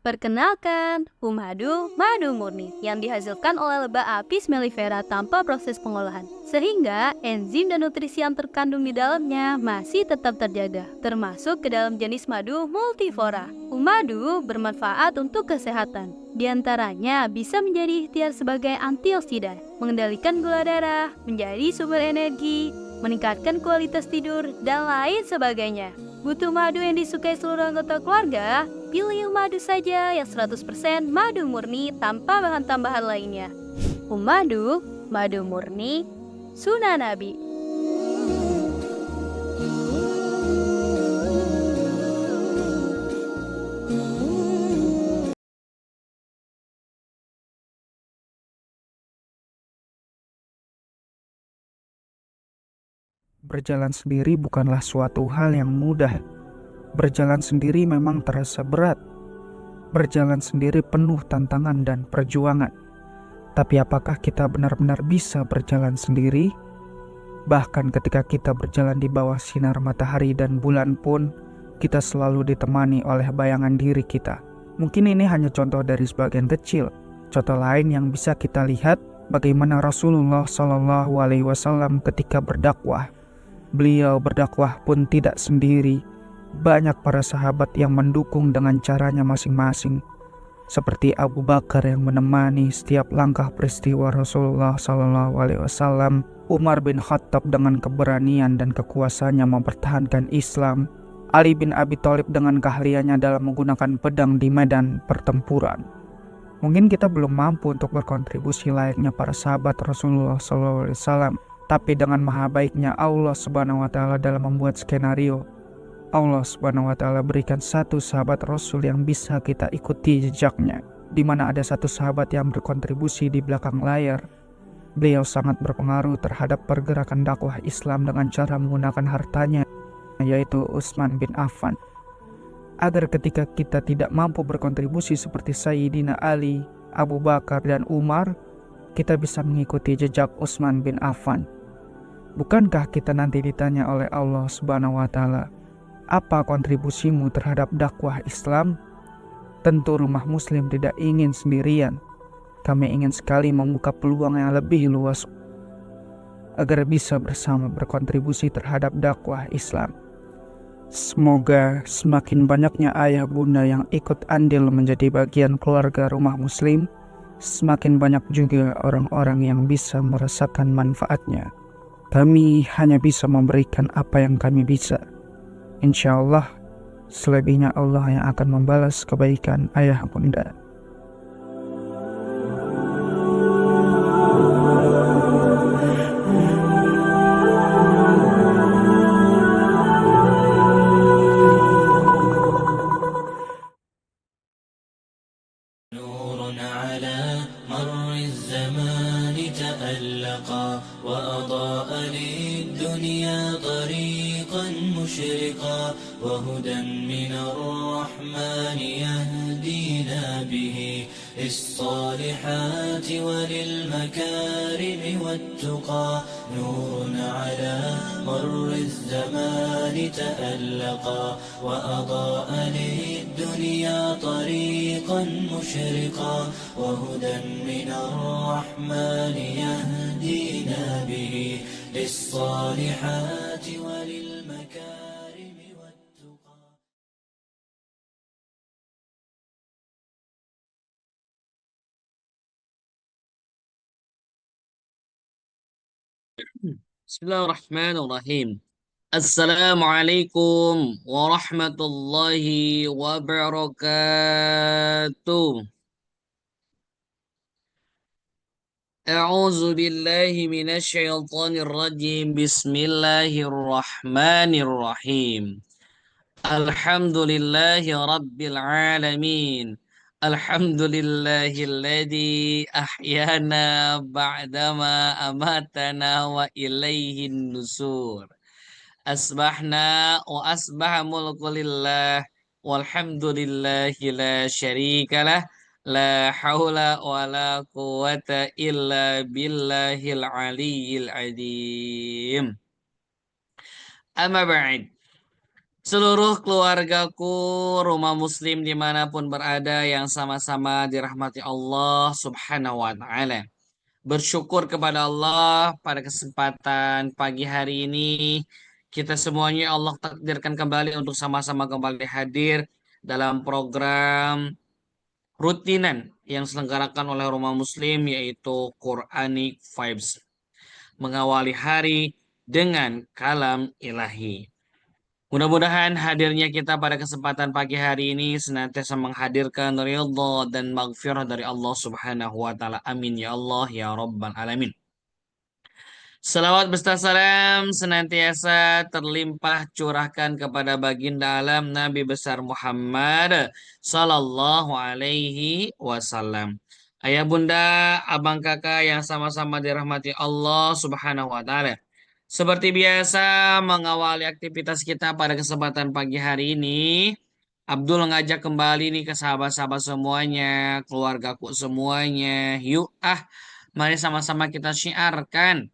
Perkenalkan, madu murni yang dihasilkan oleh lebah Apis mellifera tanpa proses pengolahan. Sehingga enzim dan nutrisi yang terkandung di dalamnya masih tetap terjaga, termasuk ke dalam jenis madu multiflora. Madu bermanfaat untuk kesehatan. Di antaranya bisa menjadi ikhtiar sebagai antioksidan, mengendalikan gula darah, menjadi sumber energi, meningkatkan kualitas tidur, dan lain sebagainya. Butuh madu yang disukai seluruh anggota keluarga? Pilih madu saja yang 100% madu murni tanpa bahan tambahan lainnya. Madu murni, Sunnah Nabi. Berjalan sendiri bukanlah suatu hal yang mudah. Berjalan sendiri memang terasa berat. Berjalan sendiri penuh tantangan dan perjuangan. Tapi apakah kita benar-benar bisa berjalan sendiri? Bahkan ketika kita berjalan di bawah sinar matahari dan bulan pun, kita selalu ditemani oleh bayangan diri kita. Mungkin ini hanya contoh dari sebagian kecil. Contoh lain yang bisa kita lihat bagaimana Rasulullah SAW ketika berdakwah. Beliau berdakwah pun tidak sendiri. Banyak para sahabat yang mendukung dengan caranya masing-masing. Seperti Abu Bakar yang menemani setiap langkah peristiwa Rasulullah SAW, Umar bin Khattab dengan keberanian dan kekuasaannya mempertahankan Islam, Ali bin Abi Thalib dengan keahliannya dalam menggunakan pedang di medan pertempuran. Mungkin kita belum mampu untuk berkontribusi layaknya para sahabat Rasulullah SAW, tapi dengan maha baiknya Allah Subhanahu wa Ta'ala dalam membuat skenario, Allah Subhanahu wa Ta'ala berikan satu sahabat Rasul yang bisa kita ikuti jejaknya, di mana ada satu sahabat yang berkontribusi di belakang layar. Beliau sangat berpengaruh terhadap pergerakan dakwah Islam dengan cara menggunakan hartanya, yaitu Utsman bin Affan. Agar ketika kita tidak mampu berkontribusi seperti Sayyidina Ali, Abu Bakar, dan Umar, kita bisa mengikuti jejak Utsman bin Affan. Bukankah kita nanti ditanya oleh Allah Subhanahu wa Ta'ala, apa kontribusimu terhadap dakwah Islam? Tentu rumah muslim tidak ingin sendirian. Kami ingin sekali membuka peluang yang lebih luas agar bisa bersama berkontribusi terhadap dakwah Islam. Semoga semakin banyaknya ayah bunda yang ikut andil menjadi bagian keluarga rumah muslim, semakin banyak juga orang-orang yang bisa merasakan manfaatnya. Kami hanya bisa memberikan apa yang kami bisa. Insya Allah, selebihnya Allah yang akan membalas kebaikan ayah bunda. نور على مر الزمان تألقا وأضاء للدنيا طريقا مشرقا وهدى من الرحمن يهدينا به للصالحات وللمكارم والتقى نور على مر الزمان تألقا وأضاء للدنيا طريقا مشرقا وهدى من الرحمن يهدينا به للصالحات وللمكارم والتقى. Bismillahirrahmanirrahim. Assalamualaikum warahmatullahi wabarakatuh. A'udzu billahi minasyaitonir rajim. Bismillahirrahmanirrahim. Alhamdulillahi rabbil alamin. Alhamdulillahilladzi ahyana ba'dama amatana wa ilaihin nusur. Asbahna wa asbaha mulku lillah walhamdulillahi la syarikalah la haula wa la quwata illa billahil aliyyil azim. Amma ba'd. seluruh keluargaku, rumah muslim dimanapun berada yang sama-sama dirahmati Allah Subhanahu wa Ta'ala. Bersyukur kepada Allah pada kesempatan pagi hari ini kita semuanya Allah takdirkan kembali untuk sama-sama kembali hadir dalam program rutinan yang diselenggarakan oleh Rumah Muslim yaitu Quranic Vibes, mengawali hari dengan kalam ilahi. Mudah-mudahan hadirnya kita pada kesempatan pagi hari ini senantiasa menghadirkan ridha dan maghfirah dari Allah Subhanahu wa taala. Amin ya Allah ya rabbal alamin. Salawat beserta salam senantiasa terlimpah curahkan kepada baginda alam Nabi besar Muhammad sallallahu alaihi wasallam. Ayah bunda, abang kakak yang sama-sama dirahmati Allah Subhanahu wa taala. Seperti biasa mengawali aktivitas kita pada kesempatan pagi hari ini, Abdul ngajak kembali nih ke sahabat-sahabat semuanya, keluargaku semuanya. Yuk mari sama-sama kita syiarkan,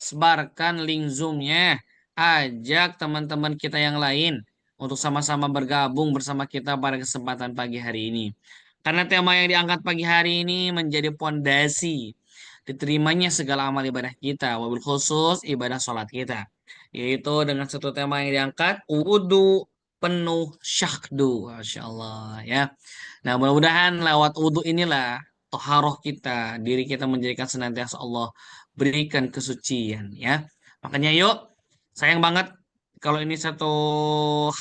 sebarkan link Zoom-nya, ajak teman-teman kita yang lain untuk sama-sama bergabung bersama kita pada kesempatan pagi hari ini. Karena tema yang diangkat pagi hari ini menjadi pondasi diterimanya segala amal ibadah kita, wabil khusus ibadah sholat kita. Yaitu dengan satu tema yang diangkat, wudhu penuh syahdu. Masya Allah ya. Nah mudah-mudahan lewat wudhu inilah toharoh kita, diri kita menjadikan senantiasa Allah berikan kesucian ya. Makanya yuk, sayang banget kalau ini satu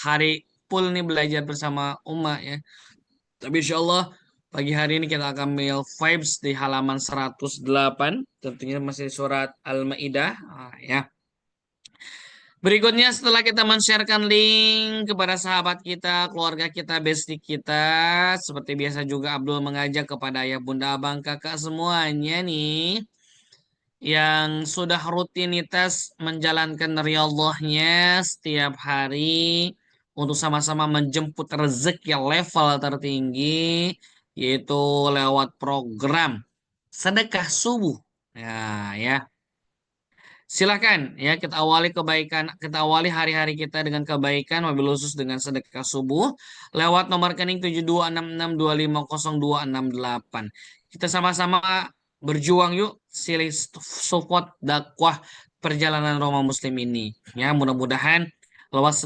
hari full nih belajar bersama Uma ya. Tapi insya Allah pagi hari ini kita akan ambil vibes di halaman 108. Tentunya masih surat Al-Ma'idah. Ya. Berikutnya setelah kita men-sharekan link kepada sahabat kita, keluarga kita, bestie kita. Seperti biasa juga Abdul mengajak kepada ayah, bunda, abang, kakak semuanya nih yang sudah rutinitas menjalankan riyadhahnya setiap hari untuk sama-sama menjemput rezeki level tertinggi yaitu lewat program sedekah subuh. Ya, ya. Silakan ya kita awali kebaikan, kita awali hari-hari kita dengan kebaikan wabil khusus dengan sedekah subuh lewat nomor rekening 7266250268. Kita sama-sama berjuang yuk silih support dakwah perjalanan Roma Muslim ini. Ya, mudah-mudahan lewat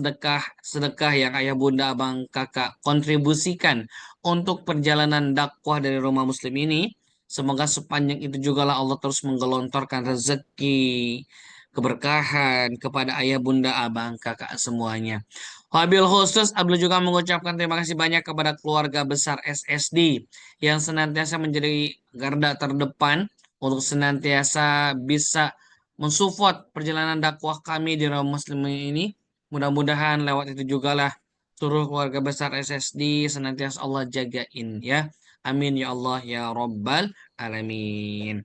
sedekah yang ayah bunda abang kakak kontribusikan untuk perjalanan dakwah dari Roma Muslim ini, semoga sepanjang itu juga lah Allah terus menggelontorkan rezeki, keberkahan kepada ayah bunda abang kakak semuanya. Wabil khusus Abdul juga mengucapkan terima kasih banyak kepada keluarga besar SSD yang senantiasa menjadi garda terdepan untuk senantiasa bisa mensupport perjalanan dakwah kami di Roma Muslim ini. Mudah-mudahan lewat itu juga lah seluruh keluarga besar SSD senantiasa Allah jagain ya. Amin ya Allah ya Rabbal Alamin.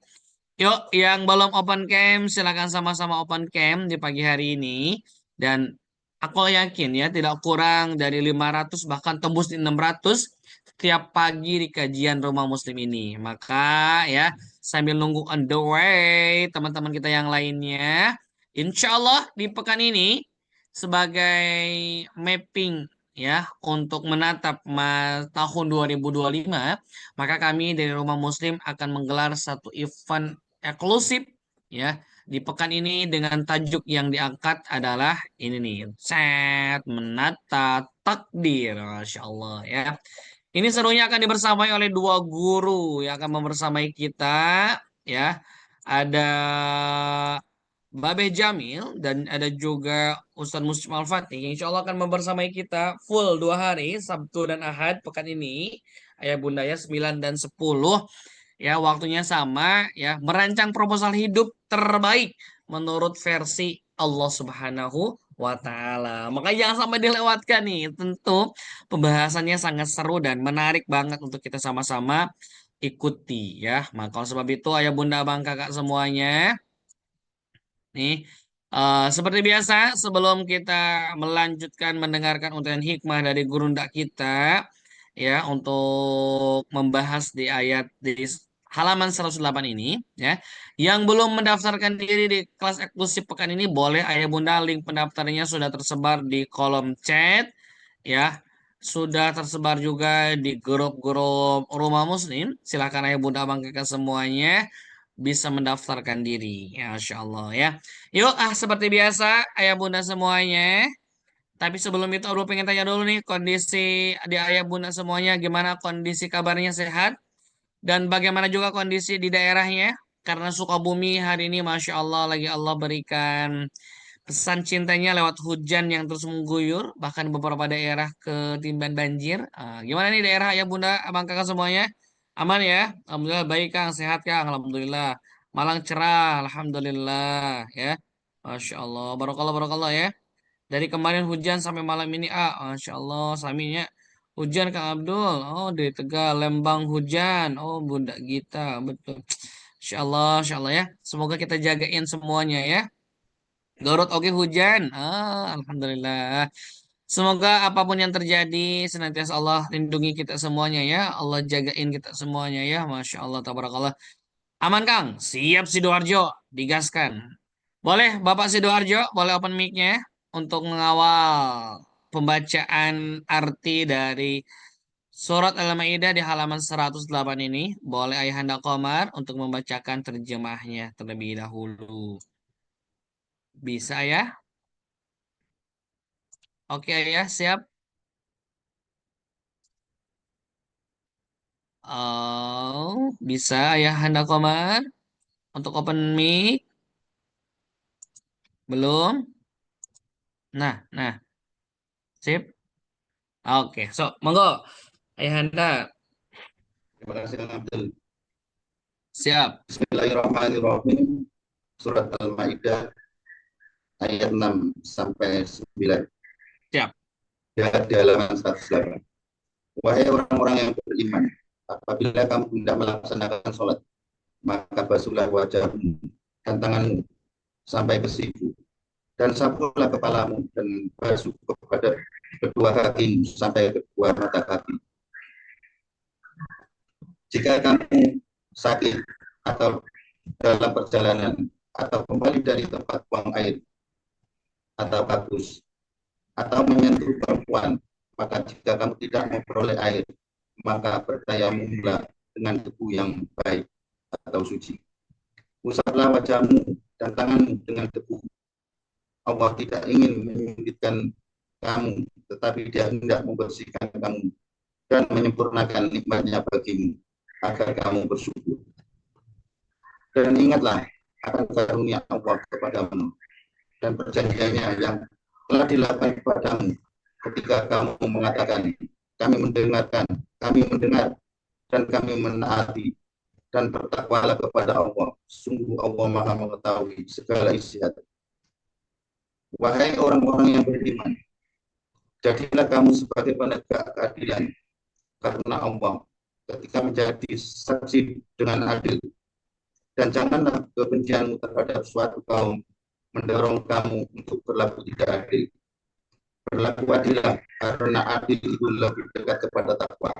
Yuk, yang belum open cam, silakan sama-sama open cam di pagi hari ini. Dan aku yakin ya, tidak kurang dari 500 bahkan tembus di 600 setiap pagi di kajian Rumah Muslim ini. Maka ya, sambil nunggu on the way, teman-teman kita yang lainnya, insya Allah di pekan ini sebagai mapping ya untuk menatap tahun 2025, maka kami dari Rumah Muslim akan menggelar satu event eksklusif ya di pekan ini dengan tajuk yang diangkat adalah ini nih, set menata takdir. Masya Allah ya. Ini serunya akan dibersamai oleh dua guru yang akan membersamai kita ya. Ada Babeh Jamil dan ada juga Ustadz Muslim Al-Fatih yang insya Allah akan membersamai kita full 2 hari Sabtu dan Ahad pekan ini, ayah bunda ya 9 dan 10 ya, waktunya sama ya, merancang proposal hidup terbaik menurut versi Allah Subhanahu wa taala. Makanya jangan sampai dilewatkan nih. Tentu pembahasannya sangat seru dan menarik banget untuk kita sama-sama ikuti ya. Maka oleh sebab itu ayah bunda abang kakak semuanya nih, seperti biasa sebelum kita melanjutkan mendengarkan untayan hikmah dari gurunda kita ya untuk membahas di ayat di halaman 108 ini ya. Yang belum mendaftarkan diri di kelas eksklusif pekan ini boleh ayah bunda link pendaftarannya sudah tersebar di kolom chat ya. Sudah tersebar juga di grup-grup Rumah Muslim. Silakan ayah bunda abang kakak semuanya bisa mendaftarkan diri. Ya, Masya Allah ya. Yuk, seperti biasa ayah bunda semuanya. Tapi sebelum itu Abdul pengen tanya dulu nih kondisi di ayah bunda semuanya gimana kondisi kabarnya sehat? Dan bagaimana juga kondisi di daerahnya? Karena Sukabumi hari ini Masya Allah lagi Allah berikan pesan cintanya lewat hujan yang terus mengguyur. Bahkan beberapa daerah ketimban banjir. Gimana nih daerah ayah bunda, abang kakak semuanya? Aman ya? Alhamdulillah baik Kang, sehat Kang, Alhamdulillah. Malang cerah, Alhamdulillah ya. Masya Allah, barokallah, barokallah ya. Dari kemarin hujan sampai malam ini, Masya Allah, Saminya hujan Kang Abdul. Oh, dari Tegal, Lembang hujan. Oh, Bunda Gita, betul. Insya Allah ya. Semoga kita jagain semuanya ya. Garut oke hujan. Alhamdulillah. Semoga apapun yang terjadi, senantiasa Allah lindungi kita semuanya ya. Allah jagain kita semuanya ya. Masya Allah, tabarakallah. Aman Kang, siap Sidoarjo, digaskan. Boleh Bapak Sidoarjo, boleh open mic-nya untuk mengawal pembacaan arti dari surat Al-Maidah di halaman 108 ini. Boleh Ayahanda Komar untuk membacakan terjemahnya terlebih dahulu. Bisa ya? Oke ya, siap. Oh, bisa Ayahanda Komar untuk open mic? Belum? Nah, sip. Oke, so monggo Ayahanda Terima kasih Kang Abdul. siap. Bismillahirrahmanirrahim. Surat Al-Maidah ayat 6 sampai 9. Siap. Di halaman 108. Wahai orang-orang yang beriman, apabila kamu tidak melaksanakan sholat, maka basuhlah wajahmu dan tanganmu sampai ke siku, dan sapulah kepalamu dan basuh kepada kedua kakimu sampai kedua mata kaki. Jika kamu sakit atau dalam perjalanan atau kembali dari tempat buang air atau bagus atau menyentuh perempuan, maka jika kamu tidak memperoleh air, maka bertayamumlah dengan debu yang baik atau suci. Usaplah wajahmu dan tanganmu dengan debu. Allah tidak ingin menyulitkan kamu, tetapi Dia hendak membersihkan kamu dan menyempurnakan nikmat-Nya bagimu agar kamu bersyukur. Dan ingatlah akan karunia Allah kepadamu dan perjanjiannya yang telah dilakukan kepadamu ketika kamu mengatakan, kami mendengar dan kami menaati, dan bertakwalah kepada Allah. Sungguh Allah Maha mengetahui segala isi hati. Wahai orang-orang yang beriman, jadilah kamu sebagai penegak keadilan karena Allah ketika menjadi saksi dengan adil, dan janganlah kebencianmu terhadap suatu kaum mendorong kamu untuk berlaku tidak adil. Berlaku adillah, karena adil itu lebih dekat kepada takwa,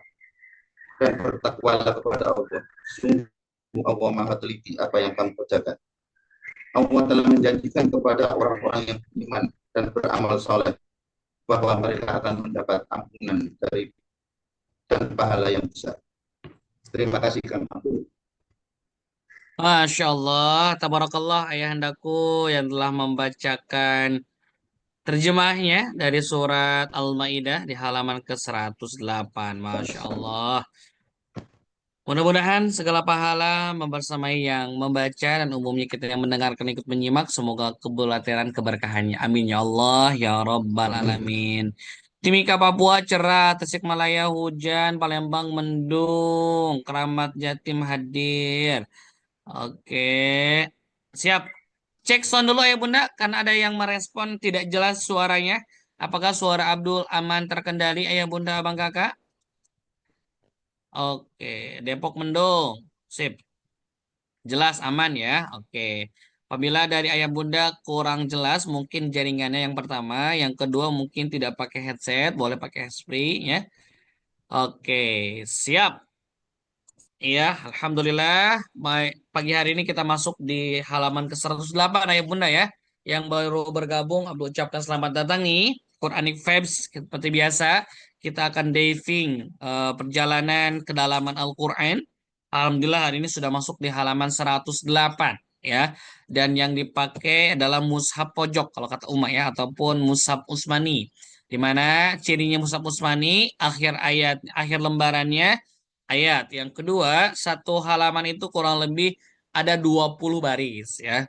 dan bertakwalah kepada Allah. Sungguh Allah Maha teliti apa yang kamu kerjakan. Allah telah menjanjikan kepada orang-orang yang beriman dan beramal soleh bahwa mereka akan mendapat ampunan dari dan pahala yang besar. Terima kasih Kang Abdul. Masya Allah, tabarakallah ayahandaku yang telah membacakan terjemahnya dari surat Al-Maidah di halaman ke-108. Masya Allah. Mudah-mudahan segala pahala membersamai yang membaca dan umumnya kita yang mendengarkan ikut menyimak. Semoga kebulatiran keberkahannya. Amin ya Allah ya Rabbal Alamin. Timika Papua cerah, Tasikmalaya hujan, Palembang mendung, Keramat Jatim hadir. Oke, siap. Cek sound dulu ya Bunda, karena ada yang merespon tidak jelas suaranya. Apakah suara Abdul aman terkendali Ayah Bunda Abang Kakak? Oke, Depok mendung. Sip. Jelas aman ya. Oke. Apabila dari Ayah Bunda kurang jelas, mungkin jaringannya yang pertama, yang kedua mungkin tidak pakai headset, boleh pakai handsfree ya. Oke, siap. Iya, Alhamdulillah. Baik, pagi hari ini kita masuk di halaman ke 108 Ayah Bunda ya. Yang baru bergabung, Abdul ucapkan selamat datang nih. Quranic Vibes, seperti biasa. Kita akan diving perjalanan kedalaman Al-Quran. Alhamdulillah hari ini sudah masuk di halaman 108 ya. Dan yang dipakai adalah mushaf pojok kalau kata Uma ya, ataupun mushaf Usmani. Di mana cirinya mushaf Usmani, akhir ayat, akhir lembarannya ayat. Yang kedua, satu halaman itu kurang lebih ada 20 baris ya.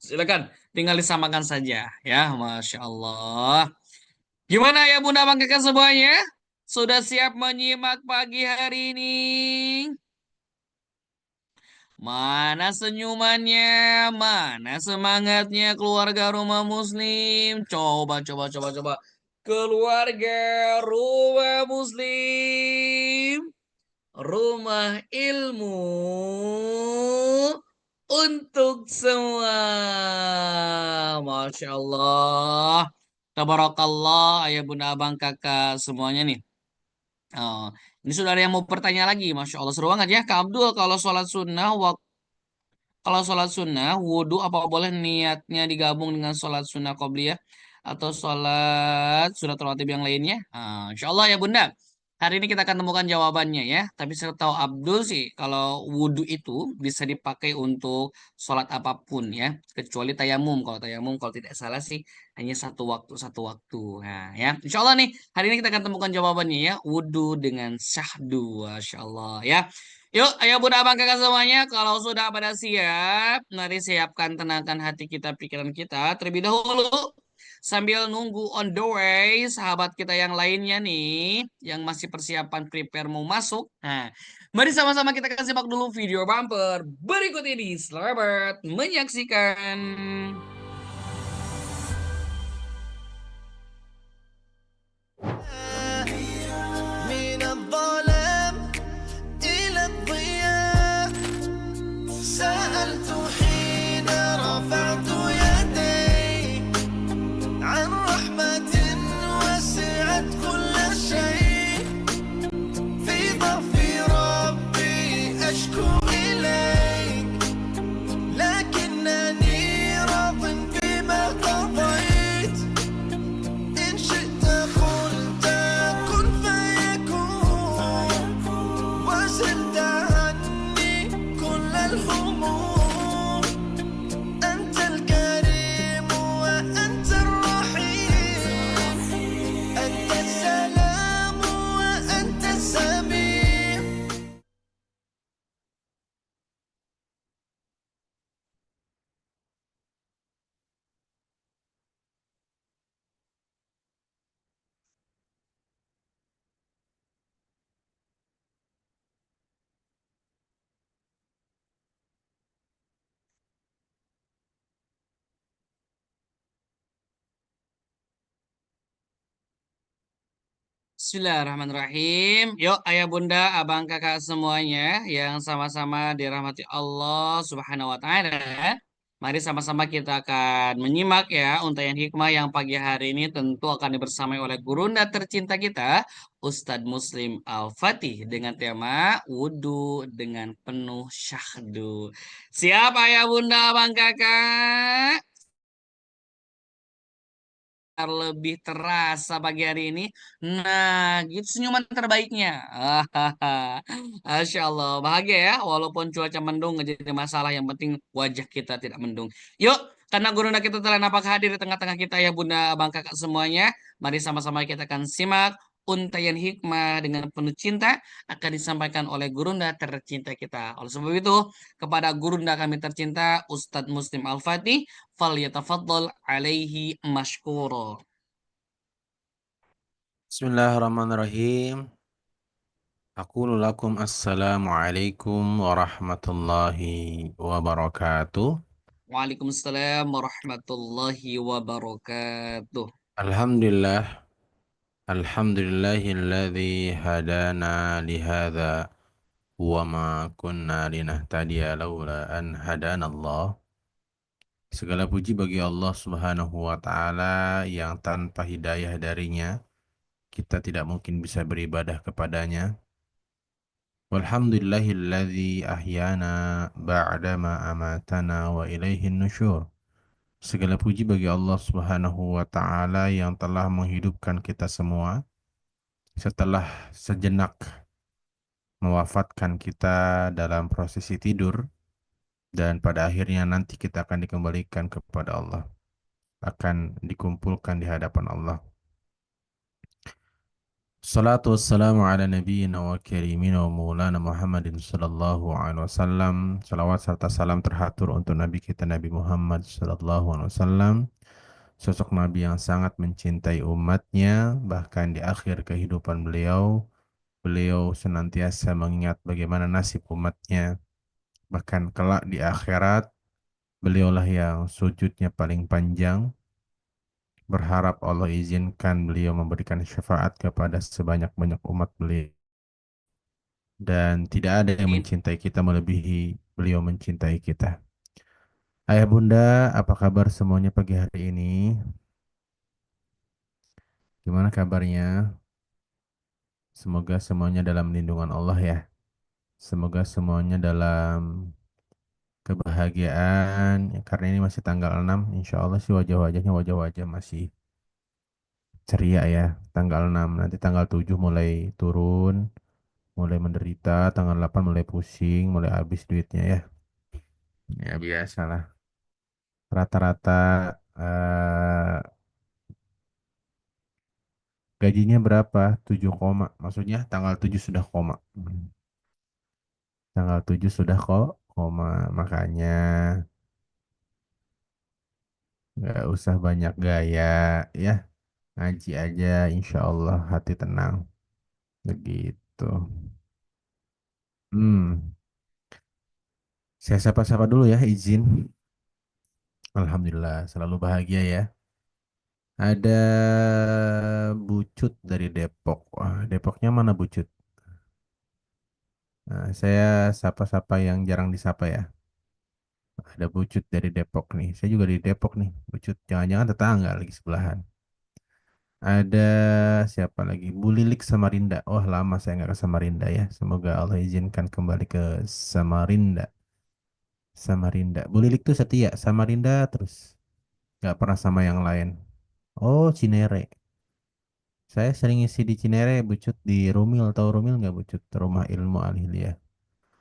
Silakan, tinggal disamakan saja ya. Masya Allah. Gimana ya Bunda Bang Kakak semuanya? Sudah siap menyimak pagi hari ini? Mana senyumannya? Mana semangatnya keluarga rumah muslim? Coba, coba, coba, coba. Keluarga rumah muslim. Rumah ilmu untuk semua. Masya Allah. Tabarakallah, ayah bunda abang kakak semuanya nih. Oh, ini sudah ada yang mau bertanya lagi. Masya Allah, seru banget ya. Kak Abdul, kalau sholat sunnah, kalau sholat sunnah, wudhu apa boleh niatnya digabung dengan sholat sunnah qobliyah atau sholat sunnah rawatib yang lainnya? Insya Allah ya Bunda. Hari ini kita akan temukan jawabannya ya. Tapi saya tahu Abdul sih, kalau wudhu itu bisa dipakai untuk sholat apapun ya. Kecuali tayamum. Kalau tayamum, kalau tidak salah sih, hanya satu waktu, satu waktu. Nah ya, Insya Allah nih, hari ini kita akan temukan jawabannya ya. Wudhu dengan syahdu. Masya Allah ya. Yuk, ayo bunda abang kakak semuanya, kalau sudah pada siap, mari siapkan tenangkan hati kita, pikiran kita terlebih dahulu. Sambil nunggu on the way, sahabat kita yang lainnya nih, yang masih persiapan prepare mau masuk. Nah, mari sama-sama kita akan simak dulu video bumper berikut ini. Selamat menyaksikan. من الظلام إلى الضياء سألت حين رفعت يدي عن رحمة وسعت كل شيء في ضعف ربي أشكو إليك لكنني راض بما قضيت إن شئت قلت كن فيكون وزلت عني كل الهموم أنت الكريم وأنت الرحيم أنت السلام وأنت السميع. Bismillahirrahmanirrahim. Yuk, ayah bunda, abang kakak semuanya yang sama-sama dirahmati Allah Subhanahu wa taala. Mari sama-sama kita akan menyimak ya untayan hikmah yang pagi hari ini tentu akan dibersamai oleh gurunda tercinta kita, Ustadz Muslim Al-Fatih dengan tema wudhu dengan penuh syahdu. Siap ayah bunda, abang kakak? Lebih terasa pagi hari ini. Nah, gitu senyuman terbaiknya. Masya Allah, bahagia ya. Walaupun cuaca mendung nggak jadi masalah. Yang penting wajah kita tidak mendung. Yuk, karena gurunda kita telah nampak hadir di tengah-tengah kita ya bunda, abang, kakak semuanya. Mari sama-sama kita akan simak untayan hikmah dengan penuh cinta akan disampaikan oleh gurunda tercinta kita. Oleh sebab itu, kepada gurunda kami tercinta, Ustadz Muslim Al-Fatih, falyatafaddal alaihi mashkuro. Bismillahirrahmanirrahim. Aqulu lakum assalamualaikum warahmatullahi wabarakatuh. Waalaikumsalam warahmatullahi wabarakatuh. Alhamdulillah, alhamdulillahilladzi hadana lihadza wa ma kunna linahtadiya laula an hadanallah. Segala puji bagi Allah Subhanahu wa taala yang tanpa hidayah darinya kita tidak mungkin bisa beribadah kepadanya. Walhamdulillahilladzi ahyana ba'dama amatana wa ilaihin nusyur. Segala puji bagi Allah Subhanahu wa taala yang telah menghidupkan kita semua setelah sejenak mewafatkan kita dalam prosesi tidur, dan pada akhirnya nanti kita akan dikembalikan kepada Allah, akan dikumpulkan di hadapan Allah. Salatu wassalamu ala nabiyyina wa karimina wa maulana Muhammadin sallallahu alaihi wasallam. Salawat serta salam terhatur untuk Nabi kita Nabi Muhammad sallallahu alaihi wasallam, sosok Nabi yang sangat mencintai umatnya. Bahkan di akhir kehidupan beliau, beliau senantiasa mengingat bagaimana nasib umatnya. Bahkan kelak di akhirat, beliaulah yang sujudnya paling panjang, berharap Allah izinkan beliau memberikan syafaat kepada sebanyak-banyak umat beliau. Dan tidak ada yang Amin. mencintai kita melebihi beliau mencintai kita. Ayah bunda, apa kabar semuanya pagi hari ini? Gimana kabarnya? Semoga semuanya dalam lindungan Allah ya. Semoga semuanya dalam kebahagiaan. Ya, karena ini masih tanggal 6, insya Allah sih wajah-wajahnya wajah-wajah masih ceria ya. Tanggal 6, nanti tanggal 7 mulai turun, mulai menderita, tanggal 8 mulai pusing, mulai habis duitnya ya. Ya biasalah. Rata-rata eh, gajinya berapa? 7 koma. Maksudnya tanggal 7 sudah koma. Tanggal 7 sudah kok koma. Makanya nggak usah banyak gaya ya. Ngaji aja insya Allah hati tenang. Begitu. Hmm. Saya sapa-sapa dulu ya, izin. Alhamdulillah selalu bahagia ya. Ada Bucut dari Depok. Wah, Depoknya mana Bucut? Nah, saya sapa-sapa yang jarang disapa ya. Ada Bucut dari Depok nih. Saya juga di Depok nih. Bucut, jangan-jangan tetangga lagi sebelahan. Ada siapa lagi? Bu Lilik Samarinda. Oh, lama saya nggak ke Samarinda ya. Semoga Allah izinkan kembali ke Samarinda. Samarinda. Bu Lilik tuh setia. Samarinda terus. Nggak pernah sama yang lain. Oh, Cinere. Saya sering isi di Cinere, Bucut, di Rumil. Tahu Rumil nggak, Bucut? Rumah Ilmu Al-Hilya.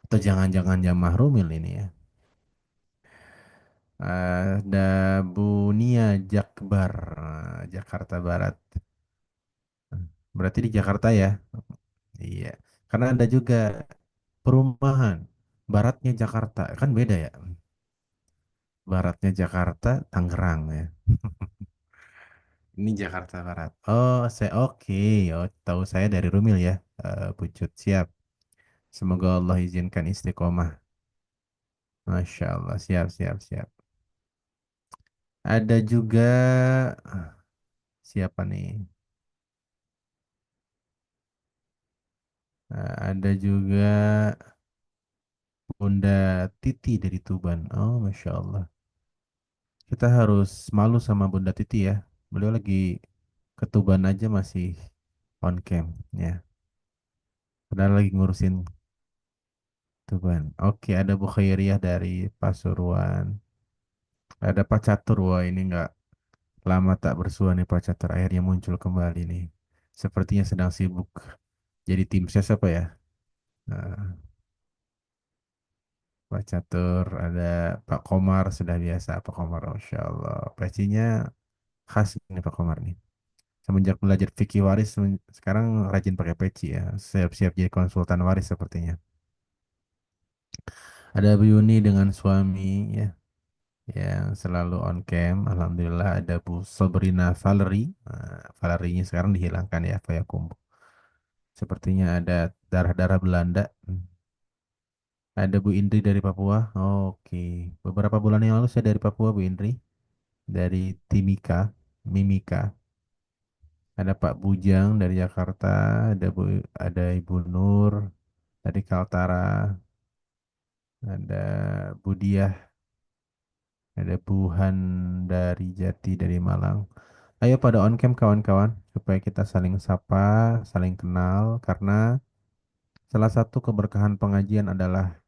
Atau jangan-jangan Jamah Rumil ini ya. Ada Bu Nia Jakbar, Jakarta Barat. Berarti di Jakarta ya? Iya. Karena ada juga perumahan. Baratnya Jakarta. Kan beda ya? Baratnya Jakarta, Tangerang ya. Ini Jakarta Barat. Oh, saya oke. Oh, tahu saya dari Rumil ya. Pucut siap. Semoga Allah izinkan istiqomah. Masya Allah. Siap, siap, siap. Ada juga siapa nih? Ada juga Bunda Titi dari Tuban. Oh, Masya Allah. Kita harus malu sama Bunda Titi ya. Beliau lagi ke Tuban aja masih on cam ya. Padahal lagi ngurusin Tuban. Oke, ada Bu Khairiyah dari Pasuruan. Ada Pak Catur. Wah, ini nggak lama tak bersua nih Pak Catur. Akhirnya muncul kembali nih. Sepertinya sedang sibuk jadi tim ses apa ya? Nah, Pak Catur, ada Pak Komar, sudah biasa Pak Komar, Masya Allah. Pecinya khas ini Pak Komar nih. Semenjak belajar fikih waris, sekarang rajin pakai peci ya. Siap-siap jadi konsultan waris sepertinya. Ada Bu Yuni dengan suami ya, yang selalu on cam. Alhamdulillah ada Bu Sabrina Valerie. Nah, Valerie-nya sekarang dihilangkan ya, Payakumbuh. Sepertinya ada darah-darah Belanda. Ada Bu Indri dari Papua. Oke. Beberapa bulan yang lalu saya dari Papua, Bu Indri. Dari Timika, Mimika. Ada Pak Bujang dari Jakarta, ada Ibu Nur dari Kaltara, ada Budiah, ada Buhan dari Jati dari Malang. Ayo pada on cam kawan-kawan supaya kita saling sapa, saling kenal karena Salah satu keberkahan pengajian adalah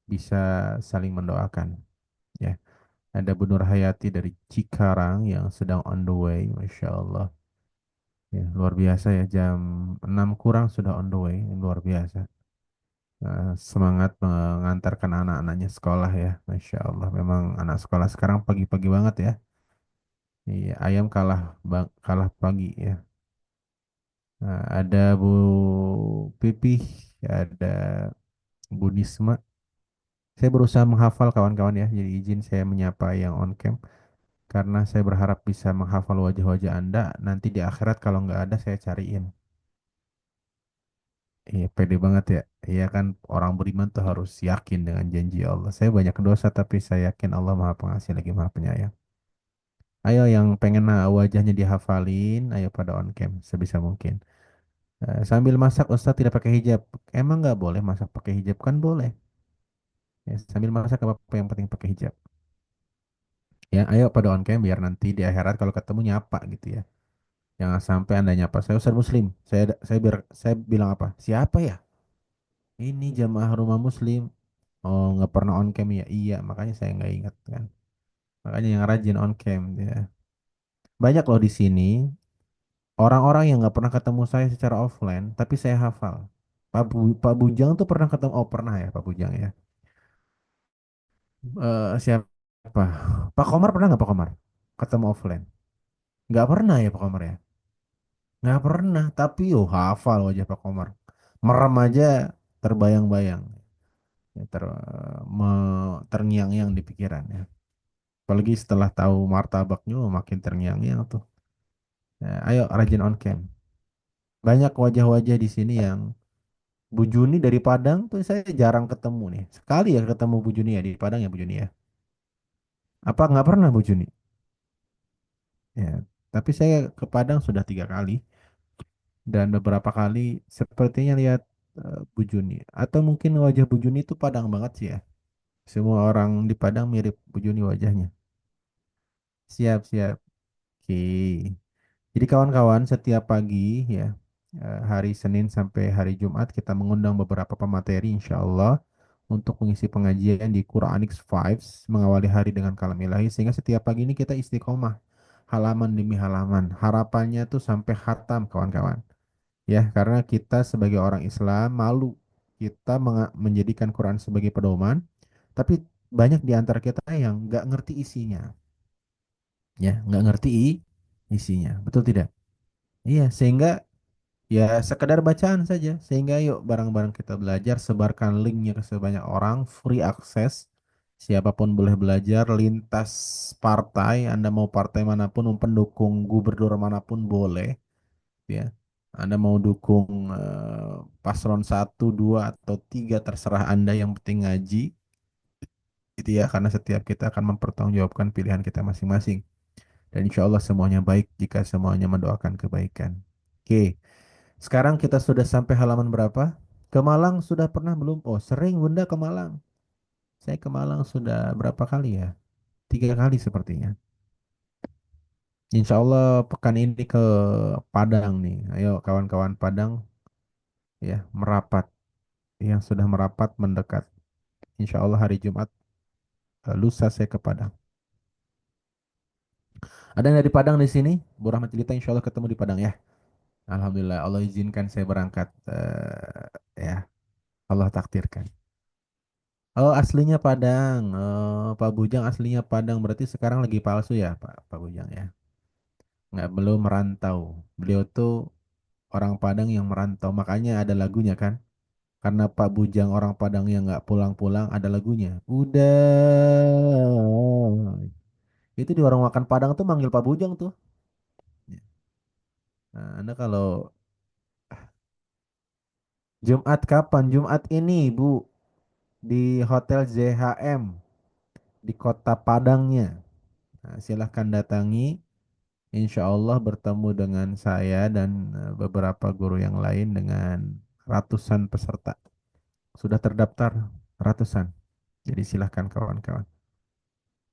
bisa saling mendoakan. Ya, ada Bu Nur Hayati dari Cikarang yang sedang on the way, Masya Allah. Ya, luar biasa ya, jam 6 kurang sudah on the way, luar biasa. Semangat mengantarkan anak-anaknya sekolah ya, Masya Allah. Memang anak sekolah sekarang pagi-pagi banget ya. Iya, ayam kalah kalah pagi ya. Nah, ada Bu Pipih, ada Bu Nisma. Saya berusaha menghafal kawan-kawan ya, jadi izin saya menyapa yang on cam karena saya berharap bisa menghafal wajah-wajah Anda. Nanti di akhirat kalau nggak ada saya cariin. Iya, pede banget ya. Iya kan orang beriman tuh harus yakin dengan janji Allah. Saya banyak dosa tapi saya yakin Allah Maha Pengasih lagi Maha Penyayang. Ayo yang pengen wajahnya dihafalin, ayo pada on cam sebisa mungkin. Sambil masak Ustaz tidak pakai hijab. Emang nggak boleh masak pakai hijab kan boleh. Ya, sambil masak apa apa yang penting pakai hijab. Ya, ayo pada on cam biar nanti di akhirat kalau ketemu nyapa gitu ya. Jangan sampai Anda nyapa saya Ustaz Muslim. Saya bilang apa? Siapa ya? Ini jamaah rumah Muslim. Oh, nggak pernah on cam ya? Iya, makanya saya nggak ingat kan. Makanya yang rajin on cam ya. Banyak loh di sini orang-orang yang nggak pernah ketemu saya secara offline, tapi saya hafal. Pak Bujang tuh pernah ketemu, oh pernah ya Pak Bujang ya. Siapa? Pak Komar pernah nggak Pak Komar? Ketemu offline? Nggak pernah ya Pak Komar ya? Nggak pernah, tapi yo hafal wajah Pak Komar. Merem aja terbayang-bayang, ya, terngiang-ngiang di pikiran ya. Apalagi setelah tahu martabaknya makin terngiang-ngiang tuh. Ya, ayo rajin on cam. Banyak wajah-wajah di sini yang Bu Juni dari Padang tuh saya jarang ketemu nih. Sekali ya ketemu Bu Juni ya di Padang ya Bu Juni ya. Apa nggak pernah Bu Juni? Ya, tapi saya ke Padang sudah 3 kali dan beberapa kali sepertinya lihat Bu Juni. Atau mungkin wajah Bu Juni itu Padang banget sih ya. Semua orang di Padang mirip Bu Juni wajahnya. Siap, siap. Oke. Jadi kawan-kawan setiap pagi ya hari Senin sampai hari Jumat kita mengundang beberapa pemateri insya Allah untuk mengisi pengajian di Quranic Vibes mengawali hari dengan kalam ilahi sehingga setiap pagi ini kita istiqomah halaman demi halaman. Harapannya tuh sampai khatam kawan-kawan. Ya, karena kita sebagai orang Islam malu kita menjadikan Quran sebagai pedoman, tapi banyak di antara kita yang nggak ngerti isinya. Ya, nggak ngerti isinya. Betul tidak? Iya, sehingga ya sekedar bacaan saja. Sehingga yuk bareng-bareng kita belajar, sebarkan linknya ke sebanyak orang, free access. Siapapun boleh belajar, lintas partai, Anda mau partai manapun, mau pendukung gubernur manapun boleh, ya. Anda mau dukung paslon 1, 2, atau 3, terserah Anda, yang penting ngaji, gitu ya, karena setiap kita akan mempertanggungjawabkan pilihan kita masing-masing. Dan insya Allah semuanya baik jika semuanya mendoakan kebaikan. Oke. Sekarang kita sudah sampai halaman berapa? Ke Malang sudah pernah belum? Oh, sering Bunda ke Malang. Saya ke Malang sudah berapa kali ya? 3 kali sepertinya. Insya Allah pekan ini ke Padang nih. Ayo kawan-kawan Padang ya merapat. Yang sudah merapat mendekat. Insya Allah hari Jumat lusa saya ke Padang. Ada yang dari Padang di sini? Bu Rahmat Jelita insya Allah ketemu di Padang ya. Alhamdulillah Allah izinkan saya berangkat ya. Allah takdirkan. Oh, aslinya Padang. Oh, Pak Bujang aslinya Padang. Berarti sekarang lagi palsu ya, Pak Bujang ya. Nggak, belum merantau. Beliau tuh orang Padang yang merantau. Makanya ada lagunya kan. Karena Pak Bujang orang Padang yang nggak pulang-pulang, ada lagunya. Udah. Itu di warung makan Padang tuh manggil Pak Bujang tuh. Nah, Anda kalau Jumat kapan? Jumat ini, Bu. Di Hotel ZHM. Di kota Padangnya. Nah, silahkan datangi. Insya Allah bertemu dengan saya dan beberapa guru yang lain dengan ratusan peserta. Sudah terdaftar ratusan. Jadi silahkan kawan-kawan.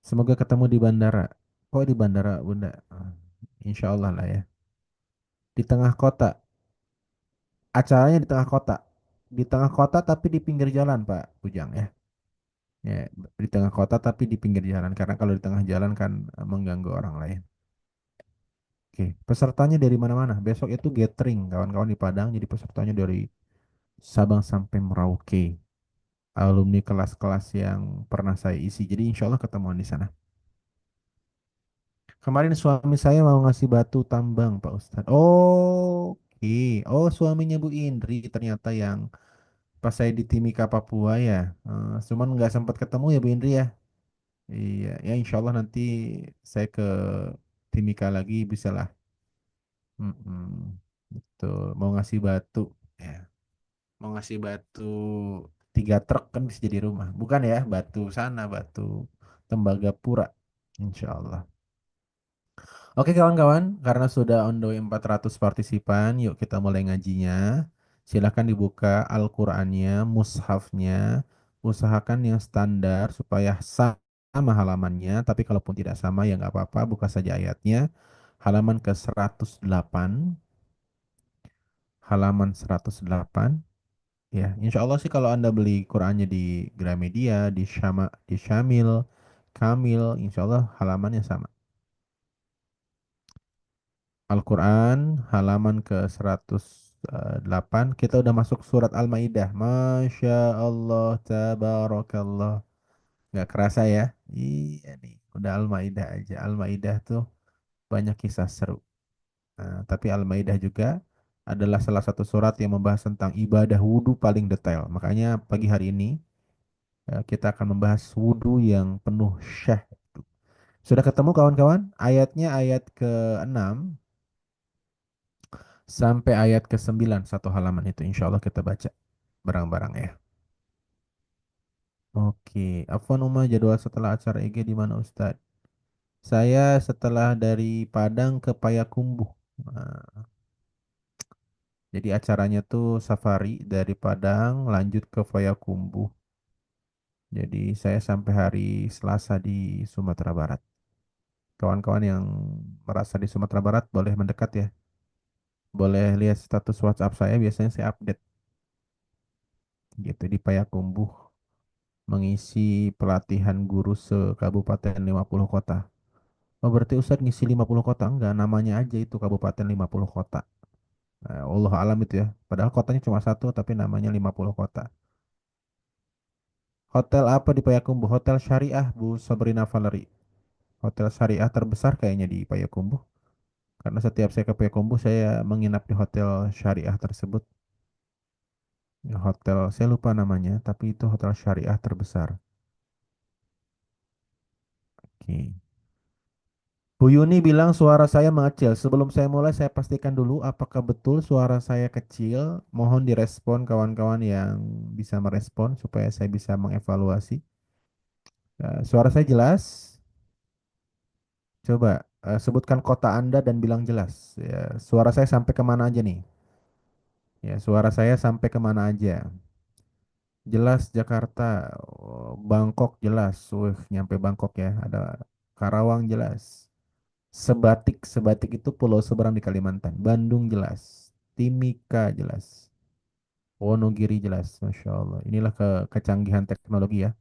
Semoga ketemu di bandara. Kok di bandara, Bunda? Insya Allah lah ya. Di tengah kota. Acaranya di tengah kota. di tengah kota tapi di pinggir jalan, Pak Ujang ya. Ya, di tengah kota tapi di pinggir jalan karena kalau di tengah jalan kan mengganggu orang lain. Oke, pesertanya dari mana-mana. Besok itu gathering kawan-kawan di Padang, jadi pesertanya dari Sabang sampai Merauke. Alumni kelas-kelas yang pernah saya isi. Jadi insya Allah ketemuan di sana. Kemarin suami saya mau ngasih batu tambang, Pak Ustadz. Oh, oke. Oh, suaminya Bu Indri ternyata yang pas saya di Timika, Papua ya. Cuman nggak sempat ketemu ya Bu Indri ya. Iya, ya insya Allah nanti saya ke Timika lagi bisa lah. Mm-mm. Betul. Mau ngasih batu. Ya. Mau ngasih batu 3 truk kan bisa jadi rumah. Bukan ya, batu sana, batu Tembagapura. Insya Allah. Oke kawan-kawan, karena sudah on the way 400 partisipan, yuk kita mulai ngajinya. Silahkan dibuka Al-Qur'annya, mushafnya. Usahakan yang standar supaya sama halamannya, tapi kalaupun tidak sama ya nggak apa-apa, buka saja ayatnya. Halaman ke 108, halaman 108. Ya, insya Allah sih kalau Anda beli Qur'annya di Gramedia, di Syamil, Kamil, insya Allah halamannya sama. Al-Quran halaman ke 108 kita udah masuk surat Al-Maidah. Masya Allah, tabarakallah. Nggak kerasa ya? Iya nih, udah Al-Maidah aja. Al-Maidah tuh banyak kisah seru. Nah, tapi Al-Maidah juga adalah salah satu surat yang membahas tentang ibadah wudhu paling detail. Makanya pagi hari ini kita akan membahas wudhu yang penuh syahdu. Sudah ketemu kawan-kawan? Ayatnya ayat ke-6 sampai ayat ke-9 satu halaman itu insya Allah kita baca barang-barang ya. Oke, Afwan Uma jadwal setelah acara EG di mana Ustadz? Saya setelah dari Padang ke Payakumbuh. Nah, jadi acaranya tuh safari dari Padang lanjut ke Payakumbuh. Jadi saya sampai hari Selasa di Sumatera Barat. Kawan-kawan yang merasa di Sumatera Barat boleh mendekat ya. Boleh lihat status WhatsApp saya, biasanya saya update gitu di Payakumbuh mengisi pelatihan guru se-Kabupaten 50 kota. Oh, berarti Ustadz ngisi 50 kota? Enggak, namanya aja itu Kabupaten 50 kota. Nah, Allah alam itu ya. Padahal kotanya cuma satu, tapi namanya 50 kota. Hotel apa di Payakumbuh? Hotel Syariah, Bu Sabrina Valery. Hotel Syariah terbesar kayaknya di Payakumbuh. Karena setiap saya ke Payakumbuh, saya menginap di hotel Syariah tersebut. Ya, hotel, saya lupa namanya, tapi itu hotel Syariah terbesar. Oke. Bu Yuni bilang suara saya mengecil. Sebelum saya mulai, saya pastikan dulu apakah betul suara saya kecil. Mohon direspon kawan-kawan yang bisa merespon supaya saya bisa mengevaluasi. Suara saya jelas. Coba sebutkan kota Anda dan bilang jelas. Ya, suara saya sampai kemana aja nih? Ya, suara saya sampai kemana aja? Jelas Jakarta, oh, Bangkok jelas. Wih, nyampe Bangkok ya. Ada Karawang jelas. Sebatik, Sebatik itu pulau seberang di Kalimantan. Bandung jelas. Timika jelas. Wonogiri jelas. Masya Allah. Inilah kecanggihan teknologi ya.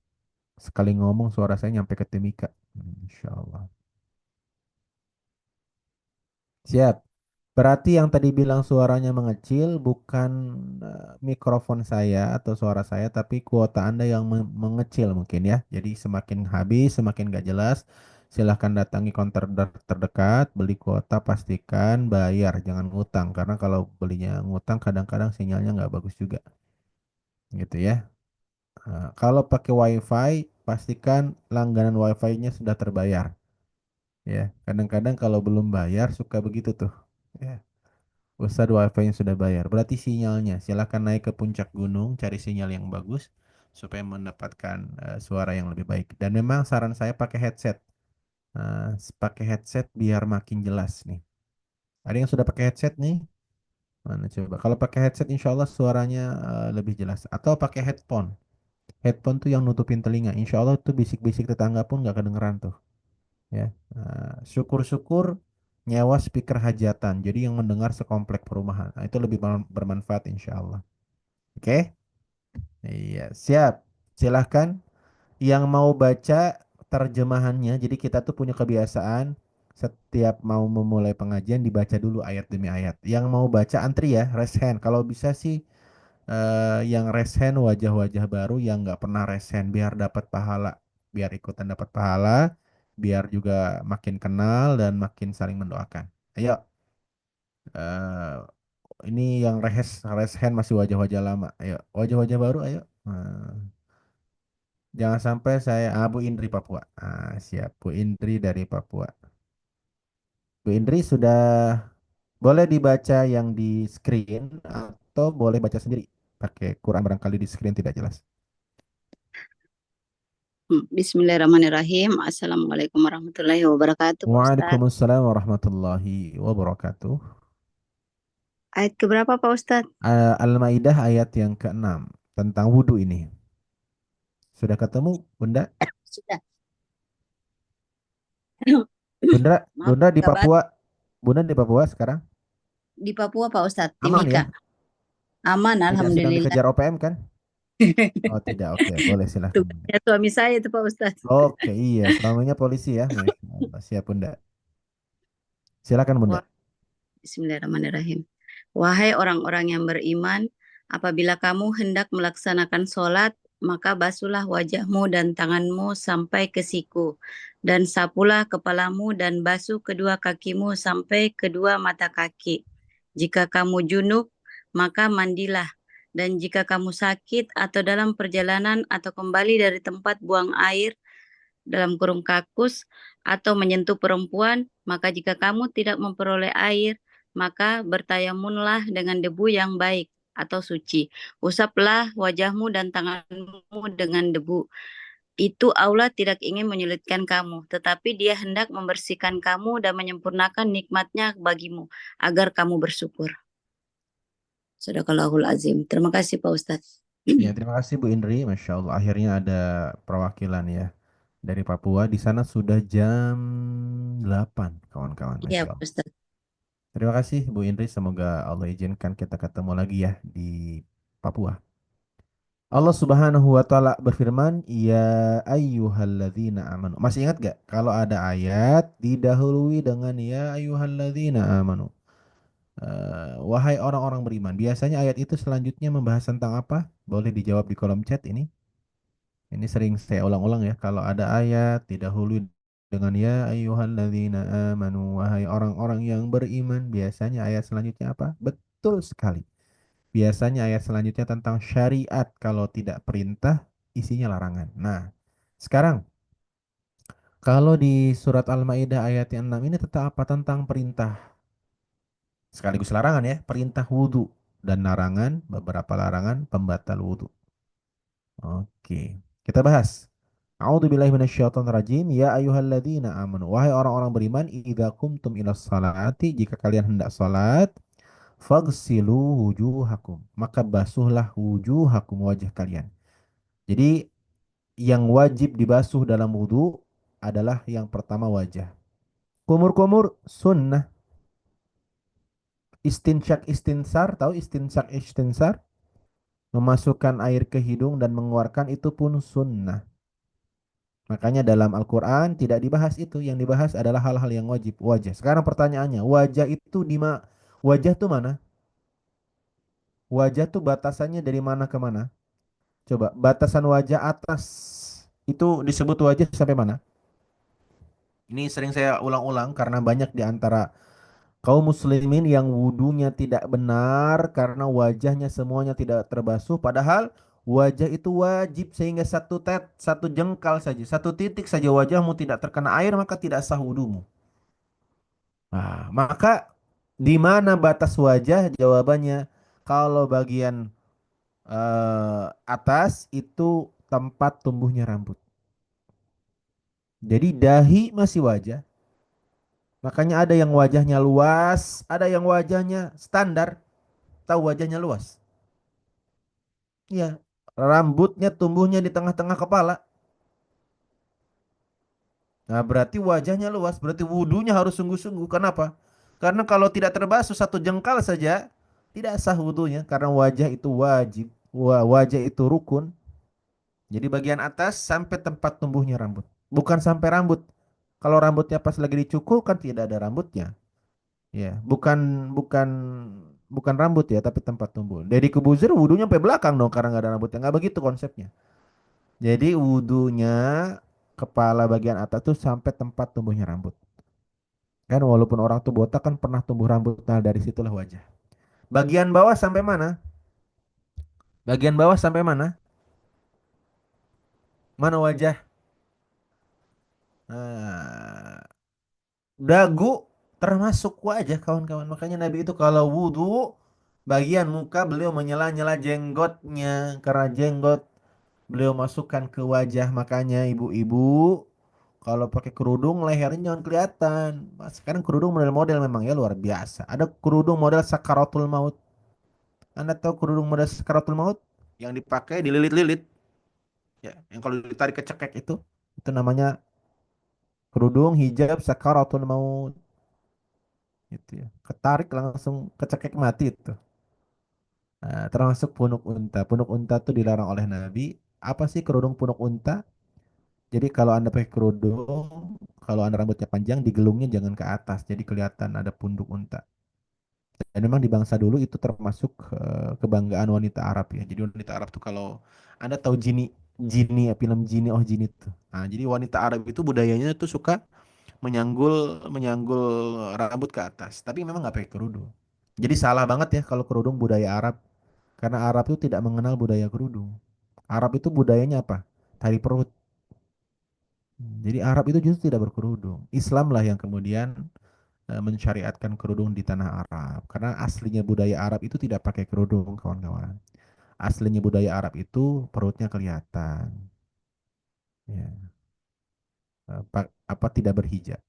Sekali ngomong suara saya nyampe ke Timika. Masya Allah. Siap. Berarti yang tadi bilang suaranya mengecil bukan mikrofon saya atau suara saya, tapi kuota Anda yang mengecil mungkin ya. Jadi semakin habis, semakin gak jelas, silahkan datangi counter terdekat, beli kuota, pastikan bayar, jangan ngutang. Karena kalau belinya ngutang kadang-kadang sinyalnya nggak bagus juga. Gitu ya. Kalau pakai WiFi, pastikan langganan WiFi-nya sudah terbayar. Ya, kadang-kadang kalau belum bayar suka begitu tuh. Ya. Ustadz wifi-nya sudah bayar. Berarti sinyalnya. Silakan naik ke puncak gunung, cari sinyal yang bagus supaya mendapatkan suara yang lebih baik. Dan memang saran saya pakai headset. Pakai headset biar makin jelas nih. Ada yang sudah pakai headset nih? Mana coba? Kalau pakai headset, insya Allah suaranya lebih jelas. Atau pakai headphone. Headphone tuh yang nutupin telinga. Insya Allah tuh bisik-bisik tetangga pun nggak kedengeran tuh. Ya, syukur-syukur nyewa speaker hajatan. Jadi yang mendengar sekomplek perumahan. Nah, itu lebih bermanfaat insya Allah. Oke? Iya, siap. Silahkan yang mau baca terjemahannya. Jadi kita tuh punya kebiasaan setiap mau memulai pengajian dibaca dulu ayat demi ayat. Yang mau baca antri ya, raise hand. Kalau bisa sih yang raise hand wajah-wajah baru yang nggak pernah raise hand biar dapat pahala, biar ikutan dapat pahala, biar juga makin kenal dan makin saling mendoakan. Ayo, eh, ini yang raise hand masih wajah-wajah lama. Ayo, wajah-wajah baru, ayo. Jangan sampai saya Bu Indri Papua. Siap Bu Indri dari Papua. Bu Indri sudah boleh dibaca yang di screen atau boleh baca sendiri. Pakai Quran barangkali di screen tidak jelas. Bismillahirrahmanirrahim. Assalamualaikum warahmatullahi wabarakatuh, Pak Ustadz. Waalaikumsalam warahmatullahi wabarakatuh. Ayat keberapa, Pak Ustadz? Al-Maidah ayat yang ke-6 tentang wudhu ini. Sudah ketemu, Bunda? Sudah. Bunda, Maaf, Bunda di nggak baca. Papua. Bunda di Papua sekarang? Di Papua, Pak Ustadz, Aman Timika. ya? Aman, Tidak sedang alhamdulillah. dikejar OPM kan? Oh tidak, oke, boleh silahkan Bunda. Tugasnya suami saya itu, Pak Ustadz. Oke, iya, suaminya polisi ya. Masya Allah. Siap, Bunda. Silakan, Bunda. Wah, Bismillahirrahmanirrahim. Wahai orang-orang yang beriman, apabila kamu hendak melaksanakan sholat, maka basuhlah wajahmu dan tanganmu sampai ke siku, dan sapulah kepalamu dan basuh kedua kakimu sampai kedua mata kaki. Jika kamu junub, maka mandilah. Dan jika kamu sakit atau dalam perjalanan atau kembali dari tempat buang air, dalam kurung kakus, atau menyentuh perempuan, maka jika kamu tidak memperoleh air, maka bertayamunlah dengan debu yang baik atau suci. Usaplah wajahmu dan tanganmu dengan debu. Itu Allah tidak ingin menyulitkan kamu, tetapi Dia hendak membersihkan kamu dan menyempurnakan nikmatnya bagimu, agar kamu bersyukur. Sadaqallahul azim. Terima kasih Pak Ustadz. Ya, terima kasih Bu Indri. Masya Allah, akhirnya ada perwakilan ya dari Papua. Di sana sudah jam 8, kawan-kawan. Iya Masya Pak Allah. Ustadz. Terima kasih Bu Indri. Semoga Allah izinkan kita ketemu lagi ya di Papua. Allah Subhanahu wa taala berfirman, "Ya ayyuhalladzina amanu." Masih ingat gak kalau ada ayat didahului dengan ya ayyuhalladzina amanu? Wahai orang-orang beriman. Biasanya ayat itu selanjutnya membahas tentang apa? Boleh dijawab di kolom chat ini. Ini sering saya ulang-ulang ya. Kalau ada ayat didahului dengan ya ayyuhalladzina amanu, wahai orang-orang yang beriman, biasanya ayat selanjutnya apa? Betul sekali. Biasanya ayat selanjutnya tentang syariat. Kalau tidak perintah, isinya larangan. Nah, sekarang kalau di surat Al-Maidah ayat yang 6 ini tentang apa? Tentang perintah. Sekaligus larangan ya. Perintah wudhu. Dan larangan, beberapa larangan pembatal wudhu. Oke. Kita bahas. A'udzubillahi minasyaitonirrajim. Ya ayyuhalladzina amanu. Wahai orang-orang beriman, idza qumtum ilas salati, jika kalian hendak salat, fagsilu wujuhakum, maka basuhlah wujuhakum, wajah kalian. Jadi yang wajib dibasuh dalam wudhu adalah yang pertama wajah. Kumur-kumur sunnah. Istinsyak istinsar, tahu istinsyak istinsar? Memasukkan air ke hidung dan mengeluarkan itu pun sunnah. Makanya dalam Al-Quran tidak dibahas itu. Yang dibahas adalah hal-hal yang wajib. Wajah. Sekarang pertanyaannya, wajah itu di mana? Wajah itu mana? Wajah tuh batasannya dari mana ke mana? Coba batasan wajah atas itu disebut wajah sampai mana? Ini sering saya ulang-ulang karena banyak di antara kaum muslimin yang wudunya tidak benar karena wajahnya semuanya tidak terbasuh. Padahal wajah itu wajib sehingga satu jengkal saja, satu titik saja wajahmu tidak terkena air maka tidak sah wudumu. Nah, maka di mana batas wajah? Jawabannya kalau bagian atas itu tempat tumbuhnya rambut. Jadi dahi masih wajah. Makanya ada yang wajahnya luas, ada yang wajahnya standar. Tahu wajahnya luas? Iya, rambutnya tumbuhnya di tengah-tengah kepala. Nah, berarti wajahnya luas, berarti wudhunya harus sungguh-sungguh. Kenapa? Karena kalau tidak terbasuh satu jengkal saja, tidak sah wudhunya karena wajah itu wajib. wajah itu rukun, jadi bagian atas sampai tempat tumbuhnya rambut. Bukan sampai rambut. Kalau rambutnya pas lagi dicukur kan tidak ada rambutnya. Ya, bukan bukan bukan rambut ya, tapi tempat tumbuh. Deddy Corbuzier wudhunya sampai belakang dong karena nggak ada rambutnya. Nggak begitu konsepnya. Jadi wudhunya kepala bagian atas tuh sampai tempat tumbuhnya rambut. Kan walaupun orang tuh botak kan pernah tumbuh rambut. Nah dari situlah wajah. Bagian bawah sampai mana? Bagian bawah sampai mana? Mana wajah? Nah, dagu termasuk wajah kawan-kawan. Makanya Nabi itu kalau wudhu bagian muka beliau menyela-nyela jenggotnya karena jenggot beliau masukkan ke wajah. Makanya ibu-ibu kalau pakai kerudung lehernya jangan kelihatan. Mas, sekarang kerudung model-model memang ya luar biasa. Ada kerudung model Sakaratul Maut. Anda tahu kerudung model Sakaratul Maut yang dipakai dililit-lilit ya, yang kalau ditarik kecekek itu namanya kerudung hijab Sakaratul Maut. Gitu ya. Ketarik langsung kecekek mati itu. Nah, termasuk punuk unta. Punuk unta itu dilarang oleh Nabi. Apa sih kerudung punuk unta? Jadi kalau Anda pakai kerudung, kalau Anda rambutnya panjang, digelungnya jangan ke atas. Jadi kelihatan ada punuk unta. Dan memang di bangsa dulu itu termasuk kebanggaan wanita Arab ya. Jadi wanita Arab tuh kalau Anda tahu Jini ya, film Jini oh Jini tuh. Nah, jadi wanita Arab itu budayanya tuh suka menyanggul menyanggul rambut ke atas. Tapi memang nggak pakai kerudung. Jadi salah banget ya kalau kerudung budaya Arab. Karena Arab itu tidak mengenal budaya kerudung. Arab itu budayanya apa? Tari perut. Jadi Arab itu justru tidak berkerudung. Islam lah yang kemudian mensyariatkan kerudung di tanah Arab. Karena aslinya budaya Arab itu tidak pakai kerudung, kawan-kawan. Aslinya budaya Arab itu perutnya kelihatan. Ya, apa tidak berhijab.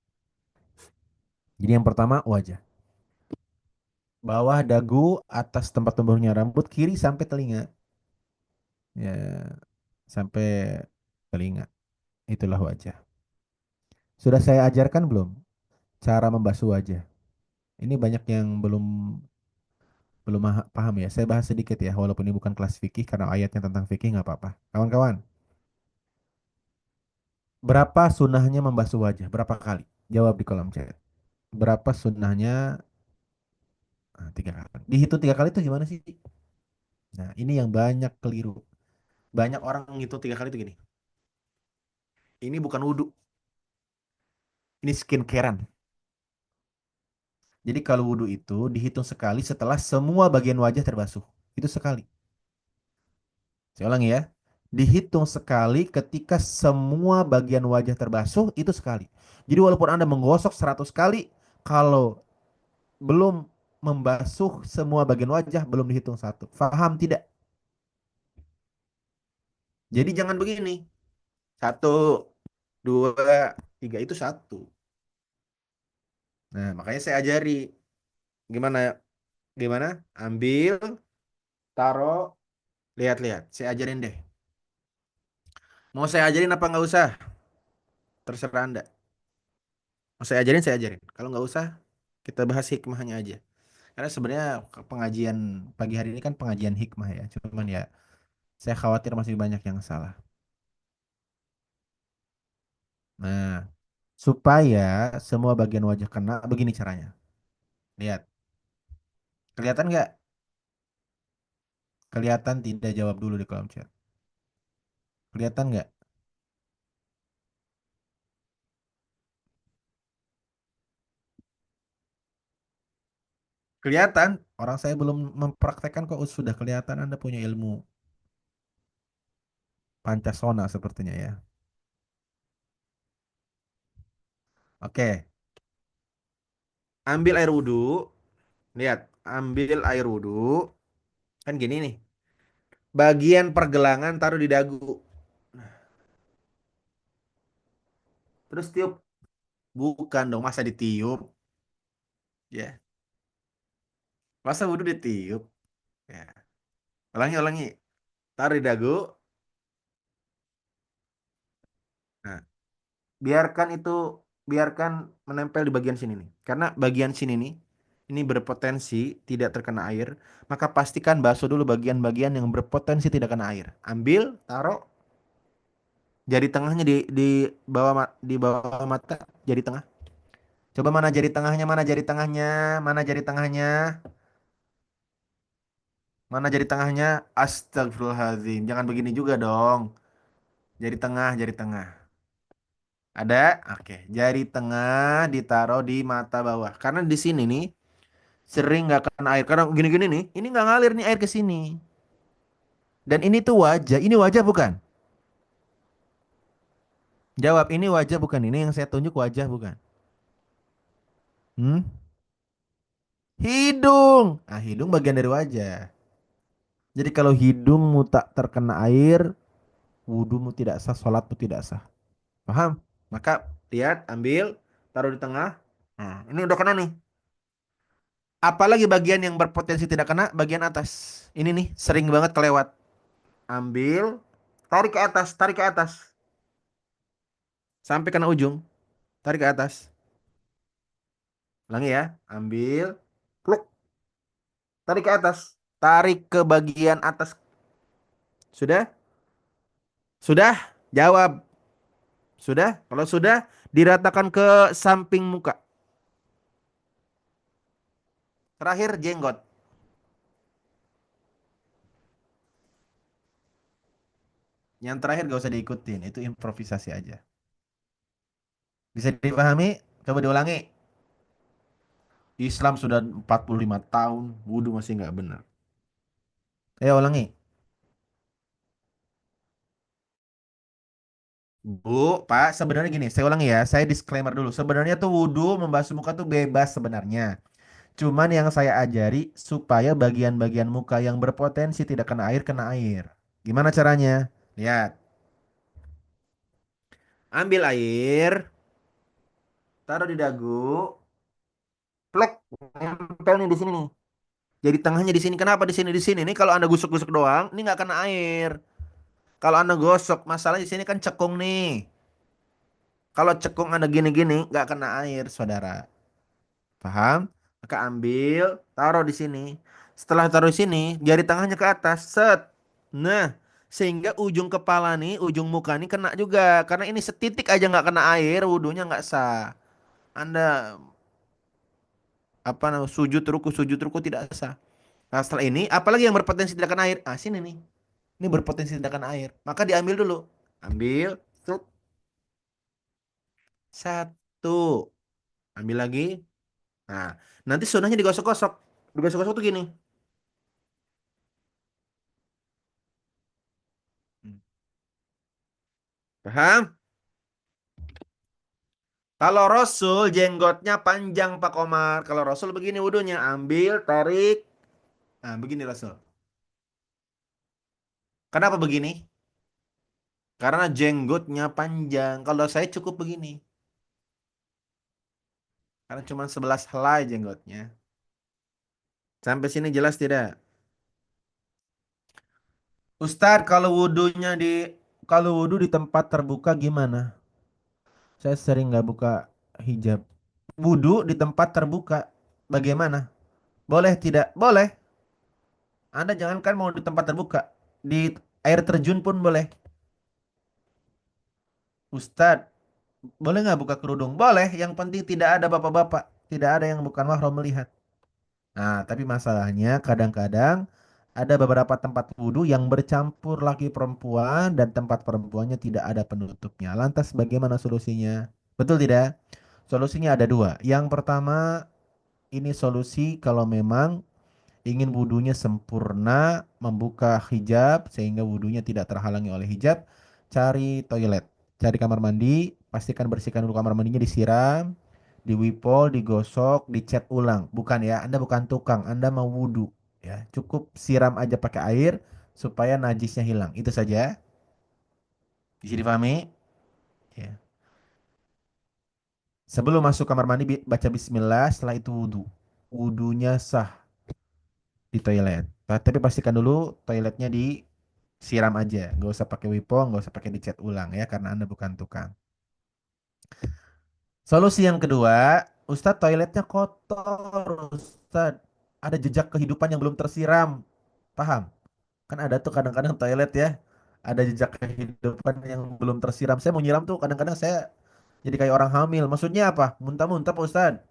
Jadi yang pertama wajah. Bawah dagu, atas tempat tumbuhnya rambut, kiri sampai telinga. Ya, sampai telinga. Itulah wajah. Sudah saya ajarkan belum cara membasuh wajah? Ini banyak yang belum belum paham ya. Saya bahas sedikit ya, walaupun ini bukan kelas fikih karena ayatnya tentang fikih nggak apa-apa. Kawan-kawan, berapa sunnahnya membasuh wajah? Berapa kali? Jawab di kolom chat. Berapa sunnahnya? Ah, 3 kali. Dihitung 3 kali itu gimana sih? Nah, ini yang banyak keliru. Banyak orang ngitung 3 kali itu gini. Ini bukan wudhu, ini skincarean. Jadi kalau wudhu itu dihitung sekali setelah semua bagian wajah terbasuh. Itu sekali. Saya ulangi ya. Dihitung sekali ketika semua bagian wajah terbasuh itu sekali. Jadi walaupun Anda menggosok 100 kali, kalau belum membasuh semua bagian wajah belum dihitung satu. Faham tidak? Jadi jangan begini. Satu, dua, tiga itu satu. Nah, makanya saya ajari gimana gimana ambil, taruh, lihat-lihat. Saya ajarin deh. Mau saya ajarin apa nggak usah? Terserah Anda. Mau saya ajarin. Kalau nggak usah, kita bahas hikmahnya aja. Karena sebenarnya pengajian pagi hari ini kan pengajian hikmah ya. Cuman ya saya khawatir masih banyak yang salah. Nah, supaya semua bagian wajah kena, begini caranya. Lihat, kelihatan nggak? Kelihatan tidak, jawab dulu di kolom chat. Kelihatan nggak? Kelihatan. Orang saya belum mempraktekkan kok sudah kelihatan Anda punya ilmu pancasona sepertinya ya. Oke, ambil air wudhu. Lihat, ambil air wudhu. Kan gini nih. Bagian pergelangan taruh di dagu. Terus tiup. Bukan dong, masa ditiup? Ya, masa wudhu ditiup? Ya. Ulangi, ulangi. Taruh di dagu. Nah, biarkan itu, biarkan menempel di bagian sini nih. Karena bagian sini nih, ini berpotensi tidak terkena air, maka pastikan basuh dulu bagian-bagian yang berpotensi tidak kena air. Ambil, taruh jari tengahnya di bawah mata, jari tengah. Coba mana jari tengahnya, mana jari tengahnya, mana jari tengahnya, mana jari tengahnya. Astagfirullahaladzim, jangan begini juga dong. Jari tengah, jari tengah. Ada? Oke, jari tengah ditaruh di mata bawah. Karena di sini nih sering nggak kena air. Karena gini-gini nih, ini nggak ngalir nih air ke sini. Dan ini tuh wajah, ini wajah bukan? Jawab, ini wajah bukan? Ini yang saya tunjuk wajah bukan? Hmm? Hidung. Ah, hidung bagian dari wajah. Jadi kalau hidungmu tak terkena air, wudumu tidak sah, sholatmu tidak sah. Paham? Maka lihat, ambil, taruh di tengah. Nah, ini udah kena nih. Apalagi bagian yang berpotensi tidak kena, bagian atas. Ini nih, sering banget kelewat. Ambil, tarik ke atas, tarik ke atas. Sampai kena ujung, tarik ke atas. Ulangi ya, ambil, pluk, tarik ke atas. Tarik ke bagian atas. Sudah? Sudah? Jawab. Sudah? Kalau sudah, diratakan ke samping muka. Terakhir, jenggot. Yang terakhir gak usah diikutin, itu improvisasi aja. Bisa dipahami? Coba diulangi. Islam sudah 45 tahun, wudhu masih nggak benar. Ayo ulangi. Bu, Pak, sebenarnya gini, saya ulangi ya, saya disclaimer dulu. Sebenarnya tuh wudhu membasuh muka tuh bebas sebenarnya. Cuman yang saya ajari supaya bagian-bagian muka yang berpotensi tidak kena air. Gimana caranya? Lihat, ambil air, taruh di dagu, plek, nempel nih di sini nih. Jadi tengahnya di sini. Kenapa di sini? Di sini nih kalau Anda gusuk-gusuk doang, ini nggak kena air. Kalau Anda gosok, masalahnya di sini kan cekung nih. Kalau cekung Anda gini-gini, nggak kena air, saudara. Paham? Maka ambil, taruh di sini. Setelah taruh di sini, jari tengahnya ke atas, set. Nah, sehingga ujung kepala nih, ujung muka nih kena juga. Karena ini setitik aja nggak kena air, wudhunya nggak sah. Anda apa namanya sujud ruku tidak sah. Nah, setelah ini, apalagi yang berpotensi tidak kena air? Ah, sini nih. Ini berpotensi tidak kena air. Maka diambil dulu. Ambil, set, satu. Ambil lagi. Nah, nanti sunahnya digosok-gosok. Digosok-gosok tuh gini. Paham? Kalau Rasul jenggotnya panjang Pak Komar. Kalau Rasul begini wudhunya. Ambil, tarik. Nah, begini Rasul. Kenapa begini? Karena jenggotnya panjang. Kalau saya cukup begini. Karena cuma 11 helai jenggotnya. Sampai sini jelas tidak? Ustadz, kalau wudhu di tempat terbuka gimana? Saya sering nggak buka hijab. Wudhu di tempat terbuka, bagaimana? Boleh tidak? Boleh. Anda jangankan mau di tempat terbuka, di air terjun pun boleh. Ustadz, boleh nggak buka kerudung? Boleh. Yang penting tidak ada bapak-bapak, tidak ada yang bukan mahram melihat. Nah, tapi masalahnya kadang-kadang ada beberapa tempat wudhu yang bercampur laki perempuan dan tempat perempuannya tidak ada penutupnya. Lantas bagaimana solusinya? Betul tidak? Solusinya ada dua. Yang pertama, ini solusi kalau memang ingin wudhunya sempurna, membuka hijab sehingga wudhunya tidak terhalangi oleh hijab, cari toilet, cari kamar mandi, pastikan bersihkan dulu kamar mandinya, disiram, di wipol, digosok, dicat ulang. Bukan ya, Anda bukan tukang, Anda mau wudhu. Ya, cukup siram aja pakai air supaya najisnya hilang. Itu saja. Bisa dipahami? Ya. Sebelum masuk kamar mandi baca bismillah, setelah itu wudhu. Wudhunya sah di toilet. Tapi pastikan dulu toiletnya disiram aja. Nggak usah pakai wipong, nggak usah pakai dicat ulang ya, karena Anda bukan tukang. Solusi yang kedua, Ustadz toiletnya kotor, Ustadz. Ada jejak kehidupan yang belum tersiram. Paham? Kan ada tuh kadang-kadang toilet ya. Ada jejak kehidupan yang belum tersiram. Saya mau nyiram tuh kadang-kadang saya jadi kayak orang hamil. Maksudnya apa? Muntah-muntah Pak Ustadz.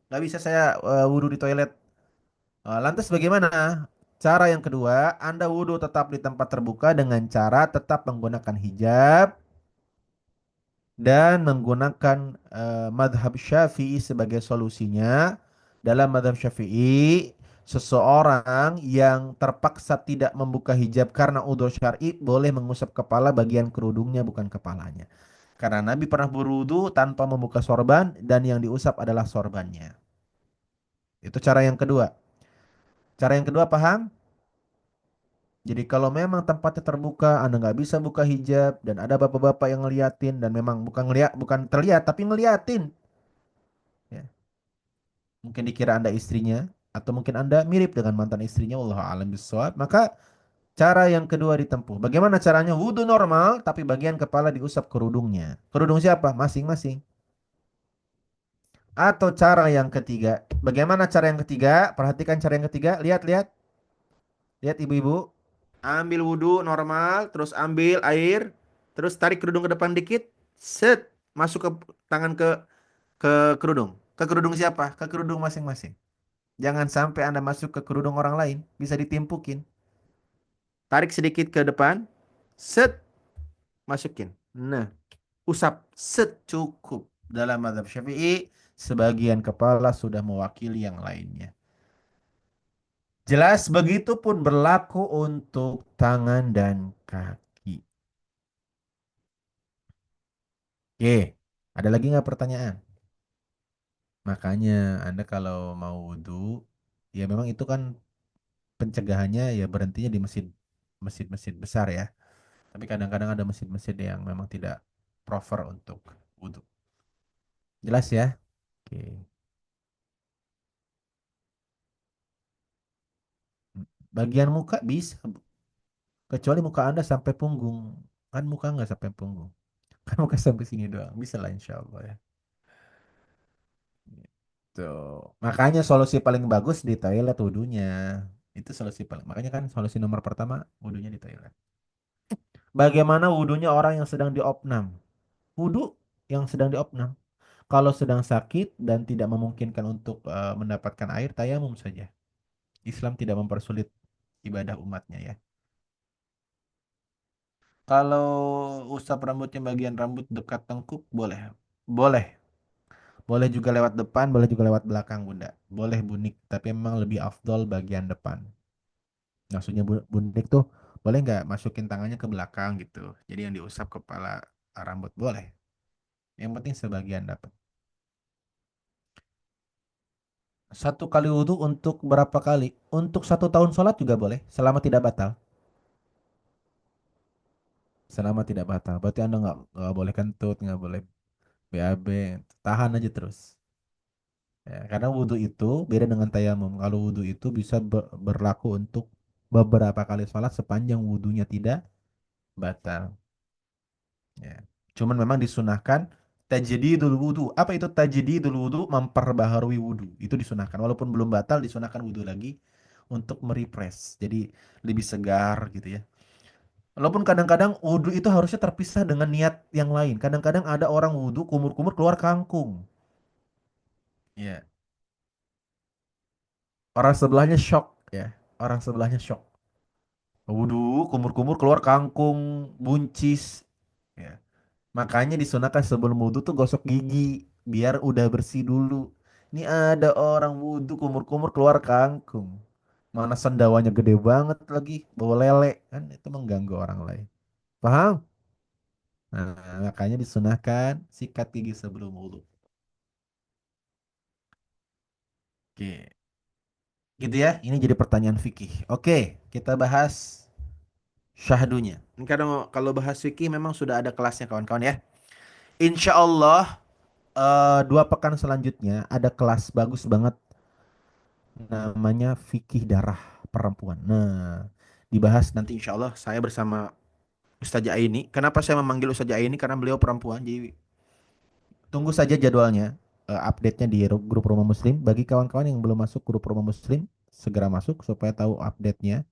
Nggak bisa saya wudhu di toilet. Lantas bagaimana? Cara yang kedua, Anda wudhu tetap di tempat terbuka dengan cara tetap menggunakan hijab dan menggunakan madhab Syafi'i sebagai solusinya. Dalam madhab Syafi'i, seseorang yang terpaksa tidak membuka hijab karena udzur syar'i boleh mengusap kepala bagian kerudungnya bukan kepalanya. Karena Nabi pernah berwudu tanpa membuka sorban dan yang diusap adalah sorbannya. Itu cara yang kedua. Cara yang kedua paham? Jadi kalau memang tempatnya terbuka, Anda nggak bisa buka hijab dan ada bapak-bapak yang ngeliatin dan memang bukan terlihat tapi ngeliatin. Ya. Mungkin dikira Anda istrinya atau mungkin Anda mirip dengan mantan istrinya, wallahu a'lam bishawab. Maka cara yang kedua ditempuh. Bagaimana caranya? Wudhu normal tapi bagian kepala diusap kerudungnya. Kerudung siapa? Masing-masing. Atau cara yang ketiga. Bagaimana cara yang ketiga? Perhatikan cara yang ketiga. Lihat-lihat. Lihat ibu-ibu. Ambil wudhu normal, terus ambil air, terus tarik kerudung ke depan dikit, set, masuk ke tangan ke kerudung. Ke kerudung siapa? Ke kerudung masing-masing. Jangan sampai Anda masuk ke kerudung orang lain, bisa ditimpukin. Tarik sedikit ke depan, set, masukin. Nah, usap, set, cukup. Dalam mazhab Syafi'i, sebagian kepala sudah mewakili yang lainnya. Jelas begitu pun berlaku untuk tangan dan kaki. Oke, ada lagi nggak pertanyaan? Makanya Anda kalau mau wudhu, ya memang itu kan pencegahannya ya berhentinya di masjid-masjid besar ya. Tapi kadang-kadang ada masjid-masjid yang memang tidak prefer untuk wudhu. Jelas ya? Oke. Bagian muka bisa, kecuali muka Anda sampai punggung. Kan muka nggak sampai punggung. Kan muka sampai sini doang. Bisa lah insya Allah ya. Tuh. Makanya solusi paling bagus di toilet wudhunya. Itu solusi paling. Makanya kan solusi nomor pertama wudhunya di toilet. Bagaimana wudhunya orang yang sedang diopnam? Wudhu yang sedang diopnam. Kalau sedang sakit dan tidak memungkinkan untuk mendapatkan air, tayamum saja. Islam tidak mempersulit ibadah umatnya ya. Kalau usap rambutnya bagian rambut dekat tengkuk, boleh. Boleh. Boleh juga lewat depan, boleh juga lewat belakang, Bunda. Boleh bunik, tapi memang lebih afdol bagian depan. Maksudnya bunik tuh boleh nggak masukin tangannya ke belakang gitu. Jadi yang diusap kepala rambut boleh. Yang penting sebagian dapat. Satu kali wudhu untuk berapa kali? Untuk 1 tahun sholat juga boleh, selama tidak batal. Selama tidak batal. Berarti Anda nggak boleh kentut, nggak boleh BAB. Tahan aja terus. Ya, karena wudhu itu beda dengan tayamum. Kalau wudhu itu bisa berlaku untuk beberapa kali sholat sepanjang wudhunya tidak batal. Ya. Cuman memang disunahkan tajdidul wudu. Apa itu tajdidul wudu? Memperbaharui wudu. Itu disunahkan. Walaupun belum batal, disunahkan wudu lagi untuk merefresh. Jadi lebih segar gitu ya. Walaupun kadang-kadang wudu itu harusnya terpisah dengan niat yang lain. Kadang-kadang ada orang wudu kumur-kumur keluar kangkung. Ya. Orang sebelahnya shock ya. Orang sebelahnya shock. Wudu kumur-kumur keluar kangkung, buncis. Ya. Makanya disunahkan sebelum wudhu tuh gosok gigi biar udah bersih dulu. Ini ada orang wudhu kumur-kumur keluar kangkung. Mana sendawanya gede banget lagi, bawa lele kan itu mengganggu orang lain. Paham? Nah, makanya disunahkan sikat gigi sebelum wudhu. Oke, gitu ya. Ini jadi pertanyaan fikih. Oke, kita bahas syahdunya. Ini kalau bahas fikih memang sudah ada kelasnya kawan-kawan ya. Insya Allah 2 pekan selanjutnya ada kelas bagus banget namanya fikih darah perempuan. Nah, dibahas nanti insya Allah saya bersama Ustazah Aini. Kenapa saya memanggil Ustazah Aini? Karena beliau perempuan. Jadi tunggu saja jadwalnya. update-nya di grup Rumah Muslim. Bagi kawan-kawan yang belum masuk grup Rumah Muslim, segera masuk supaya tahu update-nya.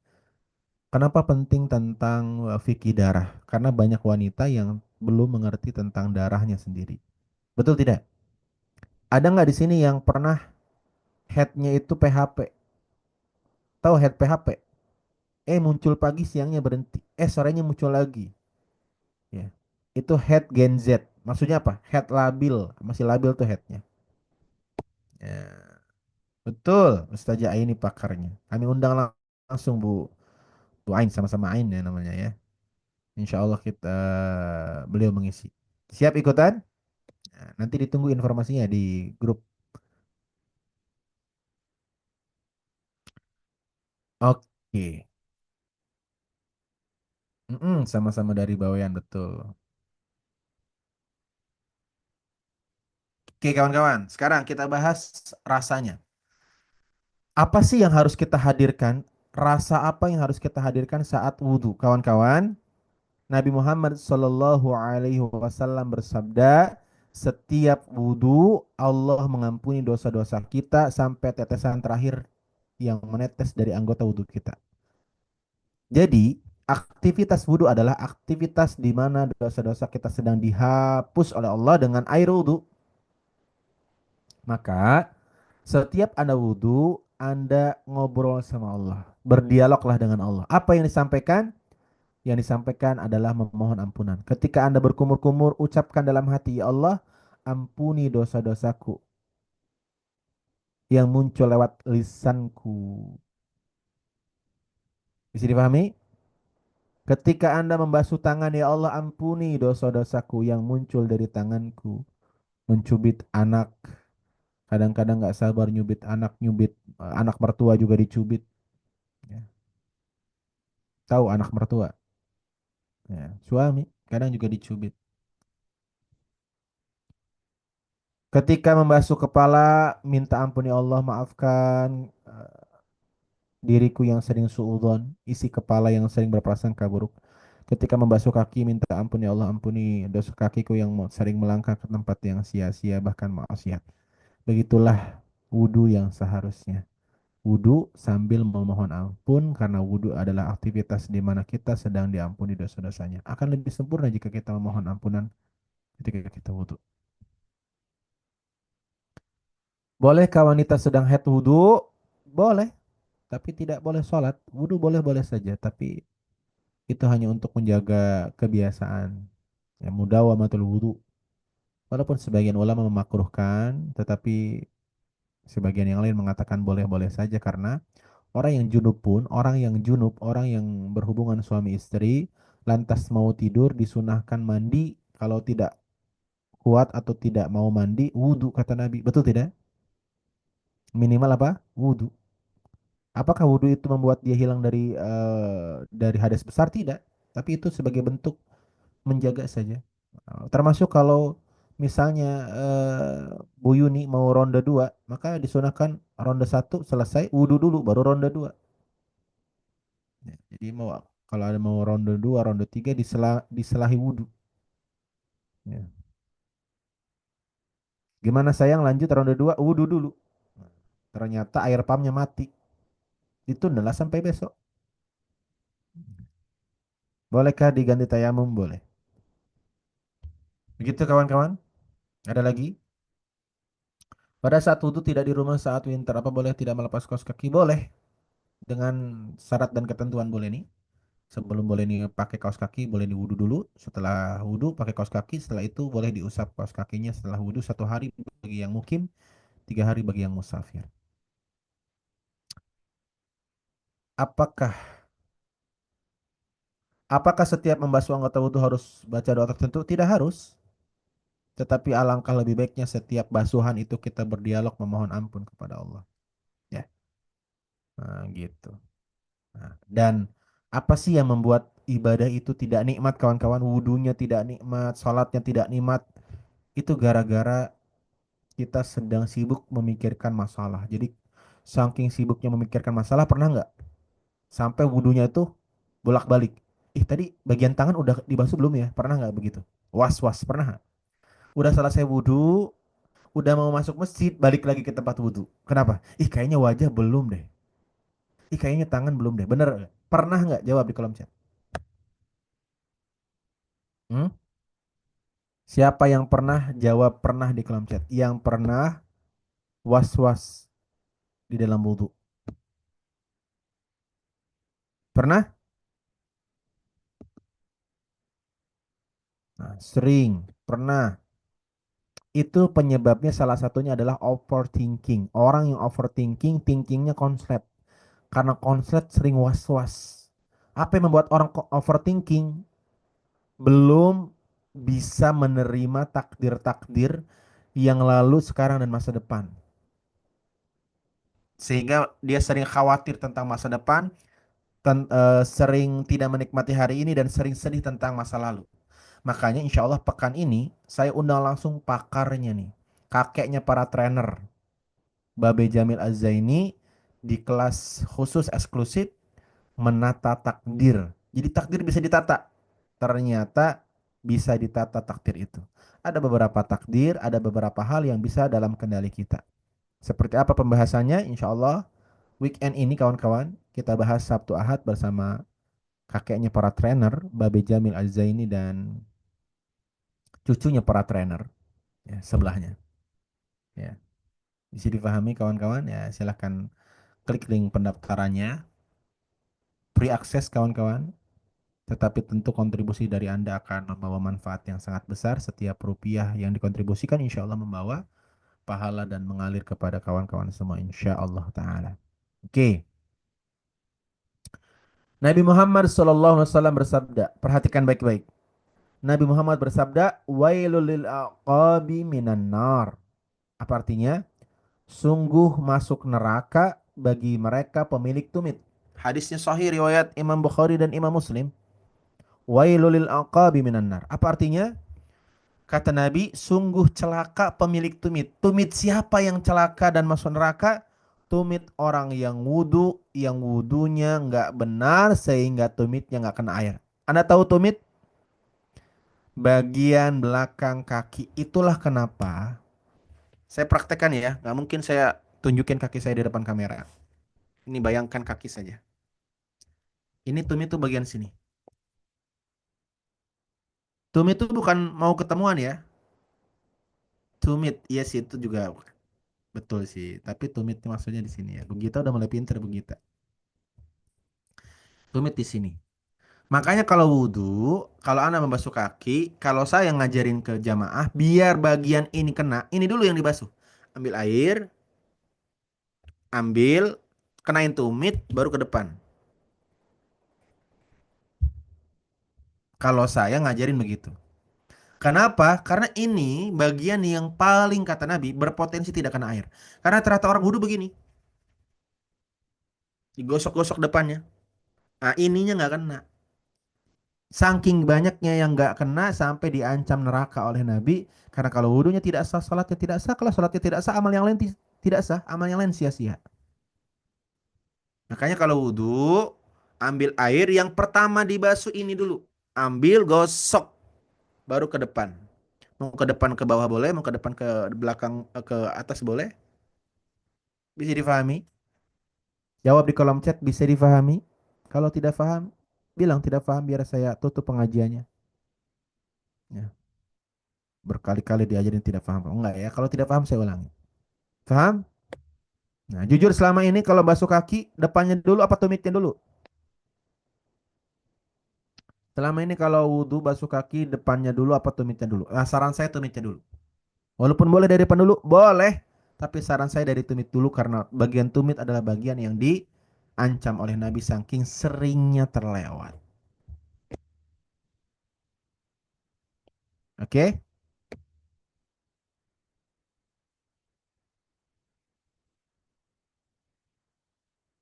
Kenapa penting tentang fikih darah? Karena banyak wanita yang belum mengerti tentang darahnya sendiri. Betul tidak? Ada nggak di sini yang pernah headnya itu PHP? Tahu head PHP? Muncul pagi, siangnya berhenti. Sorenya muncul lagi. Ya. Itu head Gen Z. Maksudnya apa? Head labil. Masih labil tuh headnya. Ya. Betul, Ustazah Aini pakarnya. Kami undang langsung Bu Ain, sama-sama Ain ya namanya ya. Insya Allah kita beliau mengisi. Siap ikutan? Nah, nanti ditunggu informasinya di grup. Oke. Sama-sama dari Bawean betul. Oke kawan-kawan, sekarang kita bahas rasanya. Apa sih yang harus kita hadirkan? Rasa apa yang harus kita hadirkan saat wudhu? Kawan-kawan, Nabi Muhammad Shallallahu Alaihi Wasallam bersabda, setiap wudhu Allah mengampuni dosa-dosa kita sampai tetesan terakhir yang menetes dari anggota wudhu kita. Jadi, aktivitas wudhu adalah aktivitas di mana dosa-dosa kita sedang dihapus oleh Allah dengan air wudhu. Maka, setiap Anda wudhu, Anda ngobrol sama Allah. Berdialoglah dengan Allah. Apa yang disampaikan? Yang disampaikan adalah memohon ampunan. Ketika Anda berkumur-kumur, ucapkan dalam hati, ya Allah, ampuni dosa-dosaku yang muncul lewat lisanku. Bisa dipahami? Ketika Anda membasuh tangan, ya Allah, ampuni dosa-dosaku yang muncul dari tanganku. Mencubit anak, kadang-kadang nggak sabar nyubit anak, anak mertua juga dicubit. Ya. Tahu anak mertua? Ya. Suami kadang juga dicubit. Ketika membasuh kepala, minta ampun ya Allah, maafkan diriku yang sering suudzon, isi kepala yang sering berprasangka buruk. Ketika membasuh kaki, minta ampun ya Allah, ampuni dosa kakiku yang sering melangkah ke tempat yang sia-sia bahkan maksiat. Begitulah wudhu yang seharusnya. Wudhu sambil memohon ampun karena wudhu adalah aktivitas di mana kita sedang diampuni dosa-dosanya. Akan lebih sempurna jika kita memohon ampunan ketika kita wudhu. Bolehkah wanita sedang haid wudhu? Boleh, tapi tidak boleh sholat. Wudhu boleh-boleh saja, tapi itu hanya untuk menjaga kebiasaan. Ya, mudawamatul wudhu. Walaupun sebagian ulama memakruhkan, tetapi sebagian yang lain mengatakan boleh-boleh saja karena orang yang junub pun, orang yang berhubungan suami istri, lantas mau tidur disunahkan mandi, kalau tidak kuat atau tidak mau mandi, wudhu kata Nabi. Betul tidak? Minimal apa? Wudhu. Apakah wudhu itu membuat dia hilang dari hadas besar? Tidak. Tapi itu sebagai bentuk menjaga saja. Termasuk kalau misalnya Bu Yuni mau ronde 2, maka disunahkan ronde 1 selesai, wudhu dulu, baru ronde 2. Ya, jadi kalau ada mau ronde 2, ronde 3 diselahi wudhu. Ya. Gimana sayang lanjut ronde 2, wudhu dulu. Ternyata air pumpnya mati. Ditunda sampai besok. Bolehkah diganti tayamum? Boleh. Begitu kawan-kawan? Ada lagi? Pada saat wudhu tidak di rumah saat winter, apa boleh tidak melepas kaos kaki? Boleh. Dengan syarat dan ketentuan boleh nih. Sebelum boleh nih pakai kaos kaki, boleh diwudu dulu. Setelah wudhu pakai kaos kaki, setelah itu boleh diusap kaos kakinya setelah wudhu 1 hari bagi yang mukim, 3 hari bagi yang musafir. Apakah apakah setiap membasuh anggota wudhu harus baca doa tertentu? Tidak harus. Tetapi alangkah lebih baiknya setiap basuhan itu kita berdialog memohon ampun kepada Allah. Ya, nah, gitu. Nah, dan apa sih yang membuat ibadah itu tidak nikmat kawan-kawan? Wudhunya tidak nikmat, salatnya tidak nikmat. Itu gara-gara kita sedang sibuk memikirkan masalah. Jadi saking sibuknya memikirkan masalah, pernah nggak sampai wudhunya itu bolak-balik? Tadi bagian tangan udah dibasuh belum ya? Pernah nggak begitu? Was-was, pernah nggak? Udah selesai wudhu, udah mau masuk masjid, balik lagi ke tempat wudhu. Kenapa? Ih, kayaknya wajah belum deh. Ih, kayaknya tangan belum deh. Bener nggak? Pernah nggak? Jawab di kolom chat. Hmm? Siapa yang pernah jawab pernah di kolom chat? Yang pernah was-was di dalam wudhu? Pernah? Nah, sering. Pernah. Itu penyebabnya salah satunya adalah overthinking. Orang yang overthinking, thinkingnya konslet. Karena konslet sering was-was. Apa yang membuat orang overthinking? Belum bisa menerima takdir-takdir yang lalu, sekarang, dan masa depan. Sehingga dia sering khawatir tentang masa depan, sering tidak menikmati hari ini, dan sering sedih tentang masa lalu. Makanya insya Allah pekan ini saya undang langsung pakarnya nih. Kakeknya para trainer. Babe Jamil Az-Zaini di kelas khusus eksklusif menata takdir. Jadi takdir bisa ditata. Ternyata bisa ditata takdir itu. Ada beberapa takdir, ada beberapa hal yang bisa dalam kendali kita. Seperti apa pembahasannya? Insya Allah weekend ini kawan-kawan kita bahas Sabtu Ahad bersama kakeknya para trainer, Babe Jamil Az-Zaini dan cucunya para trainer ya, sebelahnya. Ya, bisa dipahami kawan-kawan ya, silahkan klik link pendaftarannya, free access kawan-kawan. Tetapi tentu kontribusi dari Anda akan membawa manfaat yang sangat besar. Setiap rupiah yang dikontribusikan insya Allah membawa pahala dan mengalir kepada kawan-kawan semua insya Allah Ta'ala. Oke. Nabi Muhammad SAW bersabda, perhatikan baik-baik. Nabi Muhammad bersabda, wailul lil aqabi minan nar. Apa artinya? Sungguh masuk neraka bagi mereka pemilik tumit. Hadisnya sahih riwayat Imam Bukhari dan Imam Muslim. Wailul lil aqabi minan nar. Apa artinya? Kata Nabi, sungguh celaka pemilik tumit. Tumit siapa yang celaka dan masuk neraka? Tumit orang yang wudhu, yang wudhunya nggak benar sehingga tumitnya nggak kena air. Anda tahu tumit? Bagian belakang kaki. Itulah kenapa saya praktekkan ya. Nggak mungkin saya tunjukin kaki saya di depan kamera. Ini bayangkan kaki saja. Ini tumit tuh bagian sini. Tumit itu bukan mau ketemuan ya. Tumit, iya sih itu juga betul sih. Tapi tumit maksudnya di sini ya. Bugita udah mulai pinter Bugita. Tumit di sini. Makanya kalau wudhu, kalau Anda membasuh kaki, kalau saya ngajarin ke jamaah, biar bagian ini kena, ini dulu yang dibasuh. Ambil air, ambil, kenain tumit, baru ke depan. Kalau saya ngajarin begitu. Kenapa? Karena ini bagian yang paling kata Nabi berpotensi tidak kena air. Karena ternyata orang wudhu begini, digosok-gosok depannya. Nah ininya nggak kena. Saking banyaknya yang nggak kena sampai diancam neraka oleh Nabi. Karena kalau wudhunya tidak sah, salatnya tidak sah. Kalau salatnya tidak sah, amal yang lain tidak sah. Amal yang lain sia-sia. Makanya kalau wudhu, ambil air yang pertama dibasuh ini dulu. Ambil, gosok, baru ke depan. Mau ke depan ke bawah boleh, mau ke depan ke belakang ke atas boleh. Bisa difahami? Jawab di kolom chat, bisa difahami? Kalau tidak paham, bilang tidak paham biar saya tutup pengajiannya. Ya. Berkali-kali diajarin tidak paham. Oh, enggak ya, kalau tidak paham saya ulangi. Paham? Nah, jujur selama ini kalau basuh kaki, depannya dulu apa tumitnya dulu? Selama ini kalau wudhu basuh kaki, depannya dulu apa tumitnya dulu? Nah, saran saya tumitnya dulu. Walaupun boleh dari depan dulu, boleh. Tapi saran saya dari tumit dulu karena bagian tumit adalah bagian yang diancam oleh Nabi saking seringnya terlewat. Oke?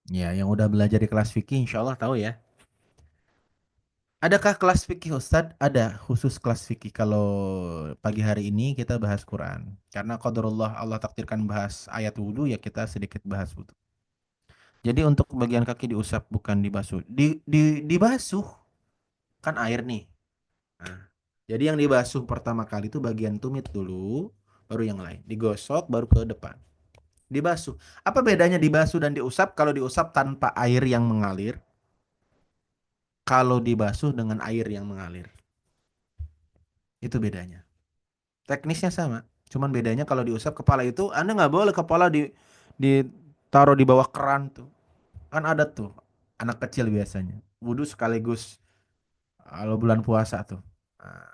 Ya, yang udah belajar di kelas fikih insya Allah tahu ya. Adakah kelas fikih Ustadz? Ada khusus kelas fikih. Kalau pagi hari ini kita bahas Quran. Karena qadarullah Allah takdirkan bahas ayat wudhu ya kita sedikit bahas wudhu. Jadi untuk bagian kaki diusap bukan dibasuh. Dibasuh kan air nih. Nah, jadi yang dibasuh pertama kali itu bagian tumit dulu, baru yang lain. Digosok baru ke depan. Dibasuh. Apa bedanya dibasuh dan diusap? Kalau diusap tanpa air yang mengalir, kalau dibasuh dengan air yang mengalir. Itu bedanya. Teknisnya sama. Cuman bedanya kalau diusap kepala itu, Anda nggak boleh kepala ditaruh di bawah keran tuh. Kan ada tuh anak kecil biasanya. Wudhu sekaligus kalau bulan puasa tuh. Nah,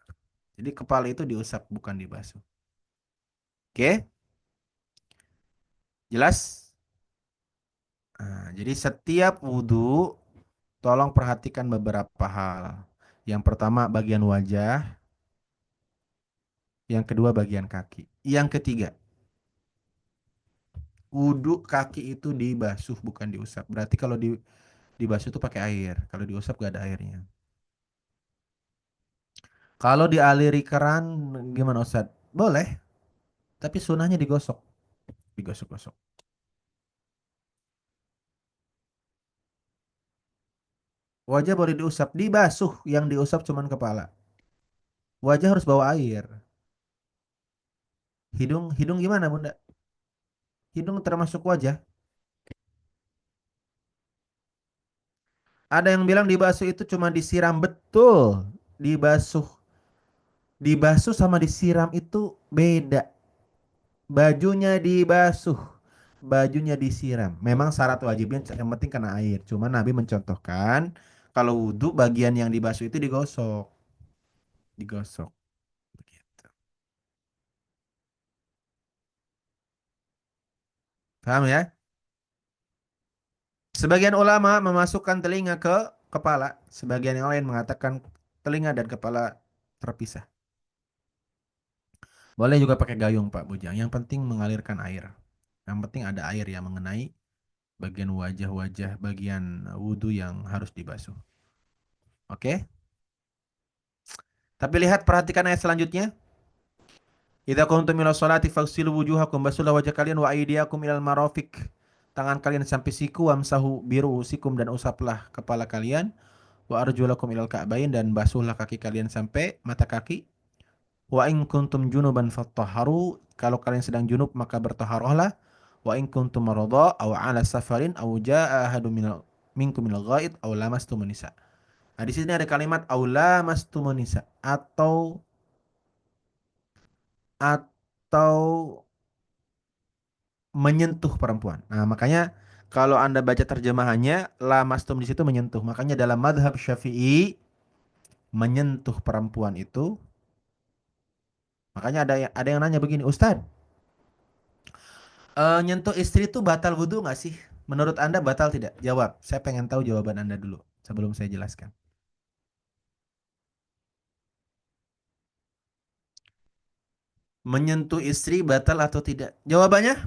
jadi kepala itu diusap bukan dibasuh. Oke? Jelas? Nah, jadi setiap wudhu tolong perhatikan beberapa hal. Yang pertama bagian wajah, yang kedua bagian kaki. Yang ketiga, wudhu kaki itu dibasuh bukan diusap. Berarti kalau dibasuh itu pakai air. Kalau diusap gak ada airnya. Kalau dialiri keran gimana Ustaz? Boleh, tapi sunahnya digosok. Digosok-gosok. Wajah boleh diusap, dibasuh. Yang diusap cuman kepala. Wajah harus bawa air. Hidung, hidung gimana Bunda? Hidung termasuk wajah. Ada yang bilang dibasuh itu cuma disiram, betul. Dibasuh, dibasuh sama disiram itu beda. Bajunya dibasuh, bajunya disiram. Memang syarat wajibnya yang penting kena air. Cuma Nabi mencontohkan kalau wudhu bagian yang dibasuh itu digosok, digosok. Begitu. Paham ya? Sebagian ulama memasukkan telinga ke kepala, sebagian yang lain mengatakan telinga dan kepala terpisah. Boleh juga pakai gayung Pak Bujang. Yang penting mengalirkan air. Yang penting ada air yang mengenai bagian wajah-wajah, bagian wudhu yang harus dibasuh. Oke? Tapi lihat perhatikan ayat selanjutnya. Idza kuntum ila sholati faghsilu wujuhakum, basuhlah wajah kalian, wa aydiyakum ilal marafiq, tangan kalian sampai siku, wamsahu biruusikum, dan usaplah kepala kalian, wa arjulakum ilal ka'bain, dan basuhlah kaki kalian sampai mata kaki. Wa in kuntum junuban fattahharu, kalau kalian sedang junub maka bertaharahlah. Wa in kuntum marada aw ala safarin aw jaa ahadun minkum minal ghaid aw lamastumun nisa. Nah, di sini ada kalimat aw lamastumun nisa, atau menyentuh perempuan. Nah, makanya kalau Anda baca terjemahannya lamastum di situ menyentuh. Makanya dalam madhab Syafi'i menyentuh perempuan itu, makanya ada yang nanya begini, Ustadz, nyentuh istri itu batal wudhu nggak sih? Menurut Anda batal tidak? Jawab. Saya pengen tahu jawaban Anda dulu sebelum saya jelaskan. Menyentuh istri batal atau tidak? Jawabannya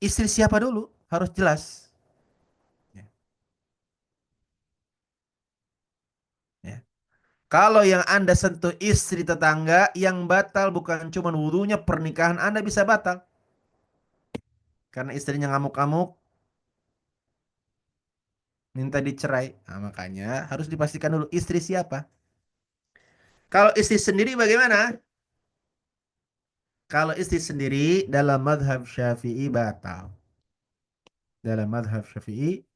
istri siapa dulu? Harus jelas. Ya, ya. Kalau yang Anda sentuh istri tetangga, yang batal bukan cuma wudhunya, pernikahan Anda bisa batal. Karena istrinya ngamuk-ngamuk, minta dicerai. Nah, makanya harus dipastikan dulu istri siapa. Kalau istri sendiri bagaimana? Kalau istri sendiri dalam madhab Syafi'i batal. Dalam madhab Syafi'i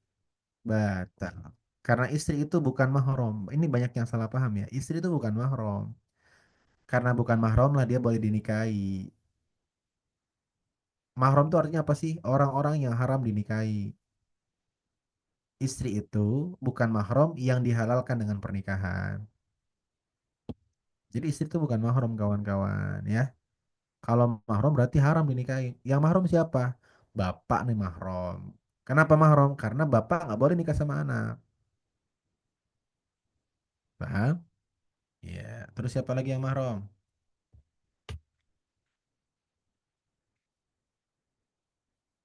batal. Karena istri itu bukan mahram. Ini banyak yang salah paham ya. Istri itu bukan mahram. Karena bukan mahram lah dia boleh dinikahi. Mahram itu artinya apa sih? Orang-orang yang haram dinikahi. Istri itu bukan mahram yang dihalalkan dengan pernikahan. Jadi istri itu bukan mahram kawan-kawan ya. Kalau mahram berarti haram dinikahi. Yang mahram siapa? Bapak nih mahram. Kenapa mahram? Karena bapak nggak boleh nikah sama anak. Paham? Ya. Terus siapa lagi yang mahram?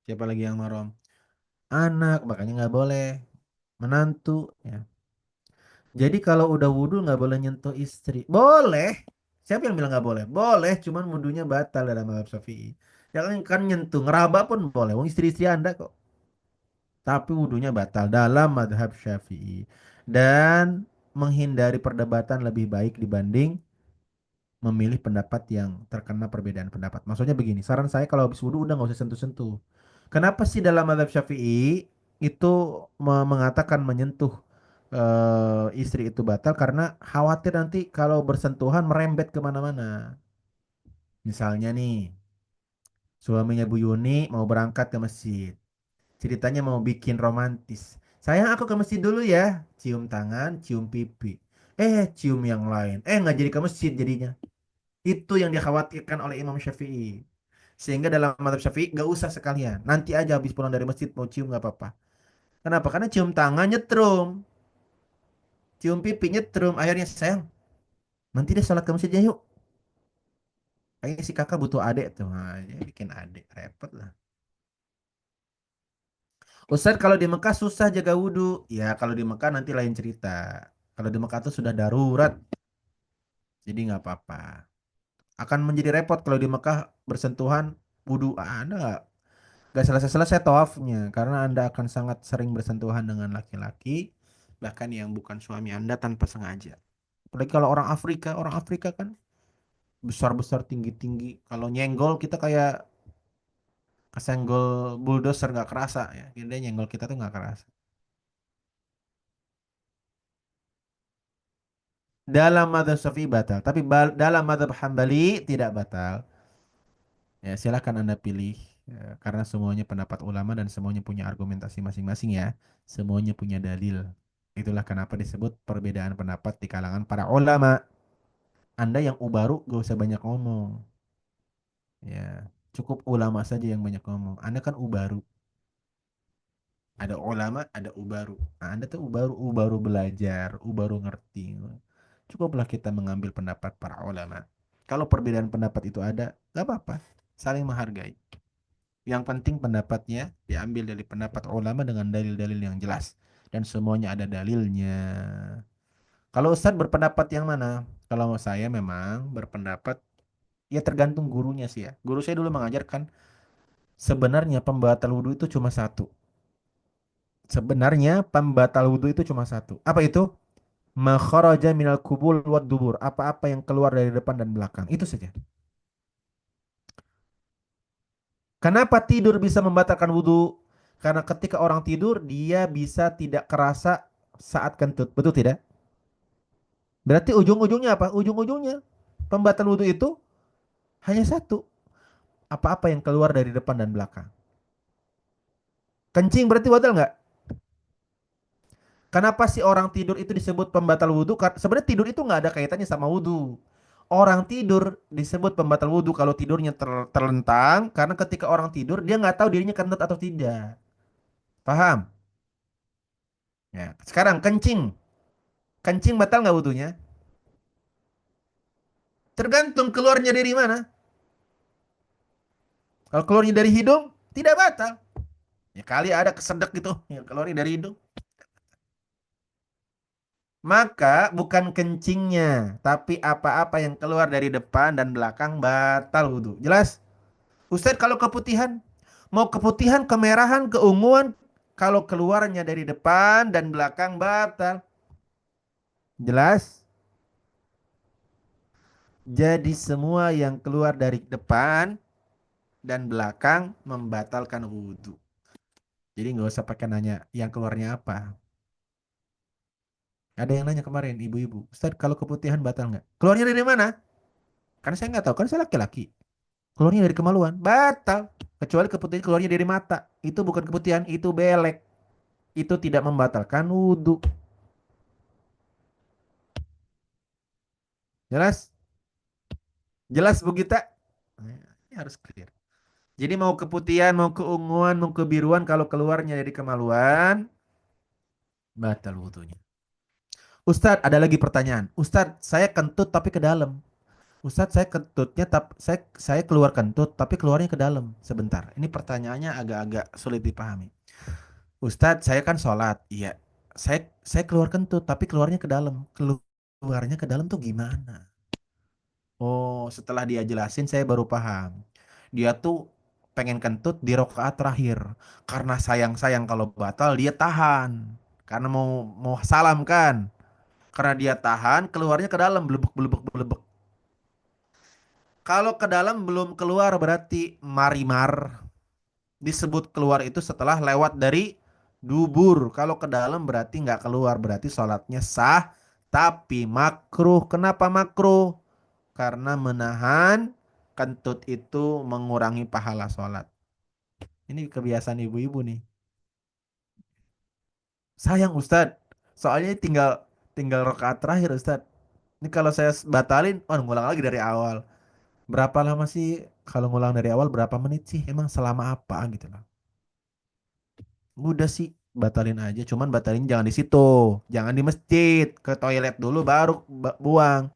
Siapa lagi yang mahram? Anak, makanya nggak boleh. Menantu. Ya. Jadi kalau udah wudhu nggak boleh nyentuh istri. Boleh. Siapa yang bilang nggak boleh? Boleh, cuman wudhunya batal dalam mazhab Syafi'i. Jangan kan nyentuh, ngeraba pun boleh. Wong istri-istri Anda kok. Tapi wudhunya batal dalam madhab Syafi'i. Dan menghindari perdebatan lebih baik dibanding memilih pendapat yang terkena perbedaan pendapat. Maksudnya begini, saran saya kalau habis wudhu udah nggak usah sentuh-sentuh. Kenapa sih dalam mazhab Syafi'i itu mengatakan menyentuh istri itu batal karena khawatir nanti kalau bersentuhan merembet kemana-mana. Misalnya nih, suaminya Bu Yuni mau berangkat ke masjid. Ceritanya mau bikin romantis. Sayang aku ke masjid dulu ya. Cium tangan, cium pipi. Cium yang lain. Nggak jadi ke masjid jadinya. Itu yang dikhawatirkan oleh Imam Syafi'i. Sehingga dalam mazhab Syafi'i nggak usah sekalian. Nanti aja habis pulang dari masjid mau cium nggak apa-apa. Kenapa? Karena cium tangan nyetrum. Cium pipi nyetrum. Akhirnya sayang, nanti deh sholat ke masjidnya yuk. Kayaknya si kakak butuh adek tuh. Nah, dia bikin adek. Repot lah. Ustaz kalau di Mekah susah jaga wudhu. Ya kalau di Mekah nanti lain cerita. Kalau di Mekah tuh sudah darurat. Jadi nggak apa-apa. Akan menjadi repot kalau di Mekah bersentuhan wudhu. Anda nggak selesai-selesai tawafnya. Karena Anda akan sangat sering bersentuhan dengan laki-laki. Bahkan yang bukan suami Anda tanpa sengaja. Apalagi kalau orang Afrika kan besar-besar tinggi-tinggi. Kalau nyenggol kita kayak kesenggol bulldozer nggak kerasa ya. Dia nyenggol kita tuh nggak kerasa. Dalam madzhab Syafi'i batal, tapi dalam madzhab Hambali tidak batal. Ya, silakan Anda pilih karena semuanya pendapat ulama dan semuanya punya argumentasi masing-masing ya. Semuanya punya dalil. Itulah kenapa disebut perbedaan pendapat di kalangan para ulama. Anda yang ubaru gak usah banyak ngomong. Ya, cukup ulama saja yang banyak ngomong. Anda kan ubaru. Ada ulama, ada ubaru. Nah, Anda tuh ubaru belajar, ubaru ngerti. Cukuplah kita mengambil pendapat para ulama. Kalau perbedaan pendapat itu ada, gak apa-apa. Saling menghargai. Yang penting pendapatnya diambil dari pendapat ulama dengan dalil-dalil yang jelas. Dan semuanya ada dalilnya. Kalau Ustadz berpendapat yang mana? Kalau saya memang berpendapat, ya tergantung gurunya sih ya. Guru saya dulu mengajarkan, sebenarnya pembatal wudhu itu cuma satu. Sebenarnya pembatal wudhu itu cuma satu. Apa itu? Ma kharaja minal kubul wad dubur. Apa-apa yang keluar dari depan dan belakang. Itu saja. Kenapa tidur bisa membatalkan wudhu? Karena ketika orang tidur, dia bisa tidak kerasa saat kentut. Betul tidak? Berarti ujung-ujungnya apa? Ujung-ujungnya pembatal wudhu itu hanya satu. Apa-apa yang keluar dari depan dan belakang. Kencing berarti batal nggak? Kenapa sih orang tidur itu disebut pembatal wudhu? Sebenarnya tidur itu nggak ada kaitannya sama wudhu. Orang tidur disebut pembatal wudhu kalau tidurnya terlentang, karena ketika orang tidur dia nggak tahu dirinya kentut atau tidak. Paham? Ya. Sekarang kencing, kencing batal nggak wudhunya? Tergantung keluarnya dari mana. Kalau keluarnya dari hidung, tidak batal. Ya kali ada kesedek gitu, yang keluarnya dari hidung. Maka bukan kencingnya, tapi apa-apa yang keluar dari depan dan belakang batal wudhu. Jelas? Ustadz kalau keputihan, mau keputihan, kemerahan, keunguan, kalau keluarnya dari depan dan belakang batal. Jelas? Jadi semua yang keluar dari depan dan belakang membatalkan wudhu. Jadi nggak usah pakai nanya yang keluarnya apa. Ada yang nanya kemarin ibu-ibu, Ustadz kalau keputihan batal nggak? Keluarnya dari mana? Karena saya nggak tahu, kan saya laki-laki. Keluarnya dari kemaluan, batal. Kecuali keputihan keluarnya dari mata. Itu bukan keputihan, itu belek. Itu tidak membatalkan wudhu. Jelas? Jelas Bu Gita? Nah, ini harus clear. Jadi mau keputihan, mau keunguan, mau kebiruan, kalau keluarnya dari kemaluan, batal wudhunya. Ustadz, ada lagi pertanyaan. Ustadz, saya kentut tapi ke dalam. Ustadz, saya kentutnya, saya keluar kentut tapi keluarnya ke dalam. Sebentar, ini pertanyaannya agak-agak sulit dipahami. Ustadz, saya kan sholat. Iya, saya keluar kentut tapi keluarnya ke dalam. Keluarnya ke dalam tuh gimana? Oh, setelah dia jelasin saya baru paham. Dia tuh pengen kentut di rakaat terakhir. Karena sayang-sayang kalau batal dia tahan. Karena mau salam kan. Karena dia tahan keluarnya ke dalam belebek belebek belebek. Kalau ke dalam belum keluar berarti marimar. Disebut keluar itu setelah lewat dari dubur. Kalau ke dalam berarti nggak keluar, berarti sholatnya sah, tapi makruh. Kenapa makruh? Karena menahan kentut itu mengurangi pahala sholat. Ini kebiasaan ibu-ibu nih. Sayang Ustadz, soalnya tinggal tinggal rakaat terakhir Ustadz. Ini kalau saya batalin, oh ngulang lagi dari awal. Berapa lama sih kalau ngulang dari awal berapa menit sih? Emang selama apa gitu loh. Udah sih batalin aja, cuman batalin jangan di situ. Jangan di masjid, ke toilet dulu baru buang.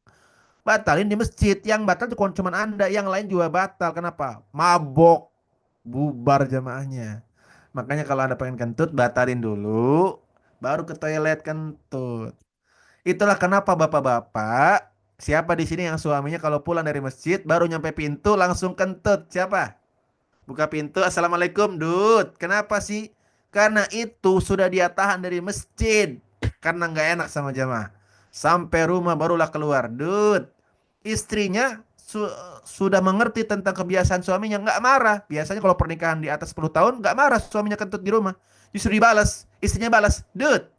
Batalin di masjid. Yang batal cuma cuman Anda, yang lain juga batal. Kenapa? Mabok, bubar jamaahnya. Makanya kalau Anda pengen kentut, batalin dulu, baru ke toilet kentut. Itulah kenapa bapak-bapak, siapa di sini yang suaminya kalau pulang dari masjid baru nyampe pintu langsung kentut? Siapa? Buka pintu, Assalamualaikum, Dud. Kenapa sih? Karena itu sudah dia tahan dari masjid. Karena nggak enak sama jamaah. Sampai rumah barulah keluar. Dud, istrinya sudah mengerti tentang kebiasaan suaminya. Nggak marah. Biasanya kalau pernikahan di atas 10 tahun, nggak marah suaminya kentut di rumah. Justru dibalas. Istrinya balas, Dud.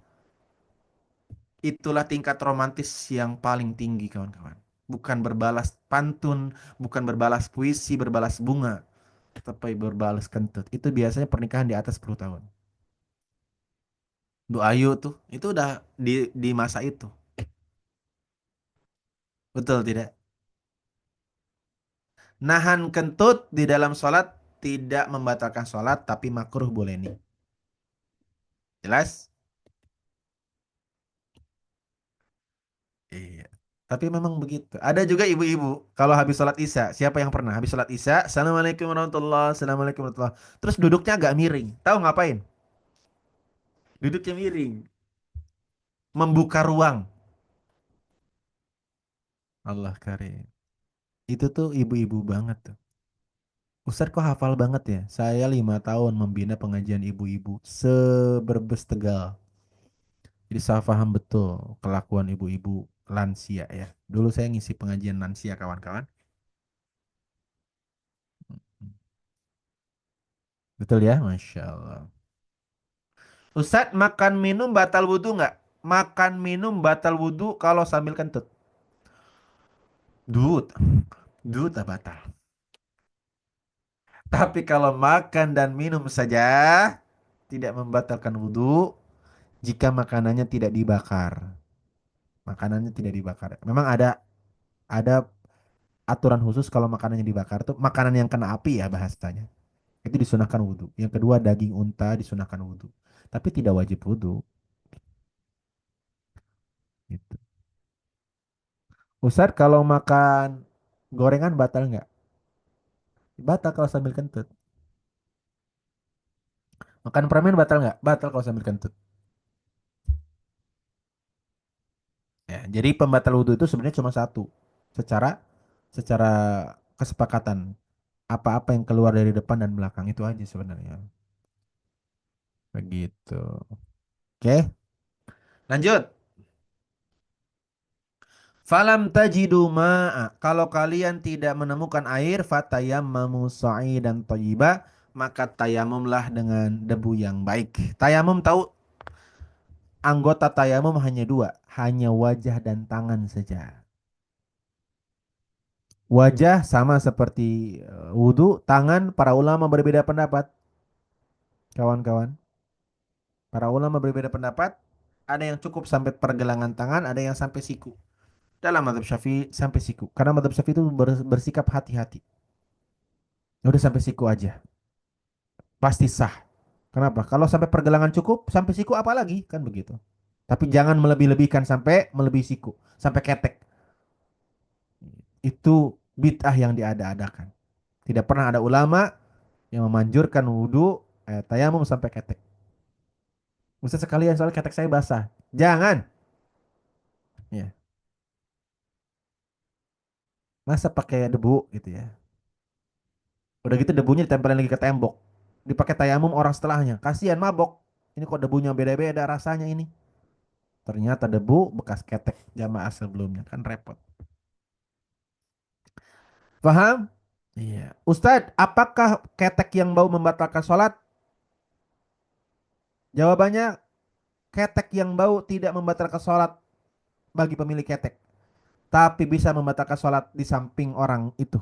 Itulah tingkat romantis yang paling tinggi, kawan-kawan. Bukan berbalas pantun, bukan berbalas puisi, berbalas bunga, tapi berbalas kentut. Itu biasanya pernikahan di atas 10 tahun. Doa ayu tuh, itu udah di masa itu. Betul tidak? Nahan kentut di dalam sholat tidak membatalkan sholat, tapi makruh boleh nih. Jelas? Iya. Tapi memang begitu. Ada juga ibu-ibu kalau habis sholat isya. Siapa yang pernah habis sholat isya? Assalamualaikum warahmatullahi Assalamualaikum warahmatullahi. Terus duduknya agak miring. Tahu ngapain? Duduknya miring. Membuka ruang. Allah karim. Itu tuh ibu-ibu banget tuh. Ustadz kok hafal banget ya? Saya 5 tahun membina pengajian ibu-ibu. Seberbes Tegal. Jadi saya paham betul kelakuan ibu-ibu lansia ya. Dulu saya ngisi pengajian lansia kawan-kawan. Betul ya? Masya Allah. Ustadz makan minum batal wudhu nggak? Makan minum batal wudhu kalau sambil kentut. Dut, dut tak batal. Tapi kalau makan dan minum saja tidak membatalkan wudhu jika makanannya tidak dibakar. Makanannya tidak dibakar. Memang ada aturan khusus kalau makanannya dibakar tuh makanan yang kena api ya bahasanya. Itu disunahkan wudhu. Yang kedua daging unta disunahkan wudhu. Tapi tidak wajib wudhu. Gitu. Ustadz kalau makan gorengan batal nggak? Batal kalau sambil kentut. Makan permen batal nggak? Batal kalau sambil kentut. Ya, jadi pembatal wudhu itu sebenarnya cuma satu. Secara secara kesepakatan. Apa-apa yang keluar dari depan dan belakang itu aja sebenarnya. Begitu. Oke, lanjut. Falam tajidu ma'a. Kalau kalian tidak menemukan air, fatayammamu sa'idan thayyiba, maka tayamumlah dengan debu yang baik. Tayamum tahu anggota tayamum hanya dua, hanya wajah dan tangan saja. Wajah sama seperti wudhu, tangan para ulama berbeda pendapat, kawan-kawan. Para ulama berbeda pendapat, ada yang cukup sampai pergelangan tangan, ada yang sampai siku. Dalam mazhab Syafi'i sampai siku. Karena mazhab Syafi'i itu bersikap hati-hati. Ya udah sampai siku aja. Pasti sah. Kenapa? Kalau sampai pergelangan cukup, sampai siku apalagi? Kan begitu. Tapi jangan melebih-lebihkan sampai melebihi siku. Sampai ketek. Itu bid'ah yang diada-adakan. Tidak pernah ada ulama yang memanjurkan wudhu tayamum sampai ketek. Ustaz sekalian soal ketek saya basah. Jangan. Ya. Masa pakai debu gitu ya. Udah gitu debunya ditempelin lagi ke tembok. Dipakai tayamum orang setelahnya. Kasihan mabok. Ini kok debunya beda-beda rasanya ini. Ternyata debu bekas ketek jamaah sebelumnya. Kan repot. Paham? Iya. Ustadz, apakah ketek yang bau membatalkan sholat? Jawabannya, ketek yang bau tidak membatalkan sholat bagi pemilik ketek. Tapi bisa membatalkan sholat di samping orang itu.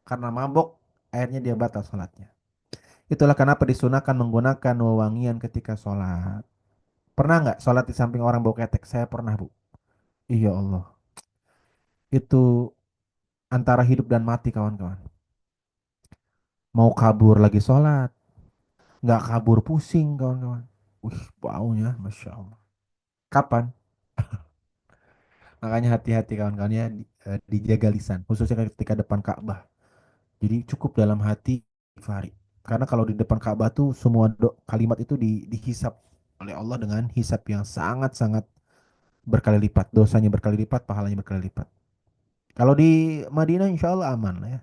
Karena mabuk, akhirnya dia batal sholatnya. Itulah kenapa disunahkan menggunakan wewangian ketika sholat. Pernah nggak sholat di samping orang bau ketek? Saya pernah, Bu. Iya Allah. Itu antara hidup dan mati, kawan-kawan. Mau kabur lagi sholat. Nggak kabur pusing, kawan-kawan. Wih, baunya, Masya Allah. Kapan? Makanya hati-hati kawan-kawan ya, dijaga lisan. Khususnya ketika depan Ka'bah. Jadi cukup dalam hati, Fahri. Karena kalau di depan Ka'bah tuh semua kalimat itu dihisap oleh Allah dengan hisap yang sangat-sangat berkali lipat. Dosanya berkali lipat, pahalanya berkali lipat. Kalau di Madinah insya Allah aman lah ya.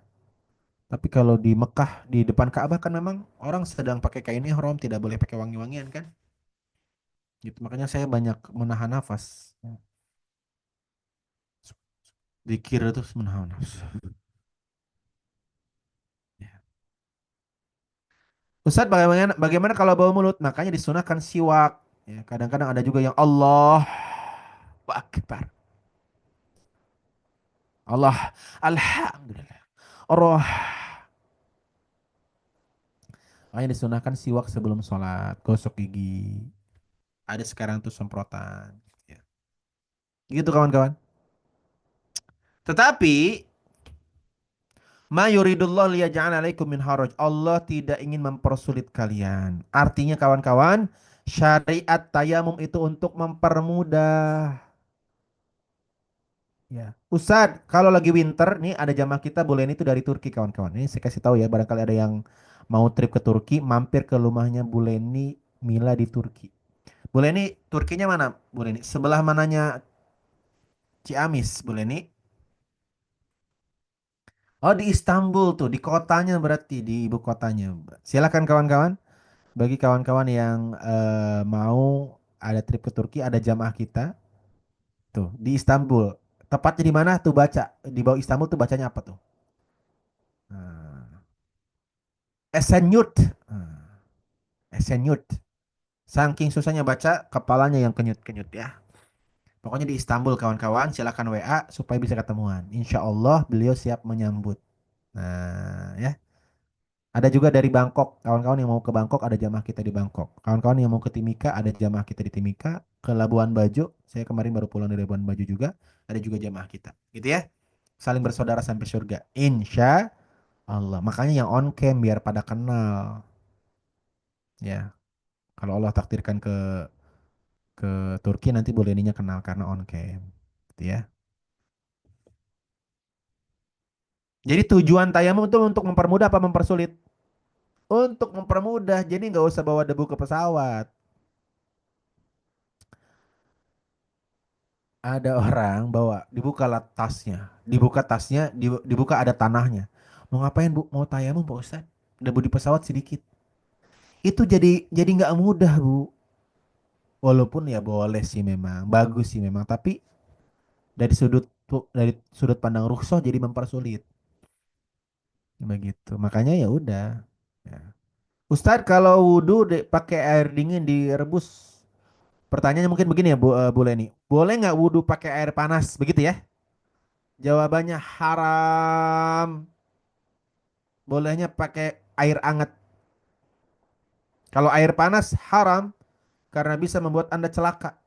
Tapi kalau di Mekah di depan Ka'bah kan memang orang sedang pakai kain ihram, tidak boleh pakai wangi-wangian kan. Gitu. Makanya saya banyak menahan nafas. Zikir itu menahan nafas. Ya. Ustadz, bagaimana kalau bau mulut? Makanya disunahkan siwak. Ya, kadang-kadang ada juga yang Allah Akbar. Allah Alhamdulillah. Allah. Makanya disunahkan siwak sebelum sholat, gosok gigi. Ada sekarang tuh semprotan. Ya. Gitu kawan-kawan. Tetapi ma yuridullah liyaj'ala alaikum min haraj. Allah tidak ingin mempersulit kalian. Artinya kawan-kawan, syariat tayamum itu untuk mempermudah. Ya. Ustadz, kalau lagi winter nih ada jamaah kita Bu Leni itu dari Turki kawan-kawan. Ini saya kasih tahu ya, barangkali ada yang mau trip ke Turki, mampir ke rumahnya Bu Leni Mila di Turki. Bu Leni, Turkinya mana Bu Leni? Sebelah mananya Ciamis, Bu Leni? Oh, di Istanbul tuh, di kotanya berarti, di ibu kotanya. Silakan kawan-kawan, bagi kawan-kawan yang mau ada trip ke Turki, ada jamaah kita tuh di Istanbul. Tepatnya di mana tuh baca? Di bawah Istanbul tuh bacanya apa tuh? Nah, Esenyurt. Nah, Esenyurt. Saking susahnya baca, kepalanya yang kenyut-kenyut ya. Pokoknya di Istanbul kawan-kawan, silakan WA supaya bisa ketemuan. Insya Allah beliau siap menyambut. Nah, ya. Ada juga dari Bangkok, kawan-kawan yang mau ke Bangkok ada jamaah kita di Bangkok. Kawan-kawan yang mau ke Timika ada jamaah kita di Timika. Ke Labuan Bajo, saya kemarin baru pulang dari Labuan Bajo juga, ada juga jamaah kita. Gitu ya. Saling bersaudara sampai surga. Insya Allah. Makanya yang on cam biar pada kenal. Ya, kalau Allah takdirkan ke Turki nanti boleh ininya kenal karena on cam. Gitu ya. Jadi tujuan tayamum itu untuk mempermudah apa mempersulit? Untuk mempermudah. Jadi nggak usah bawa debu ke pesawat. Ada orang bawa, dibuka tasnya, dibuka ada tanahnya. Mau ngapain Bu? Mau tayamum Pak Ustadz? Debu di pesawat sedikit. Itu jadi nggak mudah Bu. Walaupun ya boleh sih memang, bagus sih memang, tapi dari sudut pandang rukhsah jadi mempersulit. Begitu. Makanya ya udah. Ya. Ustadz kalau wudhu pakai air dingin direbus. Pertanyaannya mungkin begini ya Bu Leni. Boleh nggak wudhu pakai air panas? Begitu ya? Jawabannya haram. Bolehnya pakai air hangat. Kalau air panas haram karena bisa membuat Anda celaka.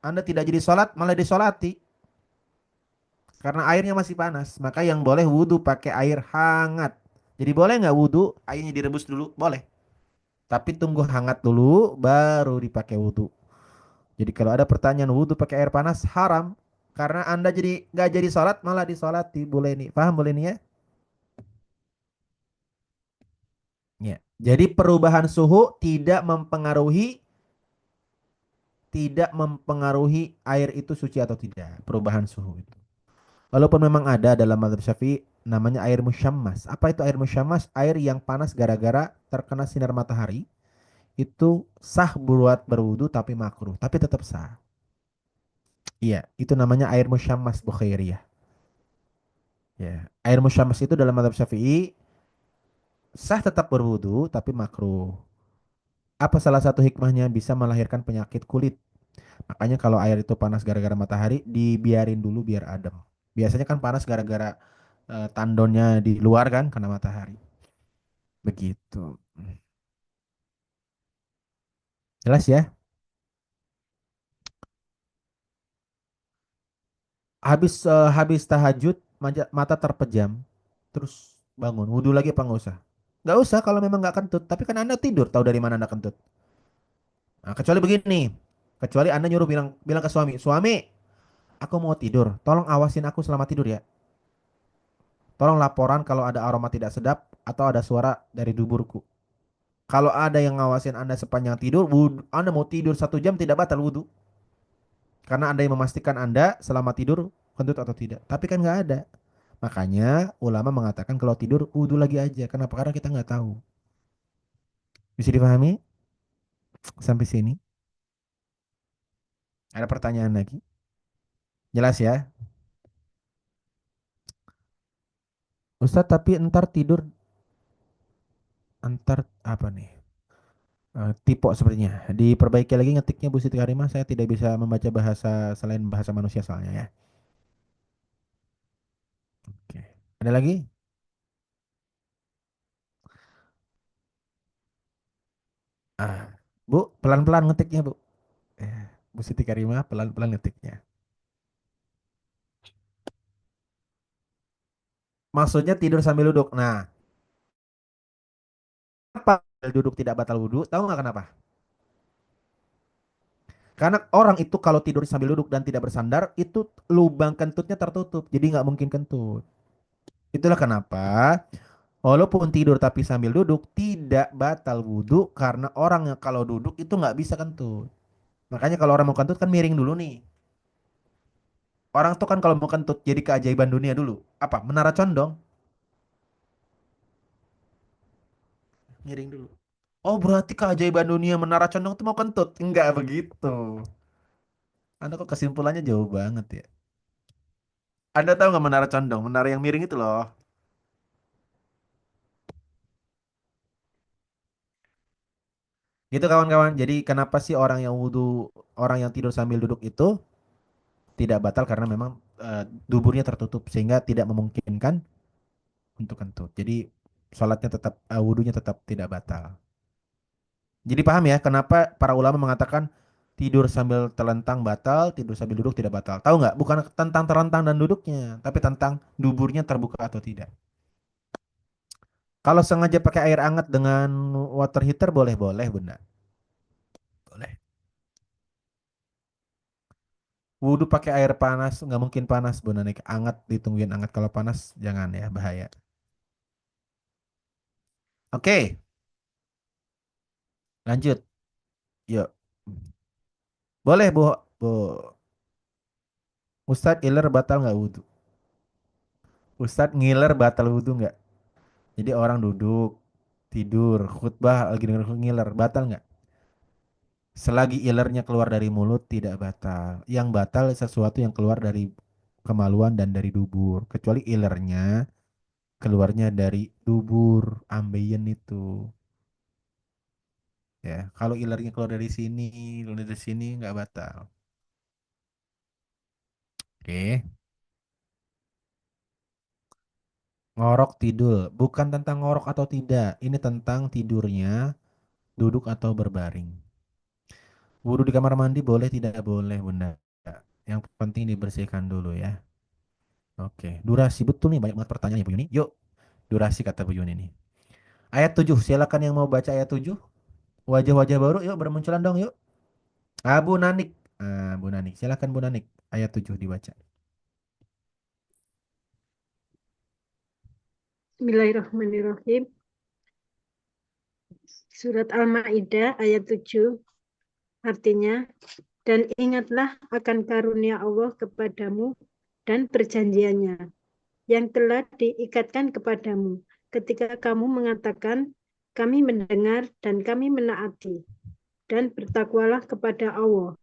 Anda tidak jadi sholat malah disolati. Karena airnya masih panas. Maka yang boleh wudhu pakai air hangat. Jadi boleh nggak wudhu airnya direbus dulu? Boleh. Tapi tunggu hangat dulu baru dipakai wudhu. Jadi kalau ada pertanyaan wudhu pakai air panas haram. Karena Anda jadi nggak jadi sholat malah disolati. Boleh nih. Paham boleh nih ya? Ya. Jadi perubahan suhu tidak mempengaruhi air itu suci atau tidak. Perubahan suhu itu. Walaupun memang ada dalam mazhab Syafi'i namanya air musyammas. Apa itu air musyammas? Air yang panas gara-gara terkena sinar matahari. Itu sah buat berwudu tapi makruh. Tapi tetap sah. Iya, itu namanya air musyammas Bu Khairiyah. Ya, air musyammas itu dalam mazhab Syafi'i sah tetap berwudu tapi makruh. Apa salah satu hikmahnya bisa melahirkan penyakit kulit? Makanya kalau air itu panas gara-gara matahari, dibiarin dulu biar adem. Biasanya kan panas gara-gara tandonnya di luar kan karena matahari. Begitu. Jelas ya? Habis tahajud mata terpejam, terus bangun, wudhu lagi apa nggak usah? Nggak usah kalau memang nggak kentut. Tapi kan Anda tidur, tahu dari mana Anda kentut? Nah, kecuali begini, kecuali Anda nyuruh bilang bilang ke suami, suami, aku mau tidur, tolong awasin aku selama tidur ya. Tolong laporan kalau ada aroma tidak sedap atau ada suara dari duburku. Kalau ada yang ngawasin Anda sepanjang tidur, Anda mau tidur 1 jam tidak batal wudhu. Karena Anda yang memastikan Anda selama tidur kentut atau tidak. Tapi kan nggak ada. Makanya ulama mengatakan kalau tidur wudhu lagi aja. Kenapa? Karena kita nggak tahu. Bisa dipahami sampai sini? Ada pertanyaan lagi? Jelas ya? Ustadz tapi ntar tidur, ntar apa nih? Tipe sepertinya. Diperbaiki lagi ngetiknya Bu Siti Karimah. Saya tidak bisa membaca bahasa selain bahasa manusia soalnya ya. Oke. Ada lagi? Ah, Bu, pelan-pelan ngetiknya Bu. Bu Siti Karimah pelan-pelan ngetiknya. Maksudnya tidur sambil duduk. Nah, apa duduk tidak batal wudhu? Tahu nggak kenapa? Karena orang itu kalau tidur sambil duduk dan tidak bersandar, itu lubang kentutnya tertutup. Jadi nggak mungkin kentut. Itulah kenapa, walaupun tidur tapi sambil duduk, tidak batal wudhu karena orang yang kalau duduk itu nggak bisa kentut. Makanya kalau orang mau kentut kan miring dulu nih. Orang tuh kan kalau mau kentut jadi keajaiban dunia dulu. Apa? Menara condong. Miring dulu. Oh berarti keajaiban dunia menara condong itu mau kentut? Enggak begitu. Anda kok kesimpulannya jauh banget ya. Anda tahu nggak menara condong? Menara yang miring itu loh. Gitu kawan-kawan. Jadi kenapa sih orang yang tidur sambil duduk itu tidak batal karena memang duburnya tertutup sehingga tidak memungkinkan untuk kentut. Jadi sholatnya tetap, wudhunya tetap tidak batal. Jadi paham ya kenapa para ulama mengatakan tidur sambil telentang batal, tidur sambil duduk tidak batal. Tahu nggak? Bukan tentang terlentang dan duduknya, tapi tentang duburnya terbuka atau tidak. Kalau sengaja pakai air hangat dengan water heater boleh-boleh bunda. Boleh. Wudhu pakai air panas nggak mungkin panas bunda, nih hangat ditungguin hangat, kalau panas jangan ya, bahaya. Oke, lanjut. Yuk. Boleh bu Ustadz iler batal nggak wudhu? Ustadz ngiler batal wudhu nggak? Jadi orang duduk tidur khutbah lagi denger ngiler batal nggak? Selagi ilernya keluar dari mulut tidak batal. Yang batal sesuatu yang keluar dari kemaluan dan dari dubur. Kecuali ilernya keluarnya dari dubur, ambeien itu. Ya, kalau ilernya keluar dari sini nggak batal. Oke. Ngorok tidur, bukan tentang ngorok atau tidak. Ini tentang tidurnya, duduk atau berbaring. Wudhu di kamar mandi boleh tidak boleh, Bunda. Yang penting dibersihkan dulu ya. Oke, durasi betul nih, banyak banget pertanyaan ya Bu Yuni. Yuk, durasi kata Bu Yuni nih. Ayat 7, silakan yang mau baca ayat 7. Wajah-wajah baru yuk bermunculan dong yuk. Bu Nanik. Bu Nanik, silakan Bu Nanik. Ayat 7 dibaca. Bismillahirrahmanirrahim. Surat Al-Maidah ayat 7 artinya, dan ingatlah akan karunia Allah kepadamu dan perjanjiannya yang telah diikatkan kepadamu ketika kamu mengatakan kami mendengar dan kami menaati, dan bertakwalah kepada Allah.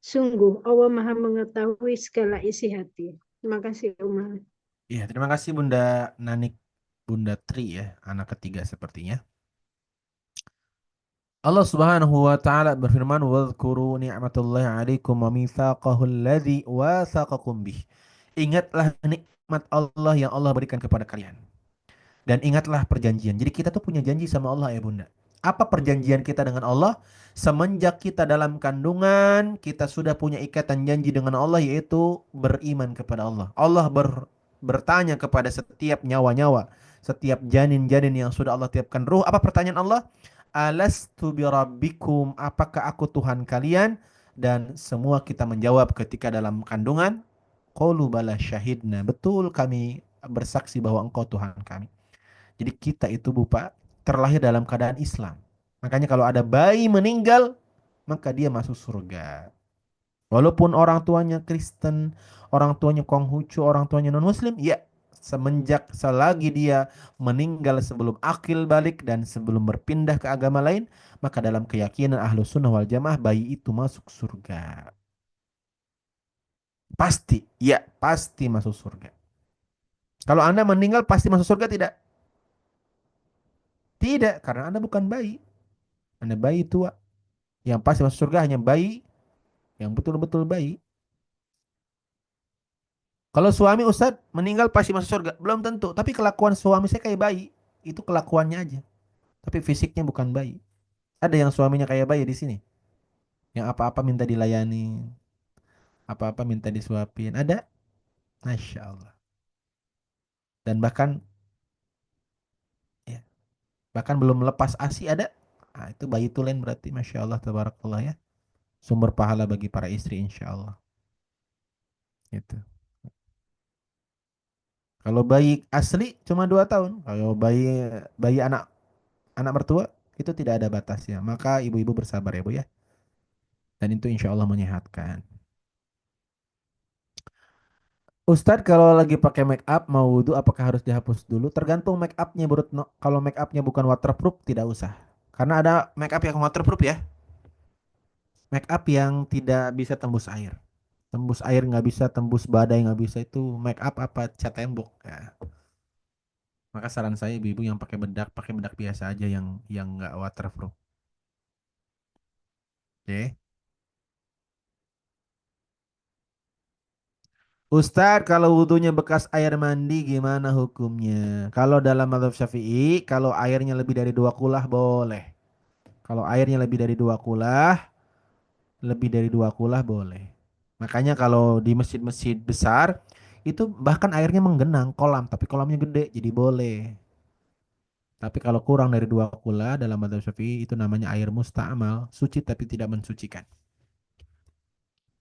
Sungguh Allah Maha mengetahui segala isi hati. Terima kasih Umar. Iya, terima kasih Bunda Nanik, Bunda Tri ya, anak ketiga sepertinya. Allah Subhanahu wa taala berfirman, "Wadhkuru ni'matallahi 'alaikum wa mitsaqahu alladzi watsaqakum bih." Ingatlah nikmat Allah yang Allah berikan kepada kalian. Dan ingatlah perjanjian. Jadi kita tuh punya janji sama Allah ya Bunda. Apa perjanjian kita dengan Allah? Semenjak kita dalam kandungan, kita sudah punya ikatan janji dengan Allah yaitu beriman kepada Allah. Allah bertanya kepada setiap nyawa-nyawa, setiap janin-janin yang sudah Allah tiapkan ruh. Apa pertanyaan Allah? Alastu birabbikum, apakah aku Tuhan kalian? Dan semua kita menjawab ketika dalam kandungan, qalu bala syahidna. Betul, kami bersaksi bahwa engkau Tuhan kami. Jadi kita itu Bapak terlahir dalam keadaan Islam. Makanya kalau ada bayi meninggal, maka dia masuk surga. Walaupun orang tuanya Kristen, orang tuanya Konghucu, orang tuanya non-Muslim, ya semenjak selagi dia meninggal sebelum akil balik dan sebelum berpindah ke agama lain, maka dalam keyakinan Ahlus Sunnah wal Jamaah bayi itu masuk surga. Pasti, ya pasti masuk surga. Kalau Anda meninggal pasti masuk surga tidak? Tidak, karena Anda bukan bayi. Anda bayi tua. Yang pasti masuk surga hanya bayi yang betul-betul bayi. Kalau suami Ustadz meninggal pasti masuk surga. Belum tentu. Tapi kelakuan suami saya kayak bayi. Itu kelakuannya aja. Tapi fisiknya bukan bayi. Ada yang suaminya kayak bayi di sini. Yang apa-apa minta dilayani. Apa-apa minta disuapin. Ada? Masya Allah. Dan bahkan ya, bahkan belum lepas ASI ada. Nah, itu bayi tulen berarti. Masya Allah. Tabarakallah ya. Sumber pahala bagi para istri insya Allah. Gitu. Kalau bayi asli cuma 2 tahun. Kalau bayi bayi anak anak mertua itu tidak ada batasnya. Maka ibu-ibu bersabar ya Bu ya. Dan itu insya Allah menyehatkan. Ustadz kalau lagi pakai make up mau wudhu apakah harus dihapus dulu? Tergantung make upnya Bro Retno. Kalau make upnya bukan waterproof tidak usah. Karena ada make up yang waterproof ya. Make up yang tidak bisa tembus air. Tembus air nggak bisa, tembus badai nggak bisa, itu make up apa cat tembok ya. Maka saran saya ibu-ibu yang pakai bedak biasa aja yang nggak waterproof. Oke. Ustadz, kalau wudhunya bekas air mandi gimana hukumnya? Kalau dalam mazhab Syafi'i, kalau airnya lebih dari 2 kulah boleh. Kalau airnya lebih dari dua kulah boleh. Makanya kalau di masjid-masjid besar, itu bahkan airnya menggenang kolam, tapi kolamnya gede, jadi boleh. Tapi kalau kurang dari 2 kulah dalam mazhab Syafi'i itu namanya air musta'mal, suci tapi tidak mensucikan.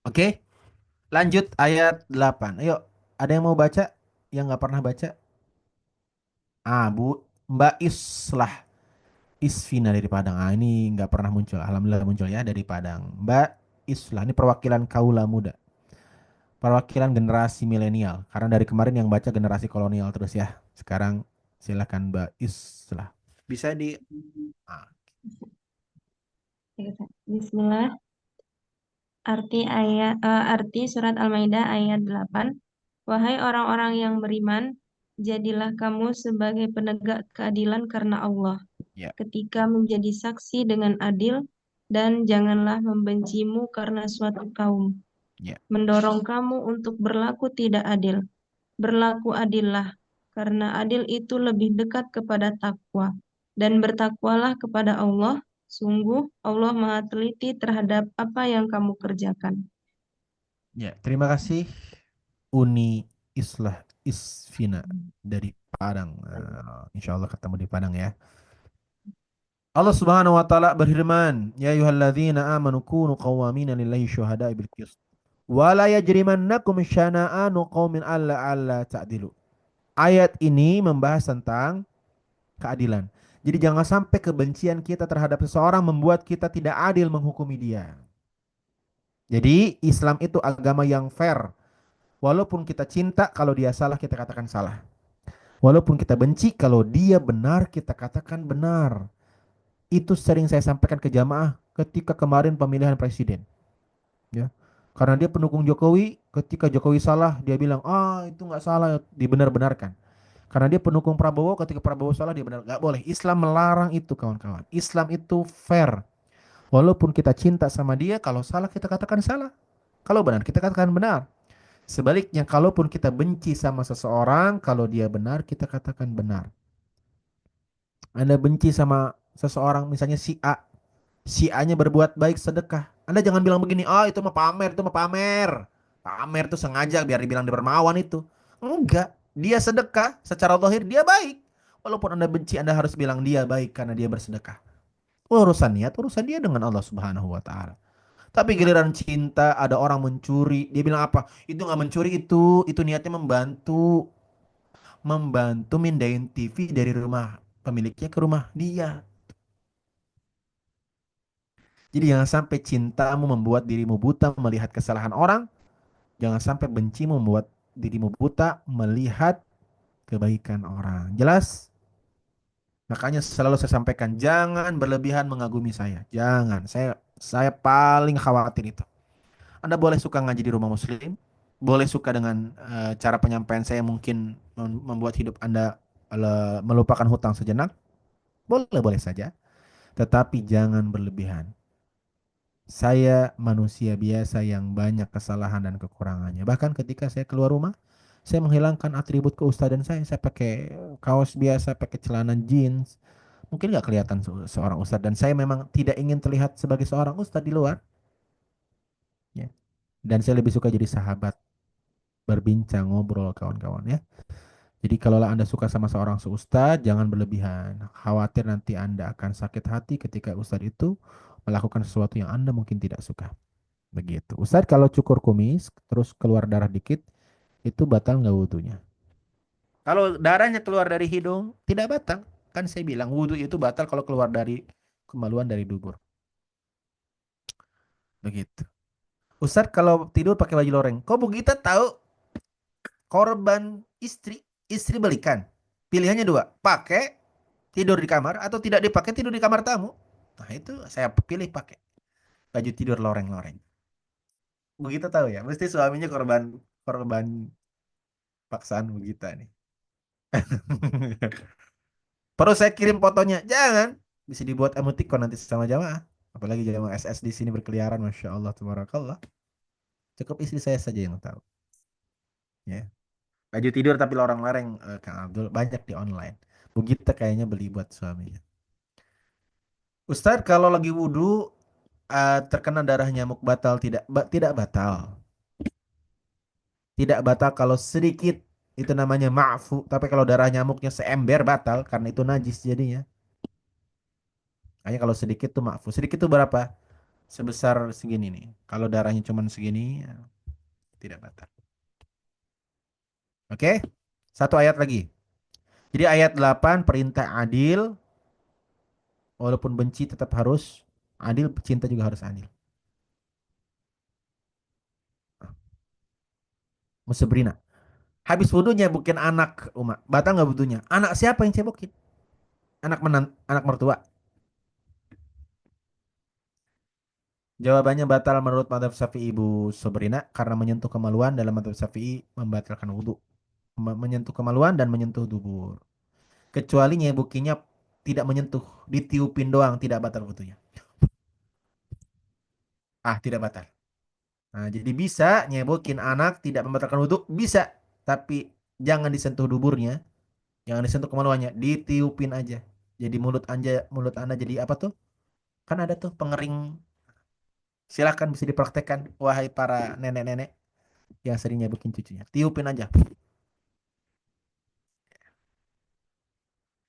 Oke, lanjut ayat 8. Ayo, ada yang mau baca? Yang nggak pernah baca? Ah, Mbak Islah Isfina dari Padang. Ah, ini nggak pernah muncul. Alhamdulillah muncul ya dari Padang. Mbak Islah, ini perwakilan kaula muda. Perwakilan generasi milenial. Karena dari kemarin yang baca generasi kolonial terus ya. Sekarang silakan Mbak Islah. Bisa di... Ah, Bismillah. Arti surat Al-Maidah ayat 8. Wahai orang-orang yang beriman, jadilah kamu sebagai penegak keadilan karena Allah, ya, ketika menjadi saksi dengan adil, dan janganlah membencimu karena suatu kaum ya. mendorong kamu untuk berlaku tidak adil. Berlaku adillah, karena adil itu lebih dekat kepada takwa. Dan bertakwalah kepada Allah, sungguh Allah Maha Teliti terhadap apa yang kamu kerjakan. Ya, terima kasih Uni Islah Isfina dari Padang. Insya Allah ketemu di Padang ya. Allah Subhanahu wa taala berfirman, "Ya ayyuhalladzina amanu kunu qawwamina lillahi syuhada'a bil qist. Wa la yajrimannakum syana'anu qaumin alla ta'dilu." Ayat ini membahas tentang keadilan. Jadi jangan sampai kebencian kita terhadap seseorang membuat kita tidak adil menghukumi dia. Jadi Islam itu agama yang fair. Walaupun kita cinta, kalau dia salah kita katakan salah. Walaupun kita benci, kalau dia benar kita katakan benar. Itu sering saya sampaikan ke jamaah ketika kemarin pemilihan presiden. Ya. Karena dia pendukung Jokowi, Ketika Jokowi salah, dia bilang, ah itu nggak salah, dibenar-benarkan. Karena dia pendukung Prabowo, ketika Prabowo salah, dia benar. Nggak boleh. Islam melarang itu, kawan-kawan. Islam itu fair. Walaupun kita cinta sama dia, kalau salah kita katakan salah. Kalau benar, kita katakan benar. Sebaliknya, kalaupun kita benci sama seseorang, kalau dia benar, kita katakan benar. Anda benci sama seseorang, misalnya si A. Si A-nya berbuat baik sedekah. Anda jangan bilang begini, ah itu mah pamer, itu mah pamer. Pamer tuh sengaja biar dibilang dermawan itu. Enggak, dia sedekah secara zahir dia baik. Walaupun Anda benci, Anda harus bilang dia baik karena dia bersedekah. Urusan niat, urusan dia dengan Allah Subhanahu wa taala. Tapi giliran cinta ada orang mencuri, dia bilang apa? Itu nggak mencuri itu niatnya membantu, membantu mindahin TV dari rumah pemiliknya ke rumah dia. Jadi jangan sampai cintamu membuat dirimu buta melihat kesalahan orang. Jangan sampai bencimu membuat dirimu buta melihat kebaikan orang. Jelas? Makanya selalu saya sampaikan, jangan berlebihan mengagumi saya. Jangan. Saya paling khawatir itu. Anda boleh suka ngaji di rumah muslim, boleh suka dengan cara penyampaian saya mungkin membuat hidup Anda melupakan hutang sejenak. Boleh-boleh saja. Tetapi jangan berlebihan. Saya manusia biasa yang banyak kesalahan dan kekurangannya. Bahkan ketika saya keluar rumah, saya menghilangkan atribut keustadan saya. Saya pakai kaos biasa, pakai celana jeans. Mungkin nggak kelihatan seorang ustadz. Dan saya memang tidak ingin terlihat sebagai seorang ustadz di luar. Ya. Dan saya lebih suka jadi sahabat, berbincang, ngobrol, kawan-kawan ya. Jadi kalau Anda suka sama seorang seustadz, jangan berlebihan. Khawatir nanti Anda akan sakit hati ketika ustadz itu melakukan sesuatu yang Anda mungkin tidak suka. Begitu. Ustadz kalau cukur kumis terus keluar darah dikit, itu batal nggak wudhunya? Kalau darahnya keluar dari hidung, tidak batal. Kan saya bilang wudhu itu batal kalau keluar dari kemaluan dari dubur. Begitu. Ustadz kalau tidur pakai baju loreng, kok Bu Gita tahu korban istri belikan? Pilihannya dua, pakai tidur di kamar atau tidak dipakai tidur di kamar tamu. Nah itu saya pilih pakai baju tidur loreng-loreng. Begitu tahu ya, mesti suaminya korban korban paksaan begitu nih. Perlu saya kirim fotonya? Jangan. Bisa dibuat emoticon nanti sama jamaah. Apalagi jamaah SS di sini berkeliaran, masya Allah, tabarakallah. Cukup istri saya saja yang tahu. Ya. Baju tidur tapi loreng-loreng, Kang Abdul banyak di online. Begitu kayaknya beli buat suaminya. Ustadz kalau lagi wudhu terkena darah nyamuk batal tidak batal. Tidak batal kalau sedikit, itu namanya ma'fu. Tapi kalau darah nyamuknya seember batal karena itu najis jadinya. Hanya kalau sedikit tuh ma'fu. Sedikit tuh berapa? Sebesar segini nih. Kalau darahnya cuma segini, ya, tidak batal. Oke? Satu ayat lagi. Jadi ayat 8 perintah adil. Walaupun benci tetap harus adil. Cinta juga harus adil. Musabrina. Habis wudhunya bukan anak Uma. Batal nggak wudhunya? Anak siapa yang cebokin? Anak mertua. Jawabannya batal menurut madhab Syafi'i Ibu Sabrina karena menyentuh kemaluan dalam madhab Syafi'i membatalkan wudhu. Menyentuh kemaluan dan menyentuh dubur. Kecuali nyebukinya tidak menyentuh, ditiupin doang tidak batal wudhunya. Tidak batal. Nah, jadi bisa nyebokin anak tidak membatalkan wudhu, bisa. Tapi jangan disentuh duburnya, jangan disentuh kemaluannya, ditiupin aja. Jadi mulut Anda jadi apa tuh? Kan ada tuh pengering. Silahkan bisa dipraktekkan, wahai para nenek-nenek yang sering nyebukin cucunya. Tiupin aja.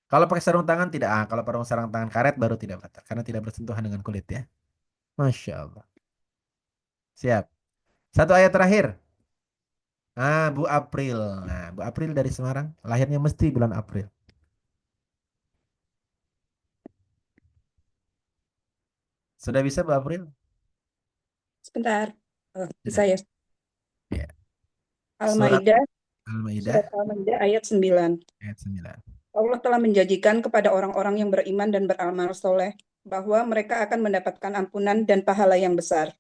Kalau pakai sarung tangan tidak. Kalau pakai sarung tangan karet baru tidak batal karena tidak bersentuhan dengan kulit ya. Masya Allah. Siap. Satu ayat terakhir. Bu April. Nah, Bu April dari Semarang. Lahirnya mesti bulan April. Sudah bisa Bu April? Sebentar. Bisa Sudah. ya? Ya. Al-Maidah, Al-Maidah surat Al-Maidah ayat 9. ayat 9. Allah telah menjanjikan kepada orang-orang yang beriman dan beramal soleh bahwa mereka akan mendapatkan ampunan dan pahala yang besar.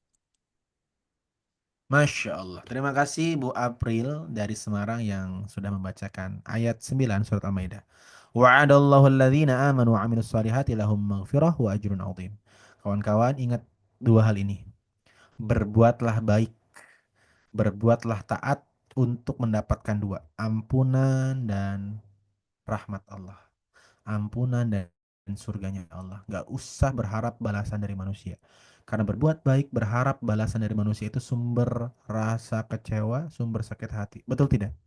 Masya Allah. Terima kasih Bu April dari Semarang yang sudah membacakan ayat 9 surat Al-Maidah. Wa'adallahu alladhina amanu wa amilus salihati lahum maghfirah wa ajrun azim. Kawan-kawan ingat dua hal ini. Berbuatlah baik, berbuatlah taat untuk mendapatkan dua, ampunan dan rahmat Allah. Ampunan dan surganya Allah. Gak usah berharap balasan dari manusia. Karena berbuat baik, berharap balasan dari manusia itu sumber rasa kecewa, sumber sakit hati. Betul tidak?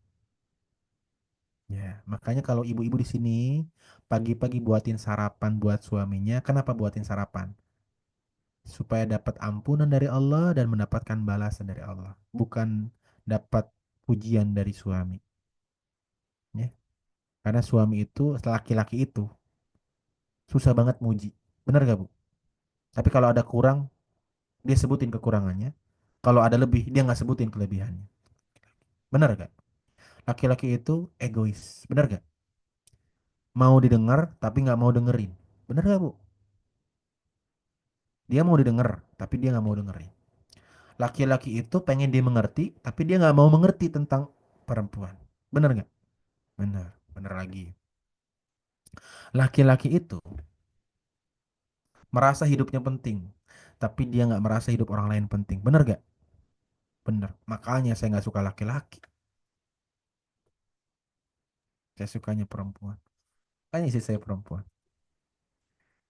Ya, makanya kalau ibu-ibu di sini pagi-pagi buatin sarapan buat suaminya. Kenapa buatin sarapan? Supaya dapat ampunan dari Allah dan mendapatkan balasan dari Allah. Bukan dapat pujian dari suami. Ya. Karena suami itu, laki-laki itu susah banget muji. Benar gak Bu? Tapi kalau ada kurang, dia sebutin kekurangannya. Kalau ada lebih, dia nggak sebutin kelebihannya. Benar gak? Laki-laki itu egois. Benar gak? Mau didengar, tapi nggak mau dengerin. Benar gak Bu? Dia mau didengar, tapi dia nggak mau dengerin. Laki-laki itu pengen dimengerti, tapi dia nggak mau mengerti tentang perempuan. Benar nggak? Benar, benar lagi. Laki-laki itu merasa hidupnya penting, tapi dia nggak merasa hidup orang lain penting. Benar nggak? Benar. Makanya saya nggak suka laki-laki. Saya sukanya perempuan. Makanya istri saya perempuan.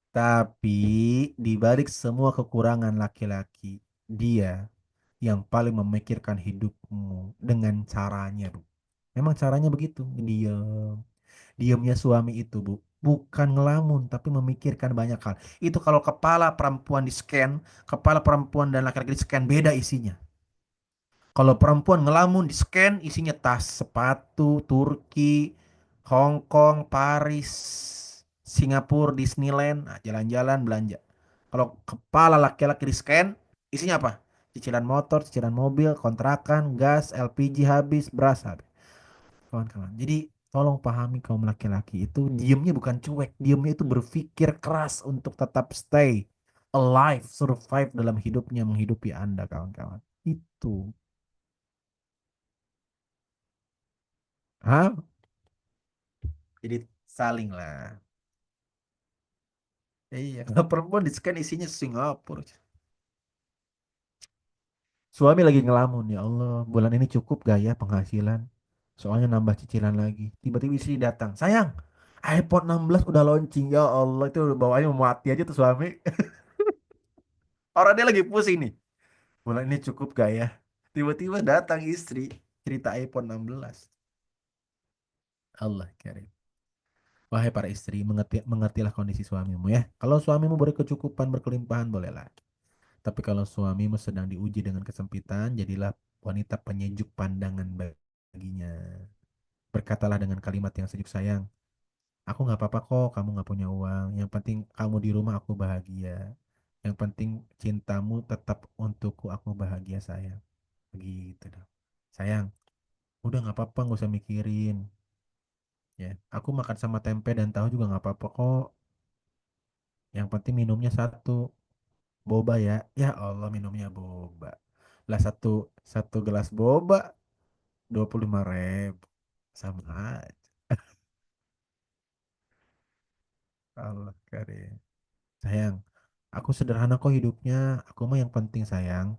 Tapi di balik semua kekurangan laki-laki, dia yang paling memikirkan hidupmu dengan caranya, Bu. Memang caranya begitu, diam. Diamnya suami itu, Bu, bukan ngelamun, tapi memikirkan banyak hal. Itu kalau kepala perempuan di scan, kepala perempuan dan laki-laki di scan beda isinya. Kalau perempuan ngelamun di scan isinya tas, sepatu, Turki, Hong Kong, Paris, Singapura, Disneyland, nah, jalan-jalan belanja. Kalau kepala laki-laki di scan isinya apa? Cicilan motor, cicilan mobil, kontrakan, gas, LPG habis, beras habis. Kawan-kawan. Jadi tolong pahami kaum laki-laki itu diamnya bukan cuek, diamnya itu berpikir keras untuk tetap stay alive, survive dalam hidupnya menghidupi Anda kawan-kawan. Itu. Hah? Jadi saling lah. Iya, kalau perempuan di scan isinya Singapura. Suami lagi ngelamun, ya Allah, bulan ini cukup gak ya penghasilan? Soalnya nambah cicilan lagi. Tiba-tiba istri datang, sayang, iPhone 16 udah launching. Ya Allah, itu udah bawaannya mau mati aja tuh suami. Orang dia lagi pusing nih. Bulan ini cukup gak ya? Tiba-tiba datang istri cerita iPhone 16. Allah karim. Wahai para istri, mengertilah kondisi suamimu ya. Kalau suamimu berkecukupan, berkelimpahan, bolehlah. Tapi kalau suamimu sedang diuji dengan kesempitan, jadilah wanita penyejuk pandangan baginya. Berkatalah dengan kalimat yang sejuk, sayang. Aku nggak apa-apa kok, kamu nggak punya uang. Yang penting kamu di rumah, aku bahagia. Yang penting cintamu tetap untukku, aku bahagia sayang. Begitu dong. Sayang, udah nggak apa-apa, nggak usah mikirin. Ya, aku makan sama tempe dan tahu juga nggak apa-apa kok. Yang penting minumnya satu, boba ya. Ya Allah, minumnya boba. Lah satu satu gelas boba 25.000. Sama aja. Allah karim. Sayang, aku sederhana kok hidupnya. Aku mah yang penting sayang.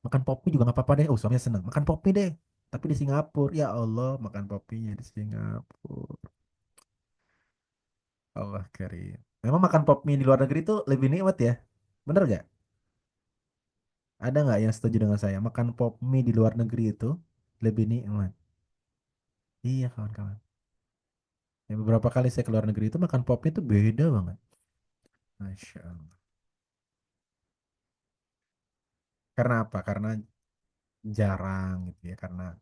Makan pop mie juga nggak apa-apa deh. Oh, suaminya seneng. Makan pop mie deh. Tapi di Singapura. Ya Allah, makan pop mie di Singapura. Allah karim. Memang makan pop mie di luar negeri itu lebih nikmat ya? Bener gak? Ada nggak yang setuju dengan saya? Makan pop mie di luar negeri itu lebih nikmat. Iya kawan-kawan. Ya, beberapa kali saya ke luar negeri itu makan pop mie itu beda banget. Masya Allah. Karena apa? Karena jarang gitu ya. Karena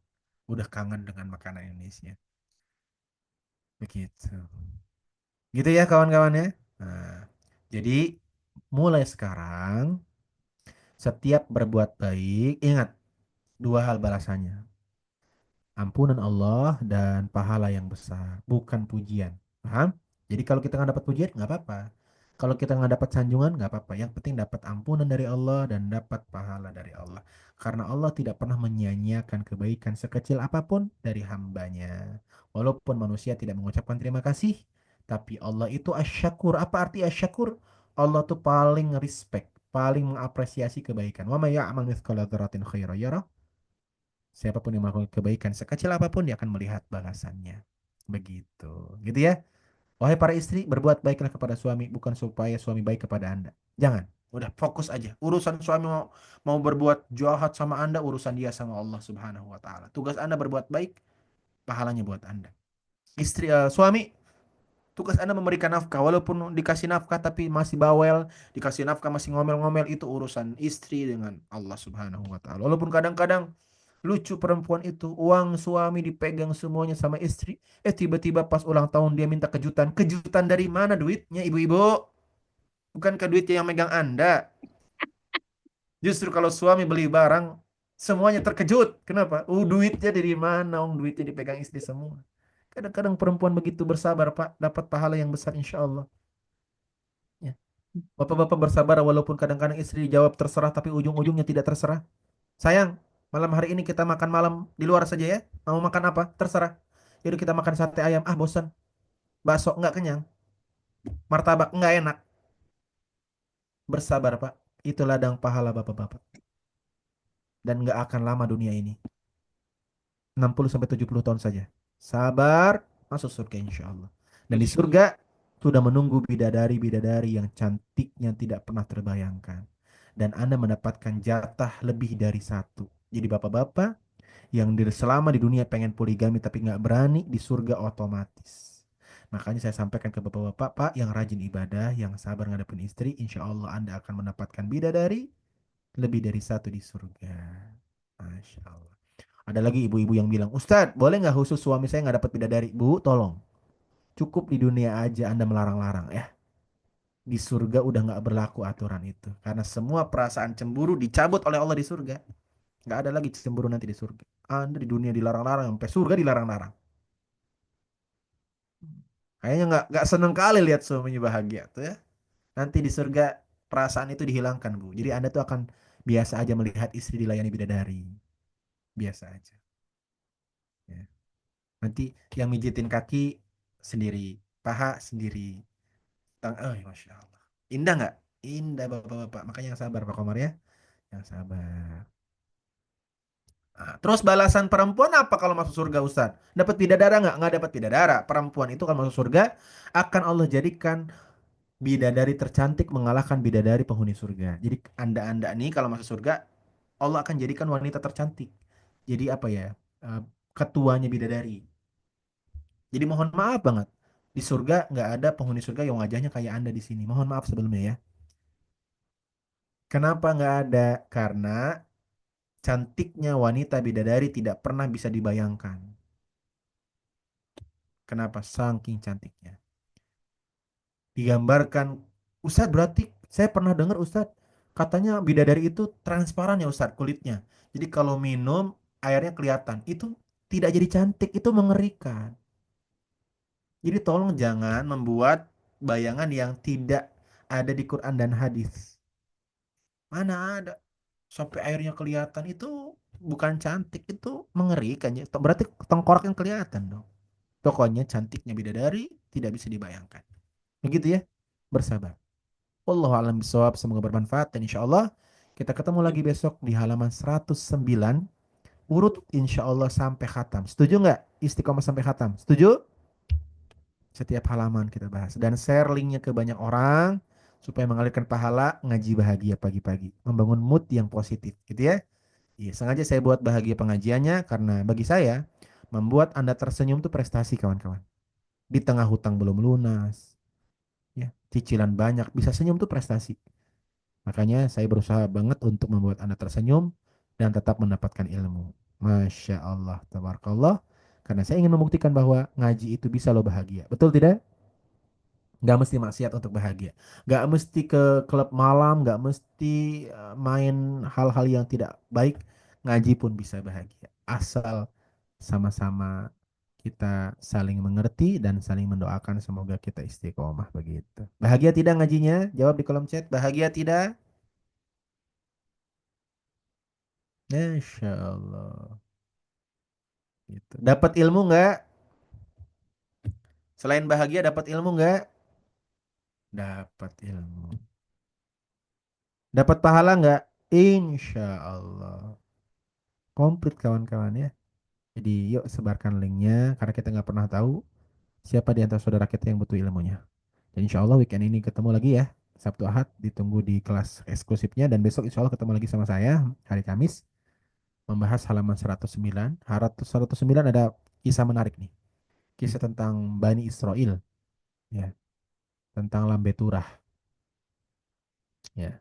udah kangen dengan makanan Indonesia. Begitu. Gitu ya kawan-kawan ya. Nah, jadi mulai sekarang setiap berbuat baik, ingat dua hal balasannya. Ampunan Allah dan pahala yang besar, bukan pujian. Paham? Jadi kalau kita nggak dapat pujian, nggak apa-apa. Kalau kita nggak dapat sanjungan, nggak apa-apa. Yang penting dapat ampunan dari Allah dan dapat pahala dari Allah. Karena Allah tidak pernah menyia-nyiakan kebaikan sekecil apapun dari hambanya. Walaupun manusia tidak mengucapkan terima kasih, tapi Allah itu asyakur. Apa arti asyakur? Allah tuh paling respect, paling mengapresiasi kebaikan. Wa may ya'mal mithqala dzarratin khairan yarah. Siapapun yang melakukan kebaikan sekecil apapun, dia akan melihat balasannya. Begitu. Gitu ya. Wahai para istri, berbuat baiklah kepada suami, bukan supaya suami baik kepada Anda. Jangan. Udah fokus aja. Urusan suami mau berbuat jahat sama Anda, urusan dia sama Allah Subhanahu wa taala. Tugas Anda berbuat baik, pahalanya buat Anda. Suami, tugas Anda memberikan nafkah. Walaupun dikasih nafkah tapi masih bawel, dikasih nafkah masih ngomel-ngomel, itu urusan istri dengan Allah Subhanahu wa taala. Walaupun kadang-kadang lucu perempuan itu, uang suami dipegang semuanya sama istri. Tiba-tiba pas ulang tahun dia minta kejutan. Kejutan dari mana duitnya, ibu-ibu? Bukankah duitnya yang megang Anda? Justru kalau suami beli barang, semuanya terkejut. Kenapa? Duitnya dari mana? Duitnya dipegang istri semua. Kadang-kadang perempuan begitu bersabar, Pak. Dapat pahala yang besar insya Allah. Ya. Bapak-bapak bersabar walaupun kadang-kadang istri jawab terserah, tapi ujung-ujungnya tidak terserah. Sayang, malam hari ini kita makan malam di luar saja ya. Mau makan apa? Terserah. Yaudah kita makan sate ayam. Ah, bosan. Bakso nggak kenyang. Martabak nggak enak. Bersabar, Pak. Itu ladang pahala bapak-bapak. Dan nggak akan lama dunia ini. 60 sampai 70 tahun saja. Sabar, masuk surga insya Allah. Dan di surga sudah menunggu bidadari-bidadari yang cantiknya tidak pernah terbayangkan. Dan Anda mendapatkan jatah lebih dari satu. Jadi bapak-bapak yang selama di dunia pengen poligami tapi nggak berani, di surga otomatis. Makanya saya sampaikan ke bapak-bapak, Pak, yang rajin ibadah, yang sabar ngadepin istri, insya Allah Anda akan mendapatkan bidadari lebih dari satu di surga. Masya Allah. Ada lagi ibu-ibu yang bilang, Ustadz, boleh nggak khusus suami saya nggak dapat bidadari? Bu, tolong. Cukup di dunia aja Anda melarang-larang ya. Di surga udah nggak berlaku aturan itu. Karena semua perasaan cemburu dicabut oleh Allah di surga. Nggak ada lagi cemburu nanti di surga. Anda di dunia dilarang-larang, sampai surga dilarang-larang. Kayaknya nggak seneng kali lihat suaminya bahagia tuh ya. Nanti di surga perasaan itu dihilangkan, Bu. Jadi Anda tuh akan biasa aja melihat istri dilayani bidadari. Biasa aja. Ya. Nanti yang mijitin kaki sendiri, paha sendiri. Oh, Masya Allah. Indah nggak? Indah bapak-bapak. Makanya yang sabar Pak Komar ya. Yang sabar. Nah, terus balasan perempuan apa kalau masuk surga Ustaz? Dapat bidadara nggak? Nggak dapat bidadara. Perempuan itu kalau masuk surga akan Allah jadikan bidadari tercantik mengalahkan bidadari penghuni surga. Jadi anda-anda nih kalau masuk surga Allah akan jadikan wanita tercantik. Jadi apa ya? eh, Ketuanya bidadari. Jadi mohon maaf banget. Di surga nggak ada penghuni surga yang wajahnya kayak Anda di sini. Mohon maaf sebelumnya ya. Kenapa nggak ada? Karena cantiknya wanita bidadari tidak pernah bisa dibayangkan. Kenapa? Saking cantiknya. Digambarkan, Ustadz berarti saya pernah dengar Ustadz, katanya bidadari itu transparan ya Ustadz kulitnya. Jadi kalau minum airnya kelihatan. Itu tidak jadi cantik, itu mengerikan. Jadi tolong jangan membuat bayangan yang tidak ada di Quran dan hadis. Mana ada sampai airnya kelihatan, itu bukan cantik, itu mengerikan ya. Berarti tengkoraknya kelihatan dong. Pokoknya cantiknya bidadari tidak bisa dibayangkan. Begitu ya. Bersabar. Wallahu a'lam bishawab. Semoga bermanfaat dan insya Allah kita ketemu lagi besok di halaman 109. Urut insya Allah sampai khatam. Setuju nggak? Istiqomah sampai khatam. Setuju? Setiap halaman kita bahas. Dan share linknya ke banyak orang supaya mengalirkan pahala ngaji bahagia pagi-pagi. Membangun mood yang positif gitu ya. Iya, sengaja saya buat bahagia pengajiannya karena bagi saya membuat Anda tersenyum itu prestasi kawan-kawan. Di tengah hutang belum lunas, ya, cicilan banyak, bisa senyum tuh prestasi. Makanya saya berusaha banget untuk membuat Anda tersenyum dan tetap mendapatkan ilmu. Masya Allah, tabarakallah. Karena saya ingin membuktikan bahwa ngaji itu bisa lo bahagia. Betul tidak? Gak mesti maksiat untuk bahagia. Gak mesti ke klub malam, gak mesti main hal-hal yang tidak baik. Ngaji pun bisa bahagia. Asal sama-sama kita saling mengerti dan saling mendoakan semoga kita istiqomah begitu. Bahagia tidak ngajinya? Jawab di kolom chat. Bahagia tidak? Masya Allah. Gitu. Dapat ilmu nggak? Selain bahagia dapat ilmu nggak? Dapat ilmu. Dapat pahala nggak? Insya Allah. Komplit kawan-kawan ya. Jadi yuk sebarkan linknya karena kita nggak pernah tahu siapa di antara saudara kita yang butuh ilmunya. Dan insya Allah weekend ini ketemu lagi ya. Sabtu Ahad ditunggu di kelas eksklusifnya dan besok insya Allah ketemu lagi sama saya hari Kamis membahas halaman 109. 109 ada kisah menarik nih. Kisah tentang Bani Israel ya, tentang Lambe Turah. Ya.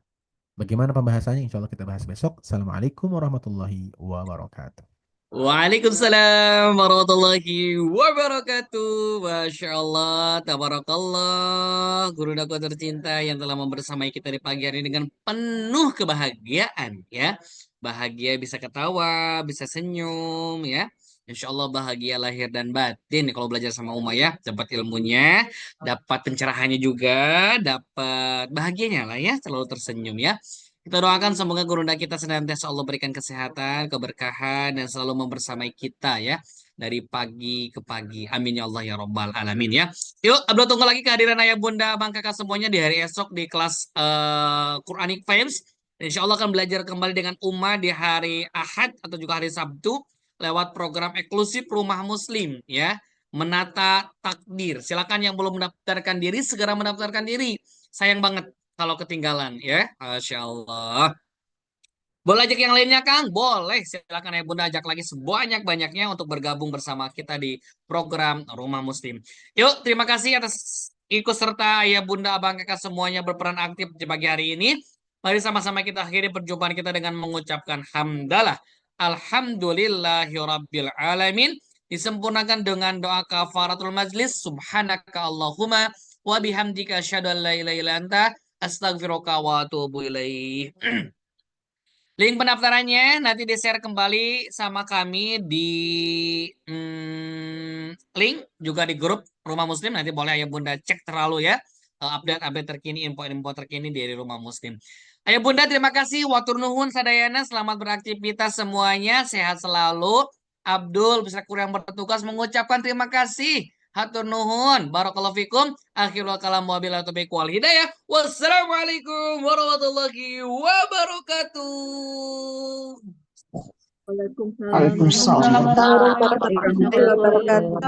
Bagaimana pembahasannya? Insya Allah kita bahas besok. Assalamualaikum warahmatullahi wabarakatuh. Waalaikumsalam warahmatullahi wabarakatuh. Masya Allah, tabarakallah, guru dakwah tercinta yang telah membersamai kita di pagi hari ini dengan penuh kebahagiaan ya. Bahagia bisa ketawa, bisa senyum ya. Insya Allah bahagia lahir dan batin kalau belajar sama Uma ya. Dapat ilmunya, dapat pencerahannya juga, dapat bahagianya lah ya. Selalu tersenyum ya. Kita doakan semoga gurunda kita senantiasa Allah berikan kesehatan, keberkahan, dan selalu membersamai kita ya. Dari pagi ke pagi. Amin ya Allah ya Rabbal Alamin ya. Yuk, Abdul tunggu lagi kehadiran ayah bunda abang kakak semuanya di hari esok di kelas Quranic Vibes. Insya Allah akan belajar kembali dengan Uma di hari Ahad atau juga hari Sabtu lewat program eksklusif Rumah Muslim ya. Menata takdir. Silakan yang belum mendaftarkan diri segera mendaftarkan diri. Sayang banget kalau ketinggalan ya. Masya Allah. Boleh ajak yang lainnya Kang? Boleh. Silakan ya Bunda ajak lagi sebanyak-banyaknya untuk bergabung bersama kita di program Rumah Muslim. Yuk, terima kasih atas ikut serta ya Bunda, Abang, Kakak semuanya berperan aktif di pagi hari ini. Mari sama-sama kita akhiri perjumpaan kita dengan mengucapkan hamdalah. Alhamdulillahirabbil alamin. Disempurnakan dengan doa kafaratul majlis. Subhanaka Allahumma wa bihamdika asyhadu an la ilaha illa anta astaghfiruka wa atubu ilaih. Link pendaftarannya nanti di-share kembali sama kami di link juga di grup Rumah Muslim. Nanti boleh Ayah Bunda cek terlalu ya. Update-update terkini, info-info terkini dari Rumah Muslim. Ayah Bunda terima kasih. Watur nuhun sadayana. Selamat beraktivitas semuanya. Sehat selalu. Abdul beserta kru yang bertugas mengucapkan terima kasih. Hatur nuhun. Barakallahu fikum. Akhirul kalam wabillahi taufiq wal hidayah. Wassalamualaikum warahmatullahi wabarakatuh. Waalaikumsalam. Warahmatullahi wabarakatuh.